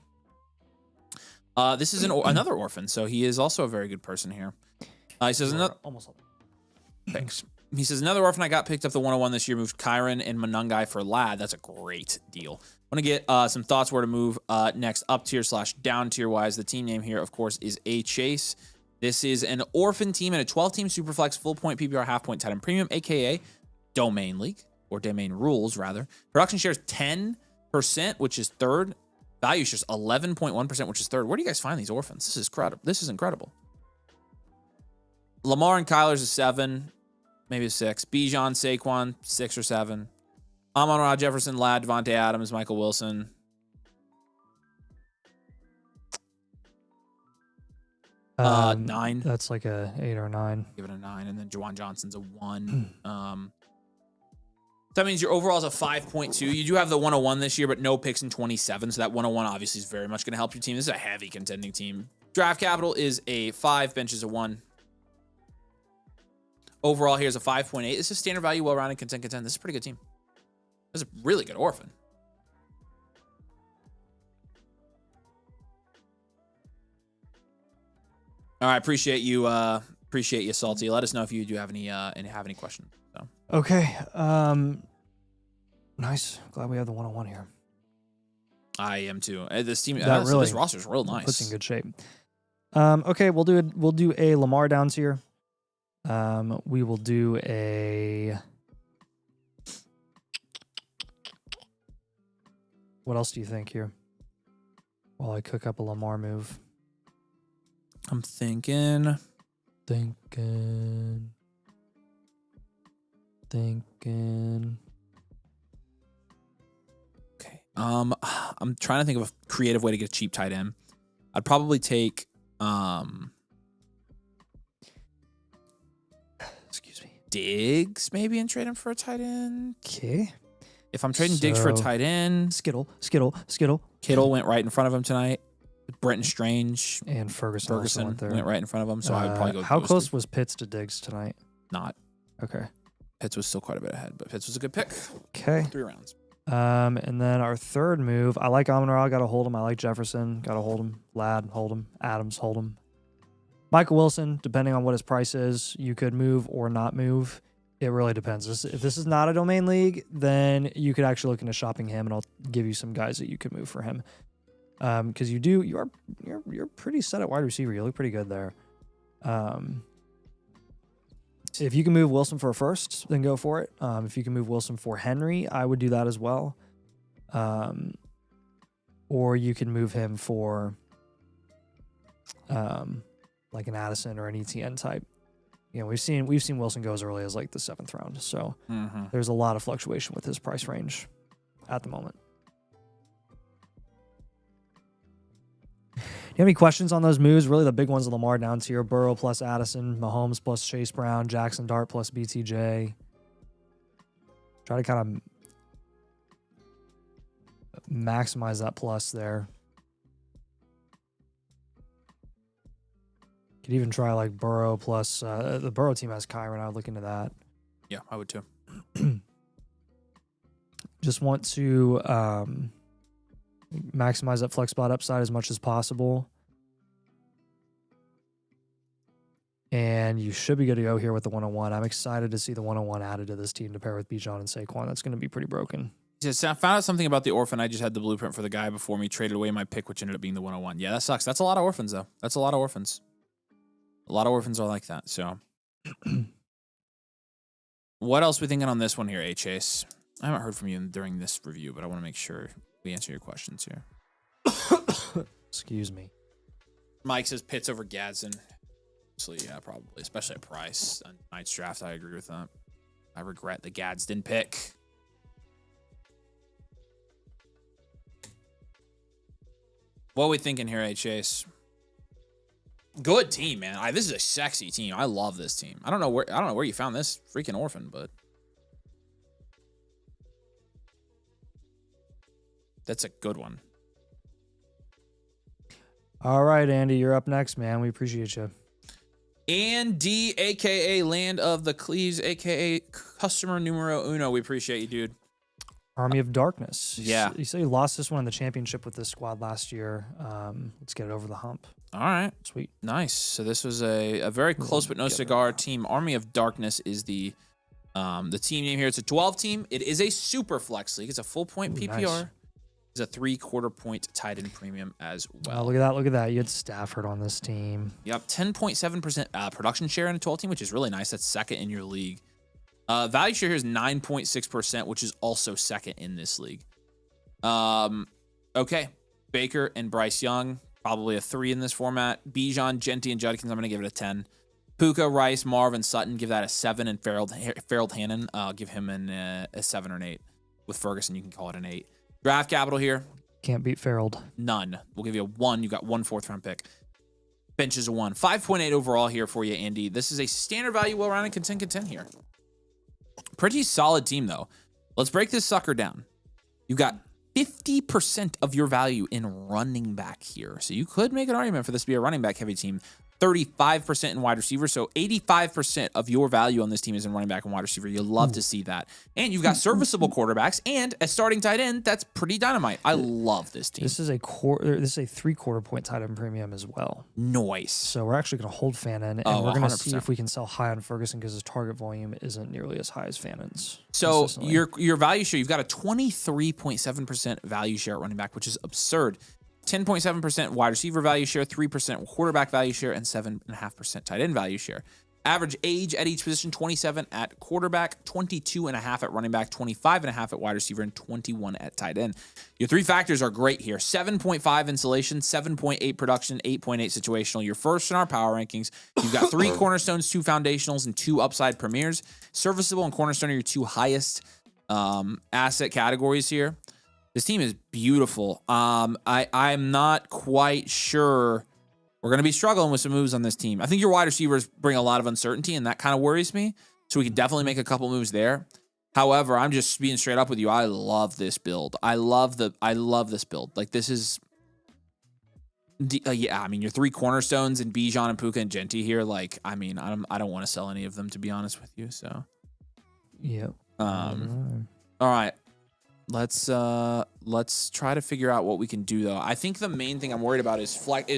This is another orphan, so he is also a very good person here. He says another. Thanks. He says another orphan I got picked up the 101 this year, moved Kyron and Manungai for Lad. That's a great deal. I want to get some thoughts where to move next up tier / down tier wise. The team name here, of course, is A Chase. This is an orphan team in a 12-team Superflex full point PPR half point tight end premium, aka Domain League or Domain Rules rather. Production shares 10%, which is 3rd. Value shares 11.1%, which is 3rd. Where do you guys find these orphans? This is incredible. This is incredible. Lamar and Kyler's a 7, maybe a 6. Bijan, Saquon, 6 or 7. Amon-Ra, Jefferson, Ladd, Devontae Adams, Michael Wilson. Um, 9. That's like a 8 or 9. Give it a 9, and then Juwan Johnson's a 1. That means your overall is a 5.2. You do have the 101 this year, but no picks in 27. So that 101 obviously is very much going to help your team. This is a heavy contending team. Draft capital is a 5. Bench is a 1. Overall, here's a 5.8. This is standard value, well-rounded, contend. This is a pretty good team. This is a really good orphan. All right, appreciate you, Salty. Let us know if you do have any questions. So. Okay. Nice. Glad we have the 101 here. I am too. This team, this roster is real nice. Puts in good shape. Okay, we'll do a Lamar down tier. We will do a. What else do you think here? While I cook up a Lamar move. I'm thinking. Okay. I'm trying to think of a creative way to get a cheap tight end. I'd probably take excuse me. Diggs maybe and trade him for a tight end. Okay. If I'm trading Diggs for a tight end, Skittle. Kittle went right in front of him tonight. Brenton Strange and Ferguson went right in front of him, so I would probably go. How close was Pitts to Diggs tonight? Not. Okay. Pitts was still quite a bit ahead, but Pitts was a good pick. Okay. 3 rounds. And then our third move, I like Amon-Ra, got to hold him. I like Jefferson, got to hold him. Ladd, hold him. Adams, hold him. Michael Wilson, depending on what his price is, you could move or not move. It really depends. If this is not a domain league, then you could actually look into shopping him, and I'll give you some guys that you could move for him. Because you're pretty set at wide receiver. You look pretty good there. If you can move Wilson for a first, then go for it. If you can move Wilson for Henry, I would do that as well. Or you can move him for like an Addison or an ETN type. You know, we've seen Wilson go as early as like the 7th round. So there's a lot of fluctuation with his price range at the moment. You have any questions on those moves? Really, the big ones are Lamar down tier, Burrow plus Addison, Mahomes plus Chase Brown, Jackson Dart plus BTJ. Try to kind of maximize that plus there. Could even try like Burrow plus the Burrow team has Kyron. I would look into that. Yeah, I would too. Just want to Maximize that flex spot upside as much as possible. And you should be good to go here with the 101. I'm excited to see the 101 added to this team to pair with Bijan and Saquon. That's going to be pretty broken. Just I found out something about the orphan. I just had the blueprint for the guy before me, traded away my pick, which ended up being the 101. Yeah, that sucks. That's a lot of orphans, though. That's a lot of orphans. A lot of orphans are like that, so. What else are we thinking on this one here, A-Chase? I haven't heard from you during this review, but I want to make sure we answer your questions here. Excuse me. Mike says Pitts over Gadsden. Yeah, probably, especially at price. On tonight's draft, I agree with that. I regret the Gadsden pick. What are we thinking here, Chase? Good team, man. This is a sexy team. I love this team. I don't know where you found this freaking orphan, but that's a good one. All right, Andy, you're up next, man. We appreciate you. Andy, a.k.a. Land of the Cleaves, a.k.a. Customer Numero Uno. We appreciate you, dude. Army of Darkness. Yeah. You say you lost this one in the championship with this squad last year. Let's get it over the hump. All right. Sweet. Nice. So this was a very close but no cigar team. Army of Darkness is the team name here. It's a 12 team. It is a super flex league. It's a full point PPR. Nice. It's a 3/4 point tight end premium as well. Oh, look at that. Look at that. You had Stafford on this team. Yep. 10.7% production share in a 12 team, which is really nice. That's second in your league. Value share here is 9.6%, which is also second in this league. Okay. Baker and Bryce Young, probably a 3 in this format. Bijan, Genty, and Judkins, I'm going to give it a 10. Puka, Rice, Marv, and Sutton, give that a 7. And Farrell Hannon, I'll give him a 7 or an 8. With Ferguson, you can call it an 8. Draft capital here. Can't beat Farrell. None. We'll give you a 1. You got 1 4th-round pick. Bench is a 1. 5.8 overall here for you, Andy. This is a standard value, well-rounded contend here. Pretty solid team, though. Let's break this sucker down. You got 50% of your value in running back here. So you could make an argument for this to be a running back heavy team. 35% in wide receiver. So 85% of your value on this team is in running back and wide receiver. You'll love to see that. And you've got serviceable quarterbacks and a starting tight end. That's pretty dynamite. I love this team. This is a 3/4 point tight end premium as well. Nice. So we're actually going to hold Fannin, and we're going to see if we can sell high on Ferguson because his target volume isn't nearly as high as Fannin's. So your value share, you've got a 23.7% value share at running back, which is absurd. 10.7% wide receiver value share, 3% quarterback value share, and 7.5% tight end value share. Average age at each position, 27 at quarterback, 22.5 at running back, 25.5 at wide receiver, and 21 at tight end. Your 3 factors are great here. 7.5 insulation, 7.8 production, 8.8 situational. You're first in our power rankings. You've got 3 cornerstones, 2 foundationals, and 2 upside premiers. Serviceable and cornerstone are your 2 highest asset categories here. This team is beautiful. I'm not quite sure. We're going to be struggling with some moves on this team. I think your wide receivers bring a lot of uncertainty, and that kind of worries me. So we can definitely make a couple moves there. However, I'm just being straight up with you. I love this build. I love this build. Like, this is, yeah. I mean, your 3 cornerstones and Bijan and Puka and Genty here. Like, I mean, I don't want to sell any of them, to be honest with you. So, yep. All right. Let's try to figure out what we can do, though. I think the main thing I'm worried about is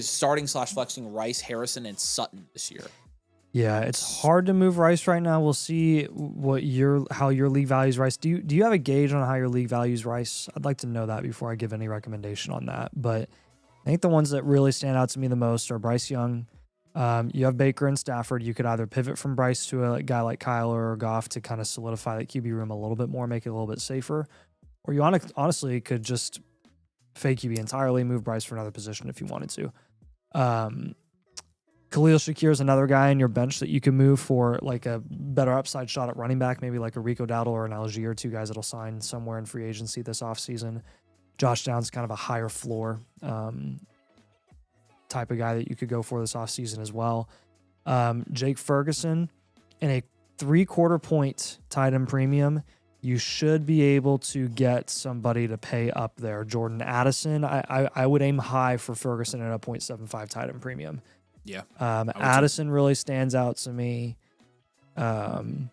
starting/flexing Rice, Harrison, and Sutton this year. Yeah, it's hard to move Rice right now. We'll see how your league values Rice. Do you have a gauge on how your league values Rice? I'd like to know that before I give any recommendation on that. But I think the ones that really stand out to me the most are Bryce Young. You have Baker and Stafford. You could either pivot from Bryce to a guy like Kyler or Goff to kind of solidify that QB room a little bit more, make it a little bit safer. Or you honestly could just fake QB entirely, move Bryce for another position if you wanted to. Khalil Shakir is another guy in your bench that you can move for like a better upside shot at running back, maybe like a Rico Dowdle or an Algier, 2 guys that'll sign somewhere in free agency this offseason. Josh Downs kind of a higher floor type of guy that you could go for this offseason as well. Jake Ferguson in a 3/4 point tight end premium. You should be able to get somebody to pay up there. Jordan Addison, I would aim high for Ferguson at a 0.75 tight end premium. Yeah. Addison really stands out to me. Travis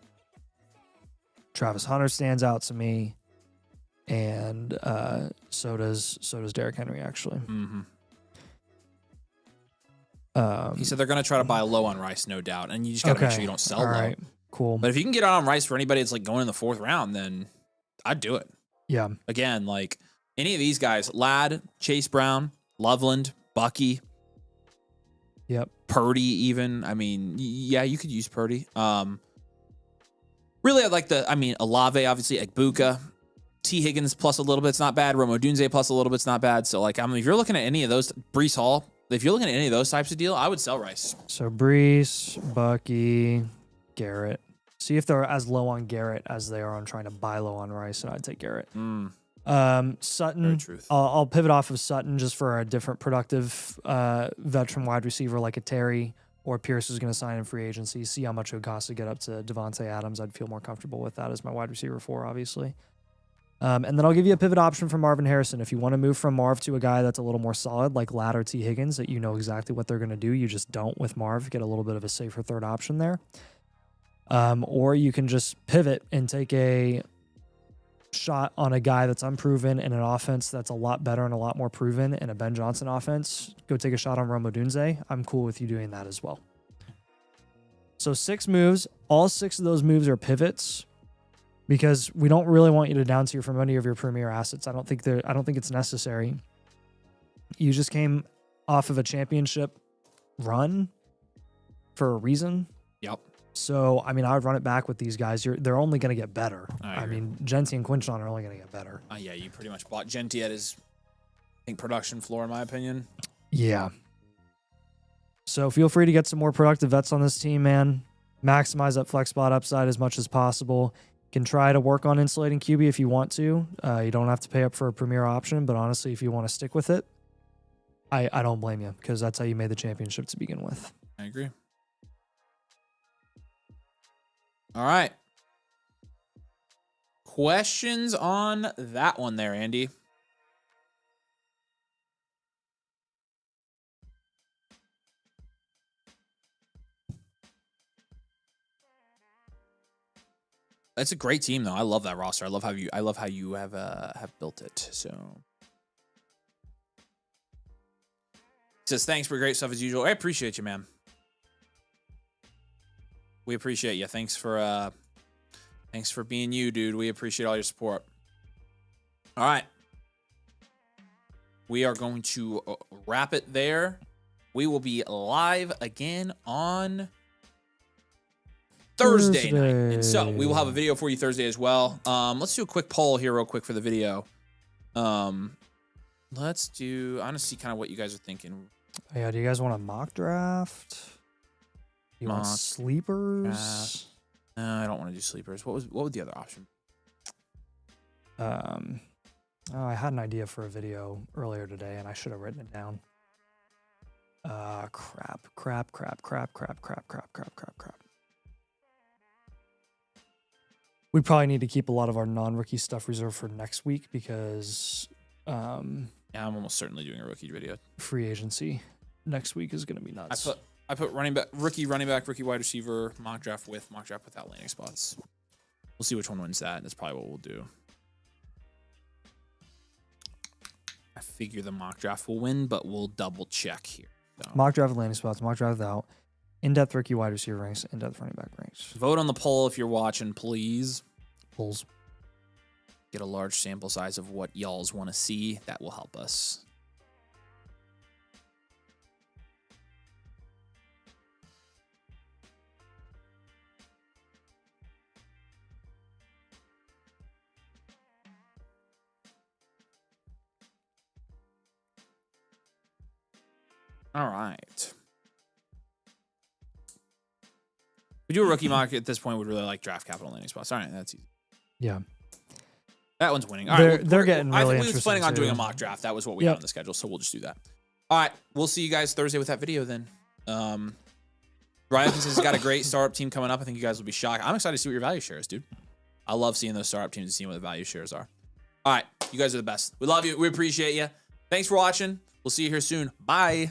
Hunter stands out to me. and so does Derrick Henry actually. Mm-hmm. He said they're going to try to buy low on Rice, no doubt, and you just got to make sure you don't sell low. Right, cool. But if you can get on Rice for anybody that's like going in the 4th round, then I'd do it. Yeah. Again, like any of these guys, Ladd, Chase Brown, Loveland, Bucky. Yep. Purdy even. I mean, yeah, you could use Purdy. Really, I'd like Olave, obviously, Egbuka. T. Higgins plus a little bit's not bad. Rome Odunze plus a little bit's not bad. So, like, I mean, if you're looking at any of those, Breece Hall, if you're looking at any of those types of deal, I would sell Rice. So, Breece, Bucky, Garrett. See if they're as low on Garrett as they are on trying to buy low on Rice, and I'd take Garrett. Sutton, I'll pivot off of Sutton just for a different productive veteran wide receiver like a Terry or Pierce who's going to sign in free agency. See how much it would cost to get up to Devontae Adams. I'd feel more comfortable with that as my wide receiver 4, obviously. And then I'll give you a pivot option for Marvin Harrison. If you want to move from Marv to a guy that's a little more solid like Ladd or T. Higgins that you know exactly what they're going to do, you just don't with Marv. Get a little bit of a safer third option there. Or you can just pivot and take a shot on a guy that's unproven in an offense that's a lot better and a lot more proven in a Ben Johnson offense. Go take a shot on Rome Odunze. I'm cool with you doing that as well. So 6 moves. All 6 of those moves are pivots because we don't really want you to down tier from any of your premier assets. I don't think it's necessary. You just came off of a championship run for a reason. Yep. So, I mean, I would run it back with these guys. They're only going to get better. I mean, Genty and Quinchon are only going to get better. Yeah, you pretty much bought Genty at his, I think, production floor, in my opinion. Yeah. So, feel free to get some more productive vets on this team, man. Maximize that flex spot upside as much as possible. You can try to work on insulating QB if you want to. You don't have to pay up for a premier option, but honestly, if you want to stick with it, I don't blame you because that's how you made the championship to begin with. I agree. All right. Questions on that one there, Andy? That's a great team, though. I love that roster. I love how you have built it. So, says thanks for great stuff as usual. I appreciate you, man. We appreciate you. Thanks for being you, dude. We appreciate all your support. All right. We are going to wrap it there. We will be live again on Thursday night. And so we will have a video for you Thursday as well. Let's do a quick poll here real quick for the video. Let's do, I want to see kind of what you guys are thinking. Yeah, do you guys want a mock draft? You want sleepers? No, I don't want to do sleepers. What would the other option? I had an idea for a video earlier today, and I should have written it down. Crap. We probably need to keep a lot of our non-rookie stuff reserved for next week because yeah, I'm almost certainly doing a rookie video. Free agency next week is going to be nuts. I put rookie running back, rookie wide receiver, mock draft with, mock draft without landing spots. We'll see which one wins that. That's probably what we'll do. I figure the mock draft will win, but we'll double check here. So. Mock draft with landing spots, mock draft without, in-depth rookie wide receiver ranks, in-depth running back ranks. Vote on the poll if you're watching, please. Polls. Get a large sample size of what y'alls want to see. That will help us. All right. We do a rookie mock at this point. Would really like draft capital landing spots. All right, that's easy. Yeah. That one's winning. All right, they're getting really interesting. I think we was planning on doing a mock draft. That was what we had on the schedule, so we'll just do that. All right, we'll see you guys Thursday with that video then. Ryan has got a great startup team coming up. I think you guys will be shocked. I'm excited to see what your value share is, dude. I love seeing those startup teams and seeing what the value shares are. All right, you guys are the best. We love you. We appreciate you. Thanks for watching. We'll see you here soon. Bye.